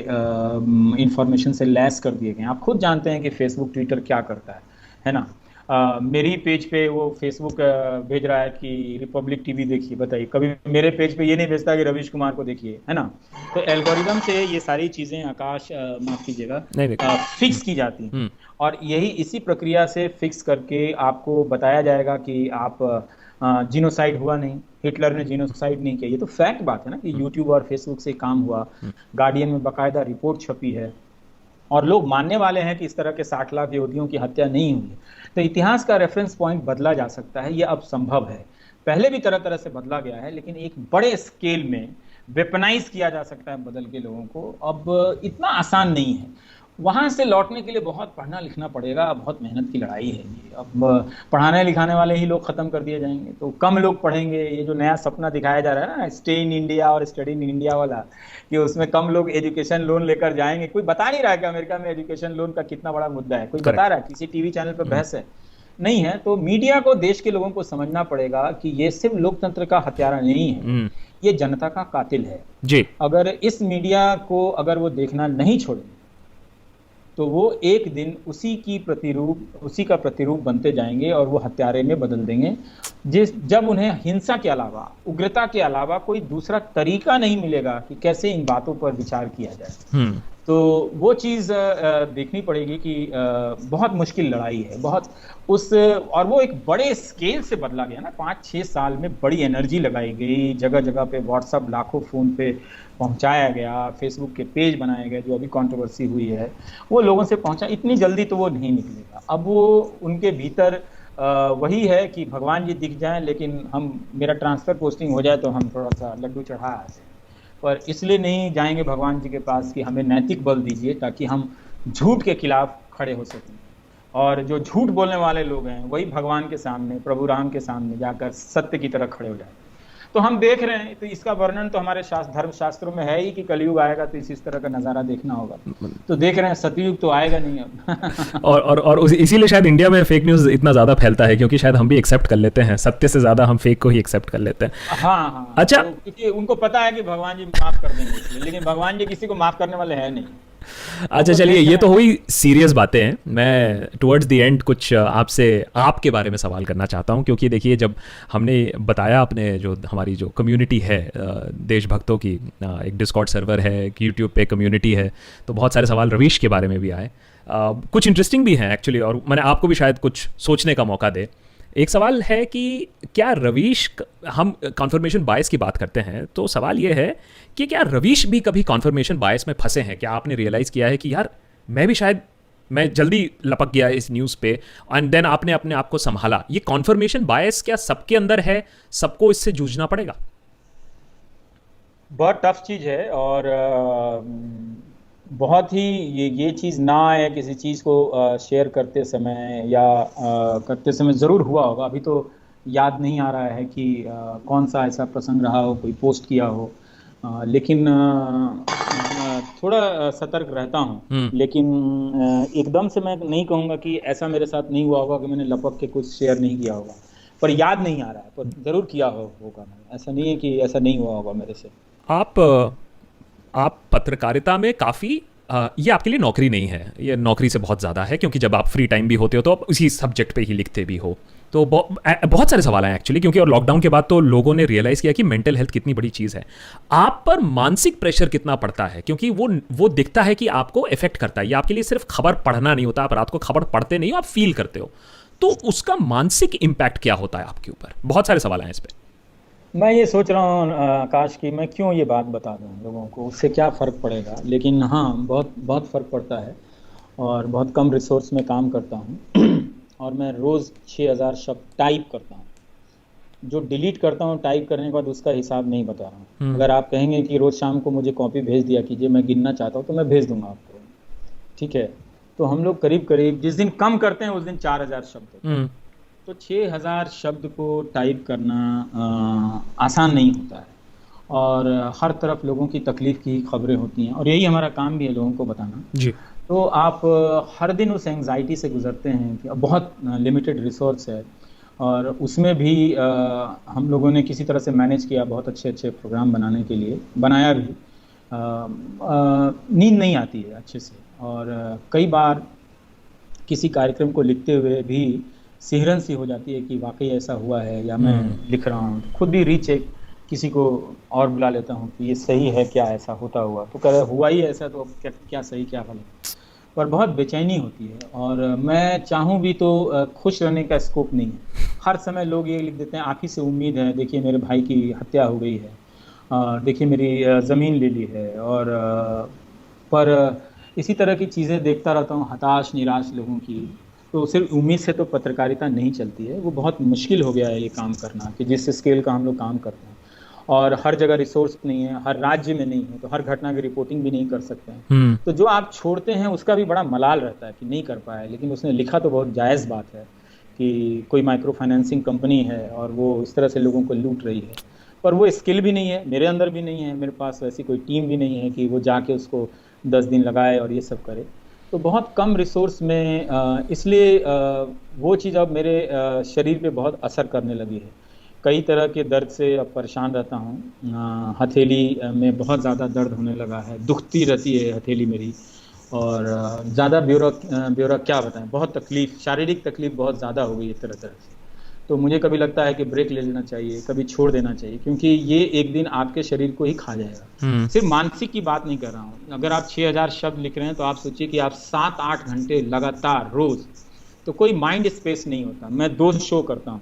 इंफॉर्मेशन से लैस कर दिए गए हैं। आप खुद जानते हैं कि फेसबुक ट्विटर क्या करता है ना। मेरी पेज पे वो फेसबुक भेज रहा है कि रिपब्लिक टीवी देखिए, बताइए। कभी मेरे पेज पे ये नहीं भेजता कि रवीश कुमार को देखिए, है ना। तो एल्गोरिदम से ये सारी चीजें, आकाश माफ कीजिएगा, फिक्स की जाती हैं, और यही इसी प्रक्रिया से फिक्स करके आपको बताया जाएगा कि आप जीनोसाइड हुआ नहीं, हिटलर ने जीनोसाइड नहीं किया। ये तो फैक्ट बात है ना कि यूट्यूब और फेसबुक से काम हुआ। गार्डियन में बाकायदा रिपोर्ट छपी है और लोग मानने वाले हैं कि इस तरह के 60 लाख यहूदियों की हत्या नहीं हुई। तो इतिहास का रेफरेंस पॉइंट बदला जा सकता है, ये अब संभव है। पहले भी तरह तरह से बदला गया है, लेकिन एक बड़े स्केल में वेपनाइज किया जा सकता है बदल के लोगों को। अब इतना आसान नहीं है। वहां से लौटने के लिए बहुत पढ़ना लिखना पड़ेगा, बहुत मेहनत की लड़ाई है ये। अब पढ़ाने लिखाने वाले ही लोग खत्म कर दिए जाएंगे तो कम लोग पढ़ेंगे। ये जो नया सपना दिखाया जा रहा है ना, स्टे इन इंडिया और स्टडी इन इंडिया वाला, कि उसमें कम लोग एजुकेशन लोन लेकर जाएंगे। कोई बता नहीं रहा कि अमेरिका में एजुकेशन लोन का कितना बड़ा मुद्दा है। कोई बता रहा है? किसी टीवी चैनल पर बहस है? नहीं है। तो मीडिया को, देश के लोगों को समझना पड़ेगा कि ये सिर्फ लोकतंत्र का हत्यारा नहीं है, ये जनता का कातिल है जी। अगर इस मीडिया को अगर वो देखना नहीं छोड़े तो वो एक दिन उसी का प्रतिरूप बनते जाएंगे और वो हत्यारे में बदल देंगे। जब उन्हें हिंसा के अलावा, उग्रता के अलावा कोई दूसरा तरीका नहीं मिलेगा कि कैसे इन बातों पर विचार किया जाए, तो वो चीज़ देखनी पड़ेगी कि बहुत मुश्किल लड़ाई है, और वो एक बड़े स्केल से बदला गया ना। 5-6 साल में बड़ी एनर्जी लगाई गई, जगह जगह पे व्हाट्सएप लाखों फ़ोन पे पहुंचाया गया, फेसबुक के पेज बनाए गए, जो अभी कंट्रोवर्सी हुई है वो लोगों से पहुंचा। इतनी जल्दी तो वो नहीं निकलेगा। अब वो उनके भीतर वही है कि भगवान जी दिख जाएं, लेकिन मेरा ट्रांसफ़र पोस्टिंग हो जाए तो हम थोड़ा सा लड्डू चढ़ा आते हैं। पर इसलिए नहीं जाएंगे भगवान जी के पास कि हमें नैतिक बल दीजिए ताकि हम झूठ के खिलाफ खड़े हो सकें। और जो झूठ बोलने वाले लोग हैं वही भगवान के सामने, प्रभु राम के सामने जाकर सत्य की तरह खड़े हो जाए। तो हम देख रहे हैं, तो इसका वर्णन तो हमारे धर्मशास्त्रों में है ही कि कलयुग आएगा तो इस तरह का नज़ारा देखना होगा। तो देख रहे हैं, सतयुग तो आएगा नहीं अब। और इसीलिए शायद इंडिया में फेक न्यूज़ इतना ज़्यादा फैलता है, क्योंकि शायद हम भी एक्सेप्ट कर लेते हैं, सत्य से ज़्यादा हम फेक को ही एक्सेप्ट कर लेते हैं। हाँ। अच्छा, तो क्योंकि उनको पता है कि भगवान जी माफ़ कर देंगे इसलिए, लेकिन भगवान जी किसी को माफ़ करने वाले हैं नहीं। अच्छा चलिए, ये तो हुई सीरियस बातें हैं। मैं टुवर्ड्स द एंड कुछ आपसे आपके बारे में सवाल करना चाहता हूं, क्योंकि देखिए जब हमने बताया अपने जो हमारी जो कम्युनिटी है देशभक्तों की, एक डिस्कॉर्ड सर्वर है, एक यूट्यूब पे कम्युनिटी है, तो बहुत सारे सवाल रवीश के बारे में भी आए, कुछ इंटरेस्टिंग भी हैं एक्चुअली, और मैंने आपको भी शायद कुछ सोचने का मौका दे। एक सवाल है कि क्या रवीश, हम कॉन्फर्मेशन बायस की बात करते हैं, तो सवाल ये है कि क्या रवीश भी कभी कॉन्फर्मेशन बायस में फंसे हैं? क्या आपने रियलाइज़ किया है कि यार मैं जल्दी लपक गया इस न्यूज़ पे, एंड देन आपने अपने आप को संभाला? ये कॉन्फर्मेशन बायस क्या सबके अंदर है? सबको इससे जूझना पड़ेगा? बहुत टफ चीज़ है, और बहुत ही ये चीज़ ना आए किसी चीज़ को शेयर करते समय या करते समय ज़रूर हुआ होगा। अभी तो याद नहीं आ रहा है कि कौन सा ऐसा प्रसंग रहा हो, कोई पोस्ट किया हो, लेकिन थोड़ा सतर्क रहता हूँ। लेकिन एकदम से मैं नहीं कहूँगा कि ऐसा मेरे साथ नहीं हुआ होगा कि मैंने लपक के कुछ शेयर नहीं किया होगा, पर याद नहीं आ रहा है, पर ज़रूर किया होगा मैंने। ऐसा नहीं है कि ऐसा नहीं हुआ होगा मेरे से। आप आप पत्रकारिता में काफ़ी ये आपके लिए नौकरी नहीं है, ये नौकरी से बहुत ज़्यादा है, क्योंकि जब आप फ्री टाइम भी होते हो तो आप उसी सब्जेक्ट पे ही लिखते भी हो। तो बहुत सारे सवाल हैं एक्चुअली, क्योंकि और लॉकडाउन के बाद तो लोगों ने रियलाइज़ किया कि मेंटल हेल्थ कितनी बड़ी चीज़ है। आप पर मानसिक प्रेशर कितना पड़ता है, क्योंकि वो दिखता है कि आपको इफेक्ट करता है। ये आपके लिए सिर्फ खबर पढ़ना नहीं होता, आप रात को खबर पढ़ते नहीं हो, आप फील करते हो। तो उसका मानसिक इम्पैक्ट क्या होता है आपके ऊपर? बहुत सारे सवाल हैं इस पर। मैं ये सोच रहा हूँ आकाश की मैं क्यों ये बात बता दूँ लोगों को, उससे क्या फ़र्क पड़ेगा। लेकिन हाँ, बहुत बहुत फ़र्क पड़ता है और बहुत कम रिसोर्स में काम करता हूँ और मैं रोज़ 6000 शब्द टाइप करता हूँ। जो डिलीट करता हूँ टाइप करने के बाद उसका हिसाब नहीं बता रहा हूँ। अगर आप कहेंगे कि रोज़ शाम को मुझे कॉपी भेज दिया कीजिए, मैं गिनना चाहता हूँ तो मैं भेज दूंगा आपको, ठीक है। तो हम लोग करीब करीब जिस दिन कम करते हैं उस दिन 4000 शब्द होते हैं। तो 6000 शब्द को टाइप करना आसान नहीं होता है और हर तरफ लोगों की तकलीफ़ की खबरें होती हैं और यही हमारा काम भी है, लोगों को बताना जी। तो आप हर दिन उस एंग्जाइटी से गुजरते हैं कि बहुत लिमिटेड रिसोर्स है और उसमें भी हम लोगों ने किसी तरह से मैनेज किया, बहुत अच्छे अच्छे प्रोग्राम बनाने के लिए बनाया भी। नींद नहीं आती है अच्छे से और कई बार किसी कार्यक्रम को लिखते हुए भी सिहरन सी हो जाती है कि वाकई ऐसा हुआ है या मैं लिख रहा हूँ। खुद भी रीचेक किसी को और बुला लेता हूँ कि ये सही है क्या, ऐसा होता हुआ तो कह हुआ ही ऐसा, तो क्या सही क्या गलत, पर बहुत बेचैनी होती है। और मैं चाहूँ भी तो खुश रहने का स्कोप नहीं है। हर समय लोग ये लिख देते हैं आप ही से उम्मीद है, देखिए मेरे भाई की हत्या हो गई है, देखिए मेरी ज़मीन ले ली है, और पर इसी तरह की चीज़ें देखता रहता हूँ, हताश निराश लोगों की। तो सिर्फ उम्मीद से तो पत्रकारिता नहीं चलती है, वो बहुत मुश्किल हो गया है ये काम करना कि जिस स्केल का हम लोग काम करते हैं और हर जगह रिसोर्स नहीं है, हर राज्य में नहीं है, तो हर घटना की रिपोर्टिंग भी नहीं कर सकते हैं। तो जो आप छोड़ते हैं उसका भी बड़ा मलाल रहता है कि नहीं कर पाया, लेकिन उसने लिखा तो बहुत जायज़ बात है कि कोई माइक्रो फाइनेंसिंग कंपनी है और वो इस तरह से लोगों को लूट रही है, पर वो स्किल भी नहीं है, मेरे अंदर भी नहीं है, मेरे पास वैसी कोई टीम भी नहीं है कि वो जाके उसको 10 दिन लगाए और ये सब करे। तो बहुत कम रिसोर्स में इसलिए वो चीज़ अब मेरे शरीर पे बहुत असर करने लगी है। कई तरह के दर्द से अब परेशान रहता हूँ। हथेली में बहुत ज़्यादा दर्द होने लगा है, दुखती रहती है हथेली मेरी, और ज़्यादा ब्यौरा क्या बताएं, बहुत तकलीफ़, शारीरिक तकलीफ़ बहुत ज़्यादा हो गई है तरह तरह से। तो मुझे कभी लगता है कि ब्रेक ले लेना चाहिए, कभी छोड़ देना चाहिए, क्योंकि ये एक दिन आपके शरीर को ही खा जाएगा। सिर्फ मानसिक की बात नहीं कर रहा हूँ। अगर आप 6000 शब्द लिख रहे हैं तो आप सोचिए कि आप 7-8 घंटे लगातार रोज़, तो कोई माइंड स्पेस नहीं होता। मैं 2 शो करता हूँ,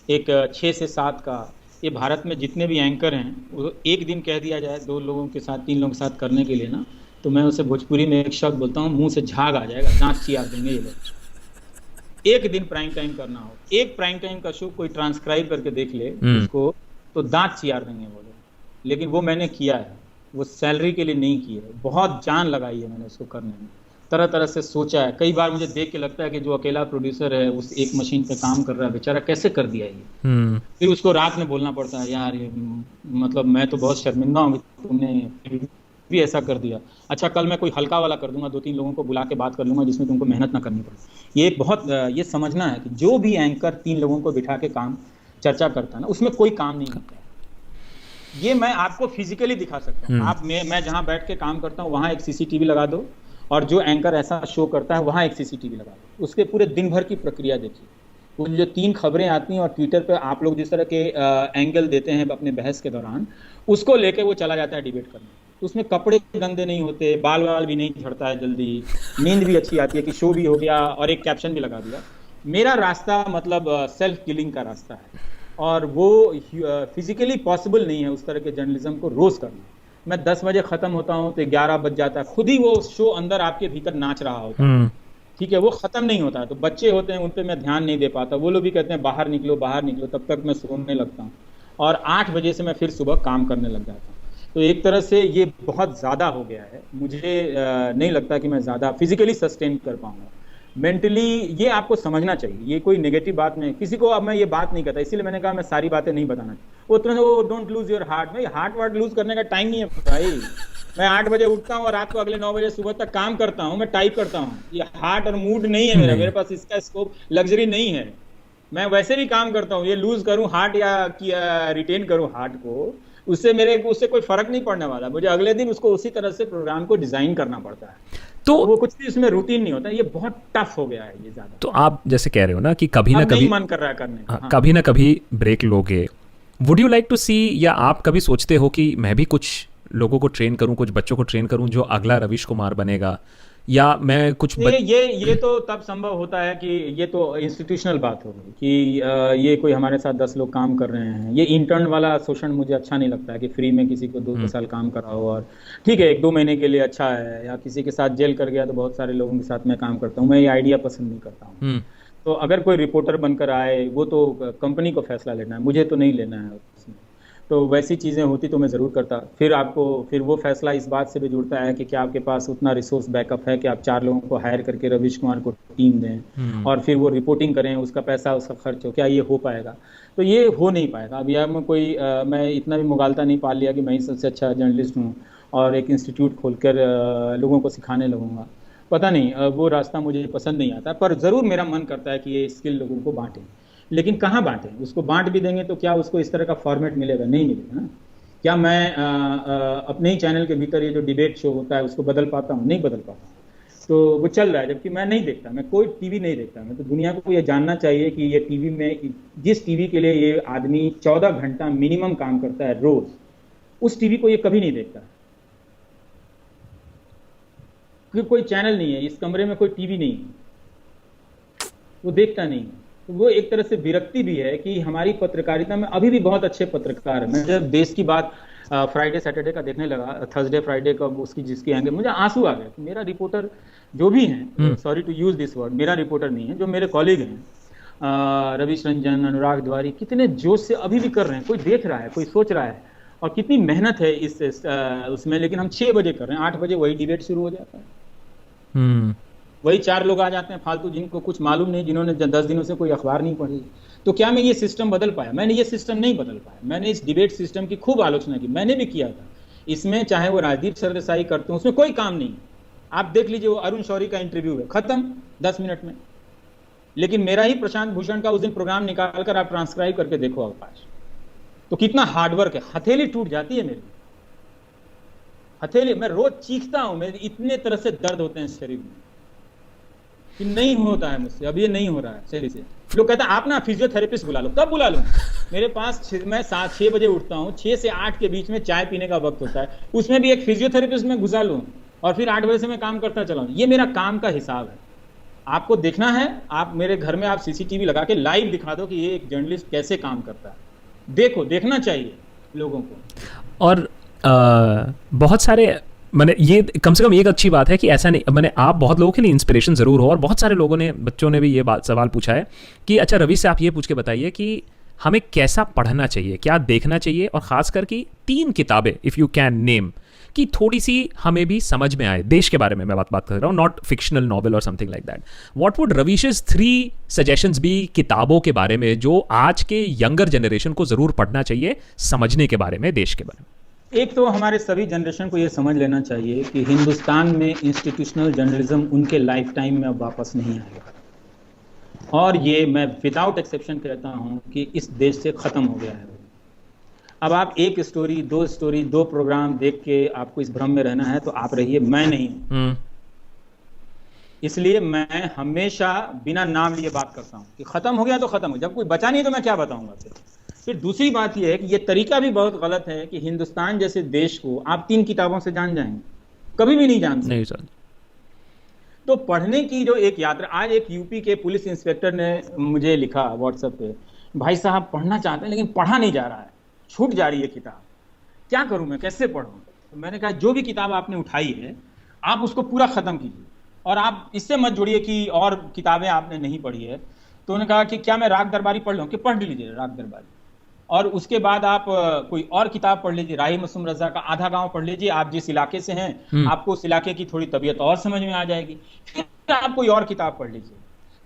एक 6 से 7 का। ये भारत में जितने भी एंकर हैं वो एक दिन कह दिया जाए 2 लोगों के साथ 3 लोगों के साथ करने के लिए ना, तो मैं उसे भोजपुरी में एक शब्द बोलता हूँ, मुंह से झाग आ जाएगा, दांत चियार देंगे ये लोग। एक दिन प्राइम टाइम करना हो, एक प्राइम टाइम का शो कोई ट्रांसक्राइब करके देख ले उसको, तो दांत चियार देंगे वो लोग। लेकिन वो मैंने किया है, वो सैलरी के लिए नहीं किया है, बहुत जान लगाई है मैंने उसको करने में, तरह तरह से सोचा है। कई बार मुझे देख के लगता है कि जो अकेला प्रोड्यूसर है उस एक मशीन पे काम कर रहा है, बेचारा कैसे कर दिया ये। फिर उसको रात में बोलना पड़ता है, यार ये मतलब मैं तो बहुत शर्मिंदा हूँ, तुमने भी ऐसा कर दिया। अच्छा कल मैं कोई हल्का वाला कर दूंगा, 2-3 लोगों को बुला के बात कर लूंगा जिसमें तुमको मेहनत ना करनी पड़े। ये बहुत ये समझना है कि जो भी एंकर 3 लोगों को बिठा के काम चर्चा करता है ना, उसमें कोई काम नहीं होता है। ये मैं आपको फिजिकली दिखा सकता हूँ। आप मैं जहाँ बैठ के काम करता हूँ वहाँ एक CCTV लगा दो, और जो एंकर ऐसा शो करता है वहाँ एक CCTV लगा दो, उसके पूरे दिन भर की प्रक्रिया देखिए। वो जो 3 खबरें आती हैं और ट्विटर पे आप लोग जिस तरह के एंगल देते हैं अपने बहस के दौरान, उसको लेके वो चला जाता है डिबेट करने। तो उसमें कपड़े गंदे नहीं होते, बाल वाल भी नहीं झड़ता है जल्दी, नींद भी अच्छी आती है कि शो भी हो गया और एक कैप्शन भी लगा दिया। मेरा रास्ता मतलब सेल्फ किलिंग का रास्ता है, और वो फिजिकली पॉसिबल नहीं है उस तरह के जर्नलिज्म को रोज करना। मैं 10 बजे खत्म होता हूँ तो 11 बज जाता है, खुद ही वो शो अंदर आपके भीतर नाच रहा होता है, ठीक है, वो खत्म नहीं होता है। तो बच्चे होते हैं उन पे मैं ध्यान नहीं दे पाता, वो लोग भी कहते हैं बाहर निकलो बाहर निकलो, तब तक मैं सोने लगता हूँ, और 8 बजे से मैं फिर सुबह काम करने लग जाता हूँ। तो एक तरह से ये बहुत ज़्यादा हो गया है, मुझे नहीं लगता कि मैं ज़्यादा फिजिकली सस्टेन कर पाऊँगा। मेंटली ये आपको समझना चाहिए, ये कोई नेगेटिव बात नहीं, किसी को अब मैं ये बात नहीं कहता, इसीलिए मैंने कहा मैं सारी बातें नहीं बताना चाहिए। वो तुरंत वो डोंट लूज योर हार्ट, भाई हार्ट वार्ट लूज करने का टाइम नहीं है भाई। मैं 8 बजे उठता हूँ और रात को अगले 9 बजे सुबह तक काम करता हूँ, मैं टाइप करता हूँ। ये हार्ट और मूड नहीं है मेरा, मेरे पास इसका स्कोप लग्जरी नहीं है। मैं वैसे भी काम करता हूँ, ये लूज करूँ हार्ट या रिटेन करूँ हार्ट को, उससे कोई फर्क नहीं पड़ने वाला, मुझे अगले दिन उसको उसी तरह से प्रोग्राम को डिजाइन करना पड़ता है। तो वो कुछ भी उसमें रूटीन नहीं होता, ये बहुत टफ हो गया है ये ज्यादा। तो आप जैसे कह रहे हो ना कि कभी ना अब कभी नहीं मन कर रहा है करने का। हाँ। कभी ना कभी ब्रेक लोगे, वुड यू लाइक टू सी, या आप कभी सोचते हो कि मैं भी कुछ लोगों को ट्रेन करूं, कुछ बच्चों को ट्रेन करूं जो अगला रवीश कुमार बनेगा, या मैं कुछ ये तो तब संभव होता है कि ये तो इंस्टीट्यूशनल बात हो गई कि ये कोई हमारे साथ 10 लोग काम कर रहे हैं। ये इंटर्न वाला शोषण मुझे अच्छा नहीं लगता है कि फ्री में किसी को 2 साल काम कराओ, और ठीक है 1-2 महीने के लिए अच्छा है, या किसी के साथ जेल कर गया तो बहुत सारे लोगों के साथ मैं काम करता हूँ, मैं ये आइडिया पसंद नहीं करता हूँ। तो अगर कोई रिपोर्टर बनकर आए, वो तो कंपनी को फैसला लेना है, मुझे तो नहीं लेना है उसमें। तो वैसी चीज़ें होती तो मैं ज़रूर करता। फिर वो फैसला इस बात से भी जुड़ता है कि क्या आपके पास उतना रिसोर्स बैकअप है कि आप 4 लोगों को हायर करके रवीश कुमार को टीम दें और फिर वो रिपोर्टिंग करें, उसका पैसा उसका खर्च हो, क्या ये हो पाएगा? तो ये हो नहीं पाएगा। अभी अब मैं इतना भी मुगालता नहीं पाल लिया कि मैं ही सबसे अच्छा जर्नलिस्ट हूँ और एक इंस्टीट्यूट खोलकर लोगों को सिखाने लगूंगा। पता नहीं, वो रास्ता मुझे पसंद नहीं आता, पर ज़रूर मेरा मन करता है कि ये स्किल लोगों को बांटें। लेकिन कहाँ बांटें? उसको बांट भी देंगे तो क्या उसको इस तरह का फॉर्मेट मिलेगा? नहीं मिलेगा ना। क्या मैं अपने ही चैनल के भीतर ये जो डिबेट शो होता है उसको बदल पाता हूँ? नहीं बदल पाता। तो वो चल रहा है, जबकि मैं नहीं देखता, मैं कोई टीवी नहीं देखता। मैं तो दुनिया को ये जानना चाहिए कि ये टीवी में, जिस टीवी के लिए ये आदमी 14 घंटा मिनिमम काम करता है रोज, उस टीवी को ये कभी नहीं देखता। क्योंकि कोई चैनल नहीं है इस कमरे में, कोई टीवी नहीं है, वो देखता नहीं। तो वो एक तरह से विरक्ति भी है कि हमारी पत्रकारिता में अभी भी बहुत अच्छे पत्रकार हैं। मैं जब देश की बात फ्राइडे सैटरडे का देखने लगा, थर्सडे फ्राइडे का उसकी जिसकी आएंगे, मुझे आंसू आ गए। मेरा रिपोर्टर जो भी हैं, sorry to use this word, मेरा रिपोर्टर नहीं है, जो मेरे कॉलीग हैं, रवीश रंजन, अनुराग द्वारी, कितने जोश से अभी भी कर रहे हैं। कोई देख रहा है, कोई सोच रहा है, और कितनी मेहनत है उसमें। लेकिन हम 6 बजे कर रहे हैं, 8 बजे वही डिबेट शुरू हो जाता है। वही 4 लोग आ जाते हैं फालतू, जिनको कुछ मालूम नहीं, जिन्होंने 10 दिनों से कोई अखबार नहीं पढ़ी। तो क्या मैं ये सिस्टम बदल पाया? मैंने ये सिस्टम नहीं बदल पाया। मैंने इस डिबेट सिस्टम की खूब आलोचना की, मैंने भी किया था। इसमें चाहे वो राजदीप सरदेसाई करते हो, उसमें कोई काम नहीं। आप देख लीजिए, वो अरुण शौरी का इंटरव्यू है, खत्म 10 मिनट में। लेकिन मेरा ही प्रशांत भूषण का उस दिन प्रोग्राम निकाल कर आप ट्रांसक्राइब करके देखो अवकाश, तो कितना हार्डवर्क है। हथेली टूट जाती है मेरी, हथेली। मैं रोज चीखता हूं, मेरे इतने तरह से दर्द होते हैं शरीर में कि नहीं होता है मुझसे, अब ये नहीं हो रहा है सही से। लोग कहते हैं आप ना फिजियोथेरेपिस्ट बुला लो। कब बुला लो? मेरे पास मैं 7-6 बजे उठता हूँ, 6 से 8 के बीच में चाय पीने का वक्त होता है, उसमें भी एक फिजियोथेरेपिस्ट में घुसा लूँ और फिर 8 बजे से मैं काम करता चला हूँ। ये मेरा काम का हिसाब है। आपको देखना है, आप मेरे घर में आप सीसीटीवी लगा के लाइव दिखा दो कि ये एक जर्नलिस्ट कैसे काम करता है। देखो, देखना चाहिए लोगों को। और बहुत सारे, मैंने ये कम से कम एक अच्छी बात है कि ऐसा नहीं, मैंने आप बहुत लोगों के लिए इंस्पिरेशन ज़रूर हो। और बहुत सारे लोगों ने, बच्चों ने भी ये सवाल पूछा है कि अच्छा रवि से आप ये पूछ के बताइए कि हमें कैसा पढ़ना चाहिए, क्या देखना चाहिए, और ख़ासकर कि 3 किताबें इफ़ यू कैन नेम, कि थोड़ी सी हमें भी समझ में आए देश के बारे में। मैं बात कर रहा हूँ, नॉट फिक्शनल नॉवल और something like that. What would Ravish's 3 suggestions भी किताबों के बारे में जो आज के यंगर जनरेशन को ज़रूर पढ़ना चाहिए, समझने के बारे में, देश के बारे में? एक तो हमारे सभी जनरेशन को ये समझ लेना चाहिए कि हिंदुस्तान में इंस्टीट्यूशनल जर्नलिज्म उनके लाइफ टाइम में अब वापस नहीं आएगा। और ये मैं विदाउट एक्सेप्शन कहता हूँ कि इस देश से ख़त्म हो गया है। अब आप एक स्टोरी, 2 स्टोरी, 2 प्रोग्राम देख के आपको इस भ्रम में रहना है तो आप रहिए, मैं नहीं हूँ। इसलिए मैं हमेशा बिना नाम लिए बात करता हूँ कि ख़त्म हो गया तो ख़त्म हो, जब कोई बचा नहीं तो मैं क्या बताऊँगा फिर दूसरी बात यह है कि ये तरीका भी बहुत गलत है कि हिंदुस्तान जैसे देश को आप 3 किताबों से जान जाएंगे, कभी भी नहीं जान सकते। नहीं सर। तो पढ़ने की जो एक यात्रा, आज एक यूपी के पुलिस इंस्पेक्टर ने मुझे लिखा व्हाट्सएप पे, भाई साहब पढ़ना चाहते हैं लेकिन पढ़ा नहीं जा रहा है, छूट जा रही है किताब, क्या करूं मैं, कैसे पढ़ूं? तो मैंने कहा जो भी किताब आपने उठाई है आप उसको पूरा खत्म कीजिए और आप इससे मत जुड़िए कि और किताबें आपने नहीं पढ़ी है। तो उन्होंने कहा कि क्या मैं राग दरबारी पढ़ लूं? कि पढ़ लीजिए राग दरबारी, और उसके बाद आप कोई और किताब पढ़ लीजिए, राही मासूम रजा का आधा गांव पढ़ लीजिए। आप जिस इलाके से हैं आपको उस इलाके की थोड़ी तबीयत और समझ में आ जाएगी, फिर आप कोई और किताब पढ़ लीजिए।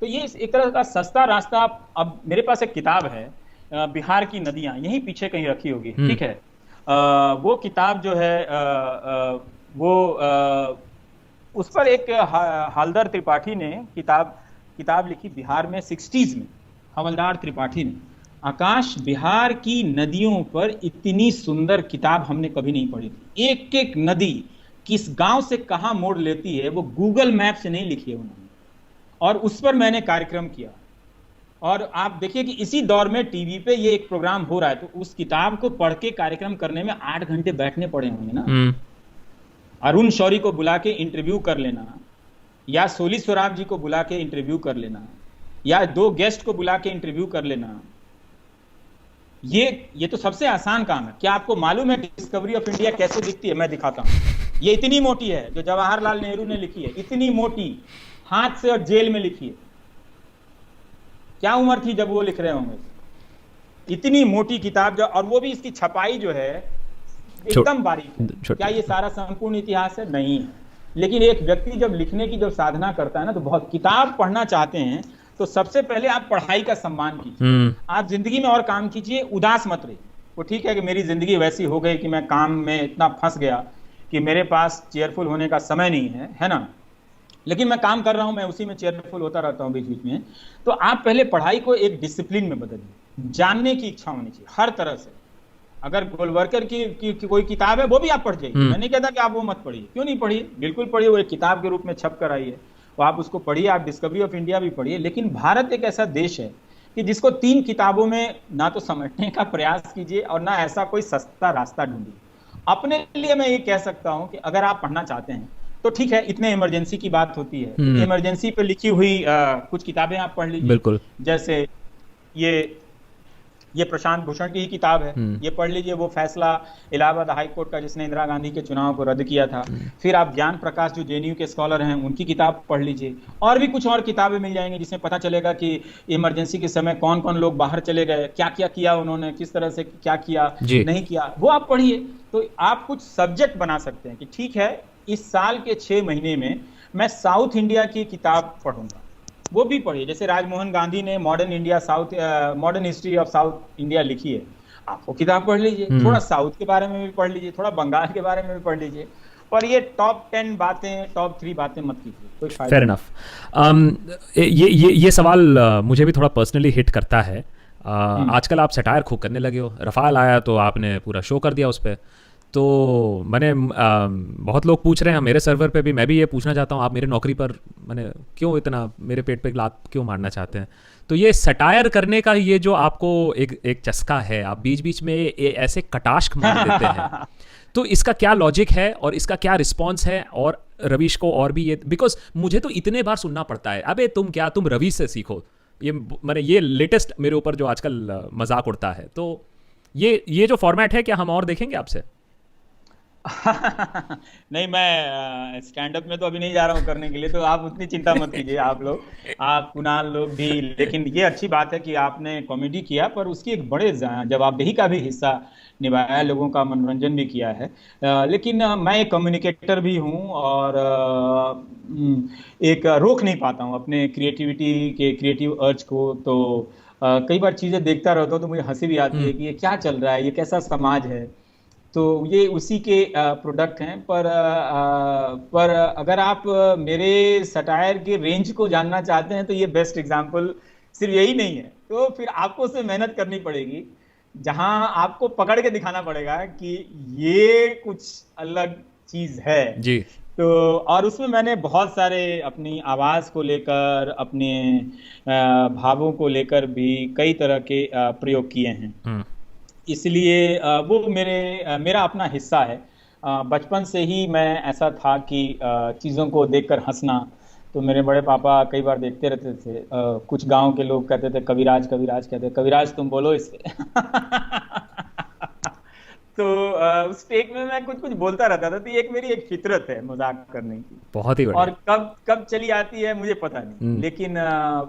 तो ये एक तरह का सस्ता रास्ता। अब मेरे पास एक किताब है, बिहार की नदियां, यहीं पीछे कहीं रखी होगी, ठीक है। वो किताब जो है उस पर एक हवलदार त्रिपाठी ने किताब लिखी बिहार में 60s में, हवलदार त्रिपाठी ने। आकाश, बिहार की नदियों पर इतनी सुंदर किताब हमने कभी नहीं पढ़ी थी। एक एक नदी किस गांव से कहां मोड़ लेती है वो गूगल मैप से नहीं लिखी है उन्होंने, और उस पर मैंने कार्यक्रम किया। और आप देखिए कि इसी दौर में टीवी पे ये एक प्रोग्राम हो रहा है, तो उस किताब को पढ़ के कार्यक्रम करने में 8 घंटे बैठने पड़े होंगे ना। अरुण शौरी को बुला के इंटरव्यू कर लेना, या सोली सोराब जी को बुला के इंटरव्यू कर लेना, या 2 गेस्ट को बुला के इंटरव्यू कर लेना, ये तो सबसे आसान काम है। क्या आपको मालूम है डिस्कवरी ऑफ इंडिया कैसे दिखती है? मैं दिखाता हूं। ये इतनी मोटी है, जो जवाहरलाल नेहरू ने लिखी है, इतनी मोटी, हाथ से और जेल में लिखी है। क्या उम्र थी जब वो लिख रहे होंगे? इतनी मोटी किताब, जो, और वो भी इसकी छपाई जो है एकदम बारीक है। क्या ये सारा संपूर्ण इतिहास है? नहीं है। लेकिन एक व्यक्ति जब लिखने की जब साधना करता है ना, तो बहुत, किताब पढ़ना चाहते हैं तो सबसे पहले आप पढ़ाई का सम्मान कीजिए। आप जिंदगी में और काम कीजिए, उदास मत रहिए। वो ठीक है कि मेरी जिंदगी वैसी हो गई कि मैं काम में इतना फंस गया कि मेरे पास चेयरफुल होने का समय नहीं है ना, लेकिन मैं काम कर रहा हूं, मैं उसी में चेयरफुल होता रहता हूं बीच बीच में। तो आप पहले पढ़ाई को एक डिसिप्लिन में बदलिए। जानने की इच्छा होनी चाहिए हर तरह से। अगर गोलवरकर की कोई किताब है वो भी आप पढ़ जाइए, मैं नहीं कहता कि आप वो मत पढ़िए। क्यों नहीं पढ़िए? बिल्कुल पढ़िए, वो एक किताब के रूप में छप कर आई है, तो आप उसको पढ़िए। आप डिस्कवरी ऑफ इंडिया भी पढ़िए। लेकिन भारत एक ऐसा देश है कि जिसको 3 किताबों में ना तो समझने का प्रयास कीजिए और ना ऐसा कोई सस्ता रास्ता ढूंढिए। अपने लिए मैं ये कह सकता हूं कि अगर आप पढ़ना चाहते हैं तो ठीक है, इतने इमरजेंसी की बात होती है, इमरजेंसी पे लिखी हुई कुछ किताबें आप पढ़ लीजिए। बिल्कुल। जैसे ये प्रशांत भूषण की ही किताब है, ये पढ़ लीजिए। वो फैसला इलाहाबाद हाई कोर्ट का जिसने इंदिरा गांधी के चुनाव को रद्द किया था। फिर आप ज्ञान प्रकाश जो जेएनयू के स्कॉलर हैं उनकी किताब पढ़ लीजिए। और भी कुछ और किताबें मिल जाएंगी जिसमें पता चलेगा कि इमरजेंसी के समय कौन कौन लोग बाहर चले गए, क्या क्या किया उन्होंने, किस तरह से क्या किया नहीं किया, वो आप पढ़िए। तो आप कुछ सब्जेक्ट बना सकते हैं कि ठीक है, इस साल के 6 महीने में मैं साउथ इंडिया की किताब पढ़ूंगा, वो भी पढ़िए। जैसे राजमोहन गांधी ने modern history of south India लिखी है, आप वो किताब पढ़ लीजिए। थोड़ा साउथ के बारे में भी पढ़ लीजिए, थोड़ा बंगाल के बारे में भी पढ़ लीजिए। पर ये टॉप 10 बातें, टॉप 3 बातें मत कीजिए, कोई फायदा। Fair enough. ये सवाल मुझे भी थोड़ा पर्सनली हिट करता है। आजकल आप सटायर खूब करने लगे हो। रफाल आया तो आपने पूरा शो कर दिया उस पर। तो मैंने बहुत लोग पूछ रहे हैं मेरे सर्वर पे भी, मैं भी ये पूछना चाहता हूँ, आप मेरे नौकरी पर मैंने क्यों इतना मेरे पेट पे लात क्यों मारना चाहते हैं? तो ये सटायर करने का ये जो आपको एक चस्का है, आप बीच बीच में ऐसे कटाक्ष मार देते हैं, तो इसका क्या लॉजिक है और इसका क्या रिस्पॉन्स है? और रवीश को और भी ये, बिकॉज मुझे तो इतने बार सुनना पड़ता है, अबे तुम रवीश से सीखो। ये लेटेस्ट मेरे ऊपर जो आजकल मजाक उड़ता है। तो ये जो फॉर्मेट है, क्या हम और देखेंगे आपसे? नहीं, मैं स्टैंड अप में तो अभी नहीं जा रहा हूँ करने के लिए, तो आप उतनी चिंता मत कीजिए। आप लोग, आप कुणाल लोग भी। लेकिन ये अच्छी बात है कि आपने कॉमेडी किया, पर उसकी एक बड़े जवाबदेही का भी हिस्सा निभाया, लोगों का मनोरंजन भी किया है। लेकिन मैं एक कम्युनिकेटर भी हूँ और एक रोक नहीं पाता हूँ अपने क्रिएटिव अर्ज को। तो कई बार चीज़ें देखता रहता हूँ तो मुझे हंसी भी आती है कि ये क्या चल रहा है, ये कैसा समाज है। तो ये उसी के प्रोडक्ट हैं। पर अगर आप मेरे सटायर के रेंज को जानना चाहते हैं तो ये बेस्ट एग्जांपल सिर्फ यही नहीं है। तो फिर आपको उसमें मेहनत करनी पड़ेगी, जहां आपको पकड़ के दिखाना पड़ेगा कि ये कुछ अलग चीज है जी। तो और उसमें मैंने बहुत सारे अपनी आवाज़ को लेकर, अपने भावों को लेकर भी कई तरह के प्रयोग किए हैं। इसलिए वो मेरा अपना हिस्सा है। बचपन से ही मैं ऐसा था कि चीज़ों को देखकर हंसना। तो मेरे बड़े पापा कई बार देखते रहते थे। कुछ गांव के लोग कहते थे कविराज कहते, कविराज तुम बोलो इससे। तो उस टेक में मैं कुछ बोलता रहता था। तो ये मेरी एक फितरत है मजाक करने की, बहुत ही बढ़िया। और कब चली आती है मुझे पता नहीं, लेकिन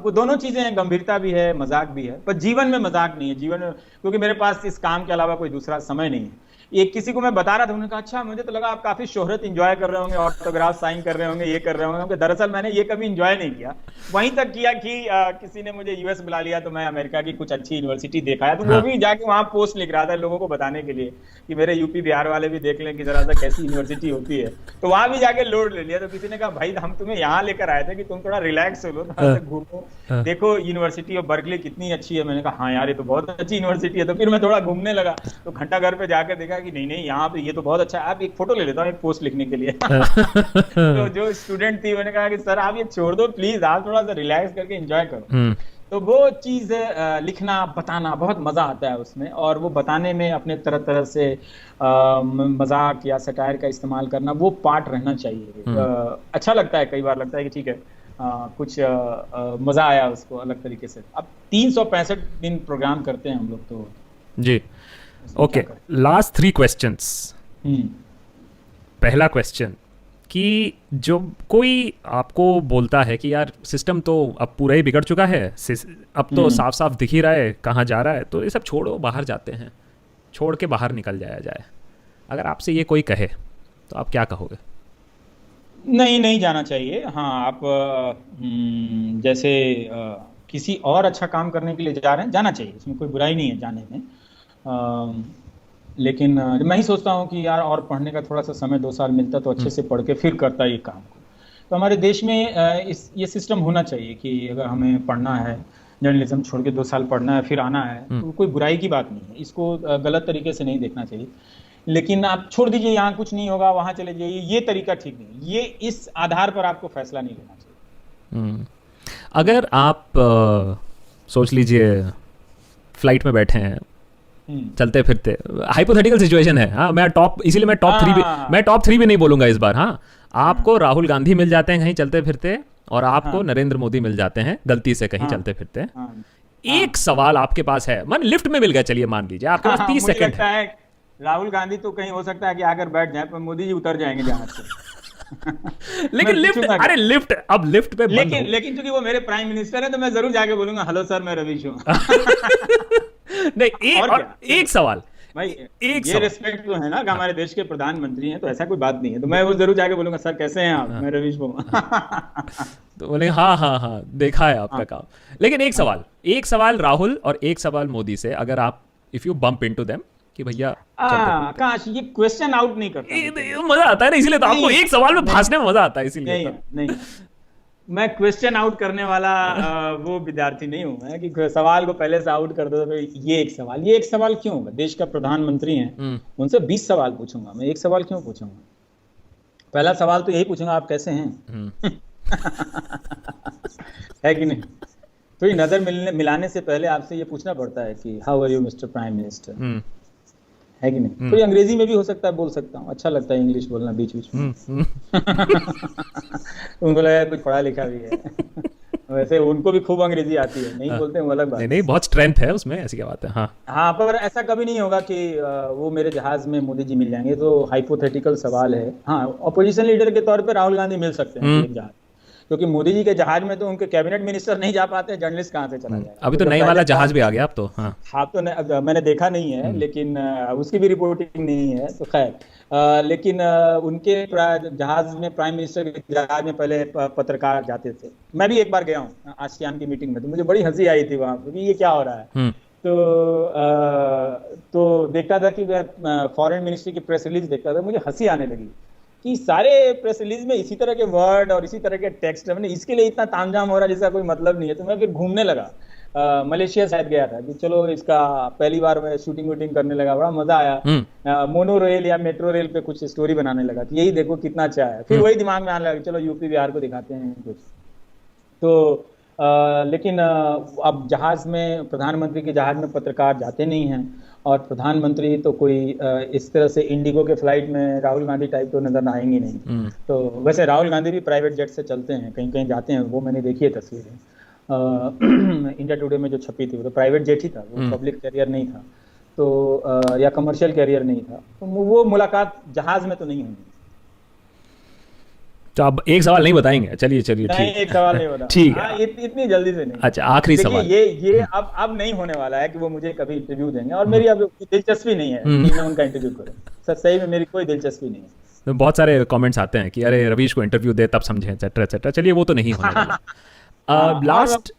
वो दोनों चीजें हैं, गंभीरता भी है, मजाक भी है। पर जीवन में मजाक नहीं है, जीवन में, क्योंकि मेरे पास इस काम के अलावा कोई दूसरा समय नहीं है। एक किसी को मैं बता रहा था, उन्होंने कहा अच्छा मुझे तो लगा आप काफी शोहरत एंजॉय कर रहे होंगे, ऑटोग्राफ साइन कर रहे होंगे, ये कर रहे होंगे। दरअसल मैंने ये कभी एंजॉय नहीं किया, वहीं तक किया कि किसी ने मुझे यूएस बुला लिया तो मैं अमेरिका की कुछ अच्छी यूनिवर्सिटी दिखाया, तो वो भी जाके वहाँ पोस्ट लिख रहा था लोगों को बताने के लिए कि मेरे यूपी बिहार वाले भी देख लें कि जरा सा कैसी यूनिवर्सिटी होती है। तो वहां भी जाके लोड ले लिया। तो किसी ने कहा भाई हम तुम्हें यहाँ लेकर आए थे कि तुम थोड़ा रिलैक्स हो लो, थोड़ा सा घूमो, देखो यूनिवर्सिटी ऑफ बर्कली कितनी अच्छी है। मैंने कहा हाँ यार ये तो बहुत अच्छी यूनिवर्सिटी है। तो फिर मैं थोड़ा घूमने लगा, तो घंटा घर पे जाकर देखा कि नहीं यहाँ पे ये तो बहुत अच्छा है, आप एक फोटो ले लेता हूँ एक पोस्ट लिखने के लिए। तो जो स्टूडेंट थी मैंने कहा कि सर आप ये छोड़ दो प्लीज, आप थोड़ा सा रिलैक्स करके एंजॉय करो। तो वो चीज लिखना बताना बहुत मजा आता है उसमें, और वो बताने में अपने तरह तरह से मजाक या सटायर का इस्तेमाल करना, वो पार्ट रहना चाहिए। अच्छा लगता है, कई बार लगता है कि ठीक है कुछ मजा आया उसको अलग तरीके से। अब 365 दिन प्रोग्राम करते हैं हम लोग तो जी। Okay, last 3 questions. पहला क्वेश्चन कि जो कोई आपको बोलता है कि यार सिस्टम तो अब पूरा ही बिगड़ चुका है, अब तो साफ साफ दिख ही रहा है कहाँ जा रहा है, तो ये सब छोड़ो, बाहर जाते हैं, छोड़ के बाहर निकल जाया जाए, अगर आपसे ये कोई कहे तो आप क्या कहोगे? नहीं जाना चाहिए। हाँ आप जैसे किसी और अच्छा काम करने के लिए जा रहे हैं, जाना चाहिए, इसमें कोई बुराई नहीं है जाने में। लेकिन मैं ही सोचता हूँ कि यार और पढ़ने का थोड़ा सा समय 2 साल मिलता तो अच्छे से पढ़ के फिर करता ये काम को। तो हमारे देश में ये सिस्टम होना चाहिए कि अगर हमें पढ़ना है, जर्नलिज्म छोड़ के 2 साल पढ़ना है फिर आना है, तो कोई बुराई की बात नहीं है, इसको गलत तरीके से नहीं देखना चाहिए। लेकिन आप छोड़ दीजिए यहाँ कुछ नहीं होगा वहाँ चले जाइए, ये तरीका ठीक नहीं, ये इस आधार पर आपको फैसला नहीं लेना चाहिए। अगर आप सोच लीजिए फ्लाइट में बैठे हैं, चलते फिरते, हाइपोथेटिकल सिचुएशन है, हाँ मैं इसीलिए मैं टॉप 3 भी नहीं बोलूंगा इस बार। हाँ आपको राहुल गांधी मिल जाते हैं कहीं चलते फिरते, और आपको नरेंद्र मोदी मिल जाते हैं गलती से कहीं चलते फिरते, एक सवाल आपके पास है, मान लिफ्ट में मिल गया, चलिए मान लीजिए आपके पास 30 सेकंड है। राहुल गांधी तो कहीं हो सकता है कि आकर बैठ जाए, पर मोदी जी उतर जाएंगे जहाज से। लेकिन लिफ्ट अब लिफ्ट पे लेकिन क्योंकि वो मेरे प्राइम मिनिस्टर हैं तो मैं जरूर जाके बोलूंगा हेलो सर मैं रवीश हूँ। नहीं एक सवाल भाई, ये रिस्पेक्ट तो है ना कि हमारे देश के प्रधानमंत्री हैं, तो ऐसा कोई बात नहीं है, तो मैं वो जरूर जाके बोलूंगा सर कैसे हैं आप, मैं रवीश वर्मा। तो बोले हाँ देखा है आपका काम। लेकिन एक सवाल राहुल और एक सवाल मोदी से, अगर आप if you bump into them कि भैया काश ये क्वेश्चन आउट नहीं करता, मजा आता है ना, इसलिए तो आपको एक सवाल में भासने में मजा आता है, इसीलिए नहीं मैं क्वेश्चन आउट करने वाला वो विद्यार्थी नहीं हूं मैं कि सवाल को पहले से आउट कर दो। तो ये एक सवाल क्यों होगा, देश का प्रधानमंत्री हैं, उनसे 20 सवाल पूछूंगा मैं, एक सवाल क्यों पूछूंगा? पहला सवाल तो यही पूछूंगा आप कैसे हैं। है कि नहीं? तो ये नजर मिलाने से पहले आपसे ये पूछना पड़ता है कि how are you mister prime minister, है कि नहीं? तो ये अंग्रेजी में भी हो सकता है, बोल सकता हूँ, अच्छा लगता है इंग्लिश बोलना बीच बीच में। उनको लगा कुछ पढ़ा लिखा भी है। वैसे उनको भी खूब अंग्रेजी आती है, नहीं बोलते वो अलग बात नहीं बहुत स्ट्रेंथ है उसमें, ऐसी क्या बात है। हाँ पर ऐसा कभी नहीं होगा कि वो मेरे जहाज में मोदी जी मिल जाएंगे, तो हाइपोथेटिकल सवाल है। हाँ ऑपोजिशन लीडर के तौर पर राहुल गांधी मिल सकते हैं एक जहाज, क्योंकि मोदी जी के जहाज में तो उनके कैबिनेट मिनिस्टर नहीं जा पाते, जर्नलिस्ट कहाँ से चला जाएगा। अभी तो नई वाला जहाज भी आ गया अब तो। हाँ तो मैंने देखा नहीं है, लेकिन उसकी भी रिपोर्टिंग नहीं है, तो खैर लेकिन उनके जहाज में, प्राइम मिनिस्टर के जहाज में पहले पत्रकार जाते थे। मैं भी एक बार गया हूँ आसियान की मीटिंग में, तो मुझे बड़ी हंसी आई थी वहाँ पे, ये क्या हो रहा है। तो देखता था कि फॉरेन मिनिस्ट्री की प्रेस रिलीज देखता था, मुझे हंसी आने लगी कि सारे प्रेस रिलीज में इसी तरह के वर्ड और इसी तरह के टेक्स्ट, मैंने इसके लिए इतना तामझाम हो रहा है जिसका कोई मतलब नहीं है। तो मैं फिर घूमने लगा, मलेशिया शायद गया था कि चलो इसका पहली बार मैं शूटिंग वूटिंग करने लगा, बड़ा मजा आया। मोनो रेल या मेट्रो रेल पे कुछ स्टोरी बनाने लगा कि यही देखो कितना अच्छा है। फिर वही दिमाग में आने लगा चलो यूपी बिहार को दिखाते हैं कुछ। तो लेकिन अब जहाज में, प्रधानमंत्री के जहाज में पत्रकार जाते नहीं हैं, और प्रधानमंत्री तो कोई इस तरह से इंडिगो के फ्लाइट में राहुल गांधी टाइप तो नजर आएंगे नहीं। तो वैसे राहुल गांधी भी प्राइवेट जेट से चलते हैं, कहीं कहीं जाते हैं, वो मैंने देखी है तस्वीरें। इंडिया टुडे में जो छपी थी वो तो प्राइवेट जेट ही था, वो पब्लिक कैरियर नहीं था, तो या कमर्शियल कैरियर नहीं था, तो वो मुलाकात जहाज में तो नहीं होनी। तो अब एक सवाल नहीं बताएंगे, चलिए चलिए नहीं, ठीक, एक सवाल नहीं बता। ठीक है। हाँ, इतनी जल्दी से नहीं। अच्छा, आखिरी देखिए, सवाल। ये अब नहीं होने वाला है कि वो मुझे कभी इंटरव्यू देंगे, और मेरी अब दिलचस्पी नहीं है कि मैं उनका इंटरव्यू करूं। सर, सही में मेरी कोई दिलचस्पी नहीं है। तो बहुत सारे कमेंट्स आते हैं कि अरे रवीश को इंटरव्यू दे तब समझें, एक्सेट्रा एक्सेट्रा। चलिए वो तो नहीं होने वाला। हाँ, और लास्ट।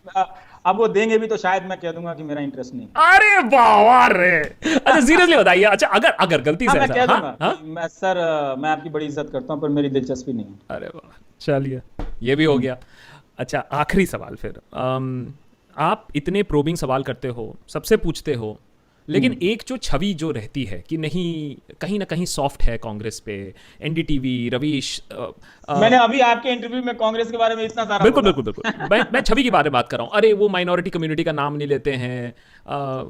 अब वो देंगे भी तो शायद मैं कह दूंगा कि मेरा इंटरेस्ट नहीं है। अरे वाह रे, अच्छा सीरियसली बताइए, अच्छा अगर अगर गलती हाँ, से मैं ऐसा, कह दूंगा हाँ? कि मैं सर, मैं आपकी बड़ी इज्जत करता हूँ पर मेरी दिलचस्पी नहीं है। अरे वाह, चलिए ये भी हो गया। अच्छा आखिरी सवाल फिर, आप इतने प्रोबिंग सवाल करते हो, सबसे पूछते हो, लेकिन एक जो छवि जो रहती है कि नहीं, कहीं ना कहीं सॉफ्ट है कांग्रेस पे, एनडीटीवी, रवीश, मैंने अभी आपके इंटरव्यू में कांग्रेस के बारे में इतना सारा बिल्कुल बोला। बिल्कुल बिल्कुल, मैं छवि की बारे में बात कर रहा हूँ। अरे वो माइनॉरिटी कम्युनिटी का नाम नहीं लेते हैं,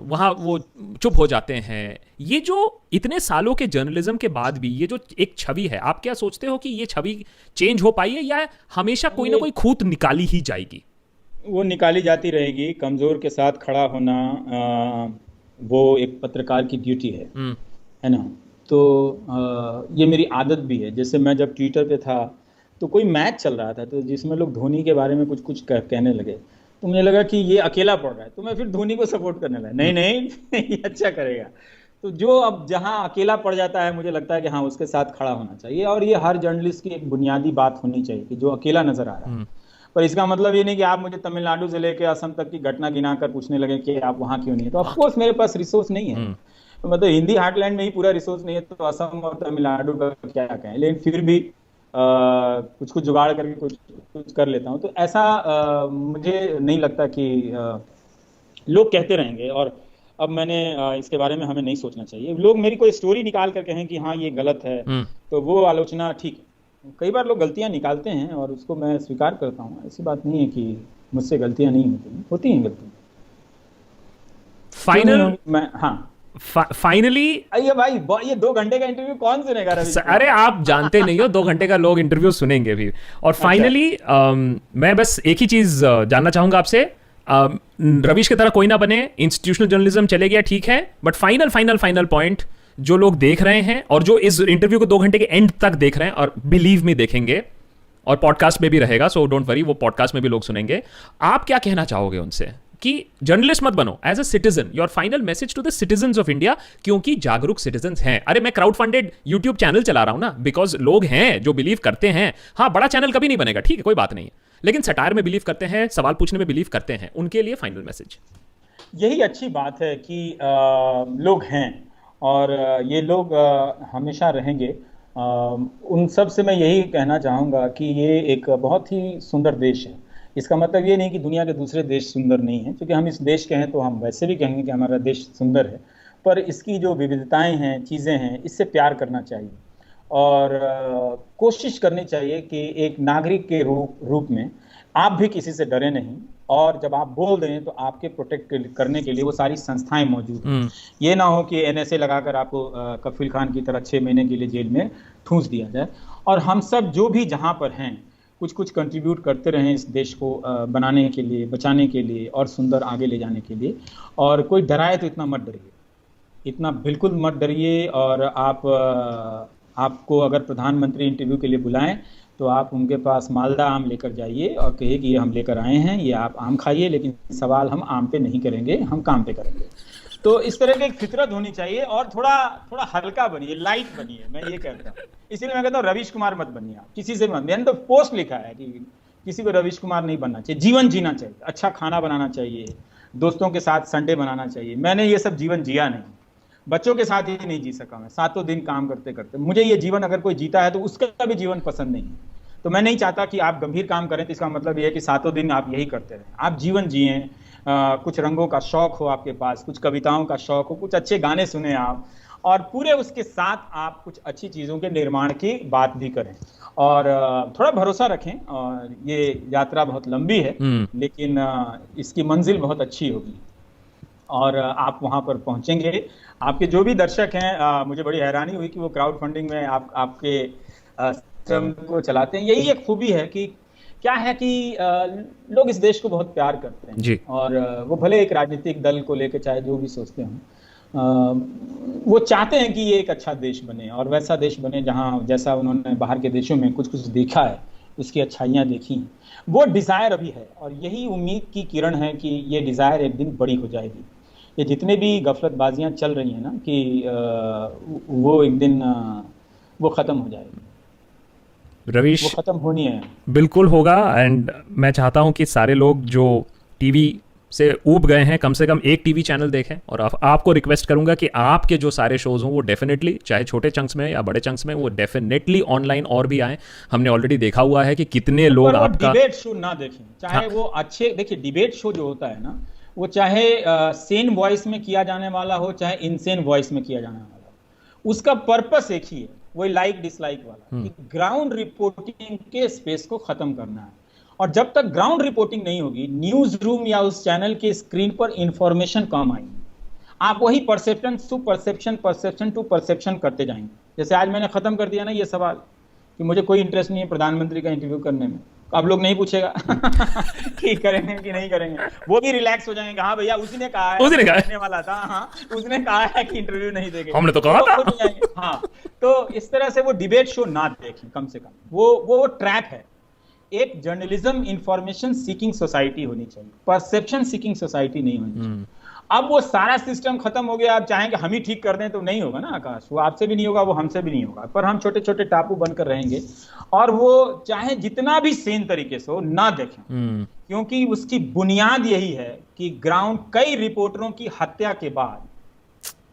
वहाँ वो चुप हो जाते हैं। ये जो इतने सालों के जर्नलिज्म के बाद भी ये जो एक छवि है, आप क्या सोचते हो कि ये छवि चेंज हो पाई है, या हमेशा कोई ना कोई खूंट निकाली ही जाएगी? वो निकाली जाती रहेगी। कमजोर के साथ खड़ा होना वो एक पत्रकार की ड्यूटी है ना। तो ये मेरी आदत भी है। जैसे मैं जब ट्विटर पे था तो कोई मैच चल रहा था, तो जिसमें लोग धोनी के बारे में कुछ कुछ कहने लगे, तो मुझे लगा कि ये अकेला पड़ रहा है, तो मैं फिर धोनी को सपोर्ट करने लगा। नहीं नहीं ये अच्छा करेगा। तो जो अब जहां अकेला पड़ जाता है, मुझे लगता है कि हाँ, उसके साथ खड़ा होना चाहिए, और ये हर जर्नलिस्ट की एक बुनियादी बात होनी चाहिए कि जो अकेला नजर आ रहा है। पर इसका मतलब ये नहीं कि आप मुझे तमिलनाडु से लेकर असम तक की घटना गिनाकर पूछने लगे कि आप वहां क्यों नहीं है। तो ऑफकोर्स मेरे पास रिसोर्स नहीं है, तो मतलब हिंदी हार्टलैंड में ही पूरा रिसोर्स नहीं है, तो असम और तमिलनाडु का क्या कहें। लेकिन फिर भी कुछ कुछ जुगाड़ करके कुछ कुछ कर लेता हूँ। तो ऐसा मुझे नहीं लगता कि लोग कहते रहेंगे, और अब मैंने इसके बारे में हमें नहीं सोचना चाहिए। लोग मेरी कोई स्टोरी निकाल कर कहें कि हाँ ये गलत है, तो वो आलोचना ठीक है। कई बार लोग गलतियां निकालते हैं और उसको मैं स्वीकार करता हूँ। ऐसी बात नहीं है कि मुझसे गलतियां नहीं होती हैं गलतियां। फाइनल, मैं हाँ फाइनली, अरे भाई, ये 2 घंटे का इंटरव्यू कौन सुनेगा रवि? अरे आप जानते नहीं हो, 2 घंटे का लोग इंटरव्यू सुनेंगे भी। और फाइनली मैं बस एक ही चीज जानना चाहूंगा आपसे, रवीश की तरह कोई ना बने, इंस्टीट्यूशनल जर्नलिज्म चले गया ठीक है, but final final final point जो लोग देख रहे हैं और जो इस इंटरव्यू को 2 घंटे के एंड तक देख रहे हैं, और बिलीव मी देखेंगे, और पॉडकास्ट में भी रहेगा, सो डोंट वरी, वो पॉडकास्ट में भी लोग सुनेंगे, आप क्या कहना चाहोगे उनसे कि जर्नलिस्ट मत बनो, as a citizen, your final message to the citizens of India, क्योंकि जागरूक सिटीजन्स हैं। अरे मैं क्राउड फंडेड यूट्यूब चैनल चला रहा हूं ना, बिकॉज लोग हैं जो बिलीव करते हैं। हाँ, बड़ा चैनल कभी नहीं बनेगा, ठीक है, कोई बात नहीं है, लेकिन सटायर में बिलीव करते हैं, सवाल पूछने में बिलीव करते हैं, उनके लिए फाइनल मैसेज। यही अच्छी बात है कि लोग हैं, और ये लोग हमेशा रहेंगे। उन सब से मैं यही कहना चाहूँगा कि ये एक बहुत ही सुंदर देश है। इसका मतलब ये नहीं कि दुनिया के दूसरे देश सुंदर नहीं हैं, क्योंकि हम इस देश के हैं तो हम वैसे भी कहेंगे कि हमारा देश सुंदर है, पर इसकी जो विविधताएं हैं, चीज़ें हैं, इससे प्यार करना चाहिए, और कोशिश करनी चाहिए कि एक नागरिक के रूप में आप भी किसी से डरे नहीं, और जब आप बोल दें तो आपके प्रोटेक्ट करने के लिए वो सारी संस्थाएं मौजूद हैं। ये ना हो कि एनएसए लगाकर आपको कफील खान की तरह 6 महीने के लिए जेल में ठूंस दिया जाए। और हम सब जो भी जहां पर हैं, कुछ कुछ कंट्रीब्यूट करते रहें इस देश को बनाने के लिए, बचाने के लिए, और सुंदर आगे ले जाने के लिए। और कोई डराए तो इतना मत डरिए, इतना बिल्कुल मत डरिए। और आपको अगर प्रधानमंत्री इंटरव्यू के लिए बुलाएं तो आप उनके पास मालदा आम लेकर जाइए और कहिए कि ये हम लेकर आए हैं, ये आप आम खाइए, लेकिन सवाल हम आम पे नहीं करेंगे, हम काम पे करेंगे। तो इस तरह की एक फितरत होनी चाहिए, और थोड़ा हल्का बनिए, लाइट बनिए, मैं ये कहता हूँ। इसीलिए मैं कहता हूँ रवीश कुमार मत बनिए, आप किसी से मत। मैंने तो पोस्ट लिखा है कि किसी को रवीश कुमार नहीं बनना चाहिए। जीवन जीना चाहिए, अच्छा खाना बनाना चाहिए, दोस्तों के साथ संडे बनाना चाहिए। मैंने ये सब जीवन जिया नहीं, बच्चों के साथ ही नहीं जी सका मैं, 7 दिन काम करते करते। मुझे ये जीवन अगर कोई जीता है तो उसका भी जीवन पसंद नहीं है। तो मैं नहीं चाहता कि आप गंभीर काम करें, तो इसका मतलब ये है कि 7 दिन आप यही करते रहें। आप जीवन जिए, कुछ रंगों का शौक हो आपके पास, कुछ कविताओं का शौक हो, कुछ अच्छे गाने सुने आप, और पूरे उसके साथ आप कुछ अच्छी चीज़ों के निर्माण की बात भी करें, और थोड़ा भरोसा रखें। और ये यात्रा बहुत लंबी है, लेकिन इसकी मंजिल बहुत अच्छी होगी, और आप वहाँ पर पहुँचेंगे। आपके जो भी दर्शक हैं, मुझे बड़ी हैरानी हुई कि वो क्राउड फंडिंग में आपके सिस्टम को चलाते हैं। यही एक खूबी है कि क्या है कि लोग इस देश को बहुत प्यार करते हैं जी। और वो भले एक राजनीतिक दल को लेकर चाहे जो भी सोचते हों, वो चाहते हैं कि ये एक अच्छा देश बने और वैसा देश बने जहां, जैसा उन्होंने बाहर के देशों में कुछ कुछ देखा है उसकी अच्छाइयाँ देखी हैं, वो डिज़ायर अभी है। और यही उम्मीद की किरण है कि ये डिज़ायर एक दिन बड़ी हो जाएगी। ये जितने भी गफलतबाजियाँ चल रही हैं ना कि वो एक दिन वो ख़त्म हो जाएगी, वो रवीश, ख़त्म होनी है। बिल्कुल होगा। एंड मैं चाहता हूँ कि सारे लोग जो टीवी से ऊब गए हैं कम से कम एक टीवी चैनल देखें। और आपको रिक्वेस्ट करूंगा कि आपके जो सारे शोज़ हों वो डेफिनेटली, चाहे छोटे चंक्स में या बड़े चंक्स में, वो डेफिनेटली ऑनलाइन और भी आएँ। हमने ऑलरेडी देखा हुआ है कि कितने लोग पर वो आपका डिबेट शो ना देखें, चाहे हाँ, वो अच्छे, देखिए डिबेट शो जो होता है ना, वो चाहे सेन वॉइस में किया जाने वाला हो, चाहे इनसेन वॉइस में किया जाने वाला हो, उसका पर्पस एक ही है, वही लाइक डिसलाइक वाला, कि ग्राउंड रिपोर्टिंग के स्पेस को खत्म करना है। और जब तक ग्राउंड रिपोर्टिंग नहीं होगी, न्यूज रूम या उस चैनल के स्क्रीन पर इंफॉर्मेशन कम आएगी। आप वही perception to perception, perception to perception करते जाएंगे। जैसे आज मैंने खत्म कर दिया ना ये सवाल कि मुझे कोई इंटरेस्ट नहीं है प्रधानमंत्री का इंटरव्यू करने में, अब लोग नहीं पूछेगा कि करेंगे कि नहीं करेंगे, वो भी रिलैक्स हो जाएंगे। हाँ भैया उसने कहा है, उसने कहा है। करने वाला था, हाँ उसने कहा है कि इंटरव्यू नहीं देंगे, हमने तो कहा था। हो जाएंगे। हाँ, तो इस तरह से वो डिबेट शो ना देखें, कम से कम वो ट्रैप है। एक जर्नलिज्म इंफॉर्मेशन सीकिंग सोसाइटी होनी चाहिए, परसेप्शन सीकिंग सोसाइटी नहीं होनी चाहिए। अब वो सारा सिस्टम खत्म हो गया, आप चाहेंगे हम ही ठीक कर दें तो नहीं होगा ना आकाश, वो आपसे भी नहीं होगा, वो हमसे भी नहीं होगा, पर हम छोटे छोटे टापू बनकर रहेंगे। और वो चाहे जितना भी सेन तरीके से हो ना देखें, क्योंकि उसकी बुनियाद यही है कि ग्राउंड, कई रिपोर्टरों की हत्या के बाद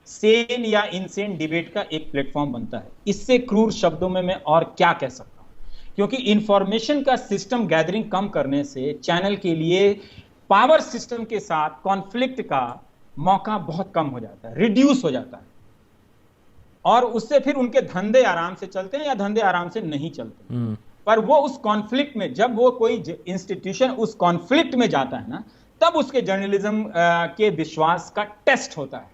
सेन या इनसेन डिबेट का एक प्लेटफॉर्म बनता है। इससे क्रूर शब्दों में मैं और क्या कह सकता हूं, क्योंकि इंफॉर्मेशन का सिस्टम गैदरिंग कम करने से चैनल के लिए पावर सिस्टम के साथ कॉन्फ्लिक्ट का मौका बहुत कम हो जाता है, रिड्यूस हो जाता है। और उससे फिर उनके धंधे आराम से चलते हैं या धंधे आराम से नहीं चलते। पर वो उस कॉन्फ्लिक्ट में, जब वो कोई इंस्टीट्यूशन उस कॉन्फ्लिक्ट में जाता है ना, तब उसके जर्नलिज्म के विश्वास का टेस्ट होता है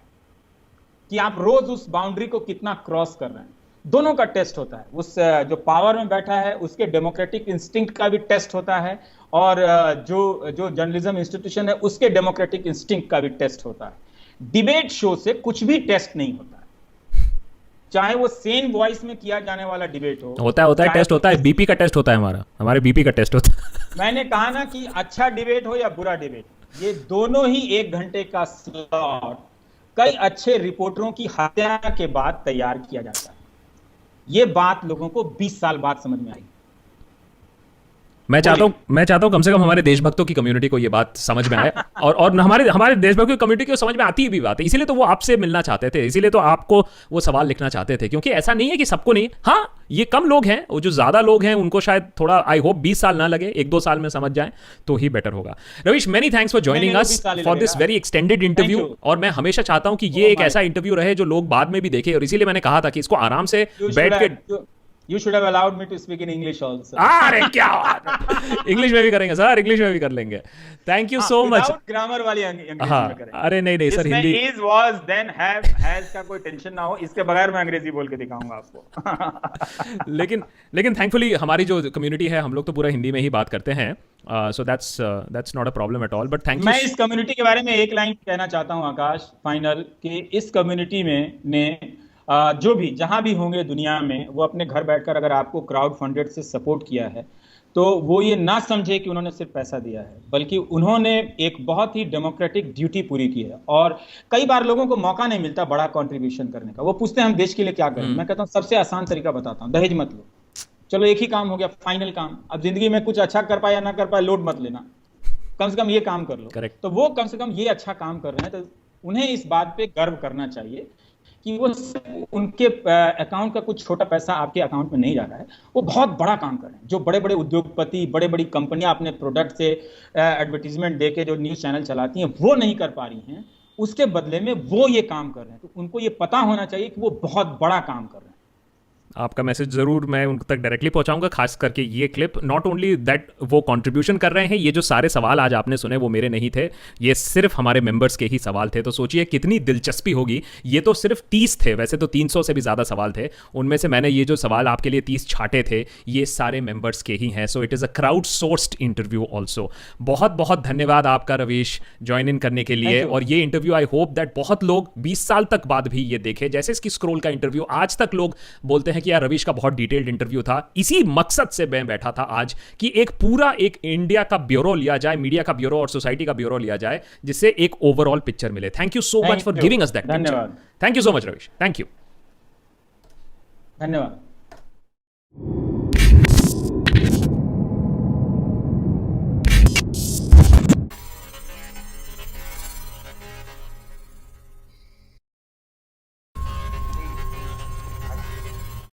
कि आप रोज उस बाउंड्री को कितना क्रॉस कर रहे हैं। दोनों का टेस्ट होता है, उस जो पावर में बैठा है उसके डेमोक्रेटिक इंस्टिंक्ट का भी टेस्ट होता है, और जो जर्नलिज्म इंस्टीट्यूशन है उसके डेमोक्रेटिक इंस्टिंक्ट का भी टेस्ट होता है। डिबेट शो से कुछ भी टेस्ट नहीं होता है, चाहे वो सेम वॉइस में किया जाने वाला डिबेट हो। होता है टेस्ट होता है, बीपी का टेस्ट होता है, हमारे बीपी का टेस्ट होता है। मैंने कहा ना कि अच्छा डिबेट हो या बुरा डिबेट, ये दोनों ही 1 घंटे का स्लॉट कई अच्छे रिपोर्टरों की हत्या के बाद तैयार किया जाता है। ये बात लोगों को 20 साल बाद समझ में आई। मैं चाहता हूं कम से कम हमारे देशभक्तों की कम्युनिटी को ये बात समझ में आए, और हमारे देशभक्तों की कम्युनिटी को समझ में आती भी बात है, इसीलिए तो वो आपसे मिलना चाहते थे, इसीलिए तो आपको वो सवाल लिखना चाहते थे, क्योंकि ऐसा नहीं है कि सबको नहीं। हाँ, ये कम लोग हैं, वो जो ज्यादा लोग हैं उनको शायद थोड़ा, आई होप 20 साल ना लगे, 1-2 साल में समझ जाएं तो ही बेटर होगा। Ravish, many thanks for joining us for this very extended interview. और मैं हमेशा चाहता हूं कि ये एक ऐसा इंटरव्यू रहे जो लोग बाद में भी देखें, और इसीलिए मैंने कहा था कि इसको आराम से बैठ के You should have allowed me to speak in English also. अरे क्या बात, इंग्लिश में भी करेंगे सर, इंग्लिश में भी कर लेंगे। Thank you so much. Grammar वाली अंग्रेजी में करेंगे। अरे नहीं sir, Hindi is, was, then, have, has का कोई टेंशन ना हो, इसके बगैर मैं अंग्रेजी बोल के दिखाऊंगा आपको। लेकिन थैंकफुली हमारी जो कम्युनिटी है, हम लोग तो पूरा हिंदी में ही बात करते हैं, so that's not a problem at all. But thank you. मैं इस कम्युनिटी के बारे में एक लाइन कहना चाहता हूं आकाश, फाइनल, कि इस कम्युनिटी में ने जो भी जहां भी होंगे दुनिया में, वो अपने घर बैठकर अगर आपको क्राउड फंडेड से सपोर्ट किया है, तो वो ये ना समझे कि उन्होंने सिर्फ पैसा दिया है, बल्कि उन्होंने एक बहुत ही डेमोक्रेटिक ड्यूटी पूरी की है। और कई बार लोगों को मौका नहीं मिलता बड़ा कंट्रीब्यूशन करने का, वो पूछते हैं हम देश के लिए क्या करें। मैं कहता हूँ सबसे आसान तरीका बताता हूँ, दहेज मत लो। चलो एक ही काम हो गया, फाइनल काम। अब जिंदगी में कुछ अच्छा कर पाए या ना कर पाए, लोड मत लेना, कम से कम ये काम कर लो। Correct. तो वो कम से कम ये अच्छा काम कर रहे हैं, तो उन्हें इस बात पे गर्व करना चाहिए कि वो उनके अकाउंट का कुछ छोटा पैसा आपके अकाउंट में नहीं जा रहा है, वो बहुत बड़ा काम कर रहे हैं। जो बड़े बड़े उद्योगपति, बड़े बड़ी कंपनियां अपने प्रोडक्ट से एडवर्टीजमेंट देके जो न्यूज चैनल चलाती हैं, वो नहीं कर पा रही हैं, उसके बदले में वो ये काम कर रहे हैं। तो उनको ये पता होना चाहिए कि वो बहुत बड़ा काम कर रहे हैं। आपका मैसेज ज़रूर मैं उन तक डायरेक्टली पहुंचाऊंगा, खास करके ये क्लिप। नॉट ओनली दैट वो कंट्रीब्यूशन कर रहे हैं, ये जो सारे सवाल आज आपने सुने वो मेरे नहीं थे, ये सिर्फ हमारे मेंबर्स के ही सवाल थे। तो सोचिए कितनी दिलचस्पी होगी। ये तो सिर्फ 30 थे, वैसे तो 300 से भी ज़्यादा सवाल थे, उनमें से मैंने ये जो सवाल आपके लिए 30 छाटे थे, ये सारे मेंबर्स के ही हैं। So it is a crowd sourced interview also. बहुत बहुत धन्यवाद आपका रवीश, ज्वाइन इन करने के लिए। और ये इंटरव्यू आई होप दैट बहुत लोग 20 साल तक बाद भी ये देखें। जैसे इसकी स्क्रोल का इंटरव्यू आज तक लोग बोलते हैं कि यार रवीश का बहुत डिटेल्ड इंटरव्यू था, इसी मकसद से मैं बैठा था आज कि एक पूरा एक इंडिया का ब्यूरो लिया जाए, मीडिया का ब्यूरो और सोसाइटी का ब्यूरो लिया जाए, जिससे एक ओवरऑल पिक्चर मिले। Thank you so much for giving us that picture. Thank you so much Ravish, thank you. धन्यवाद।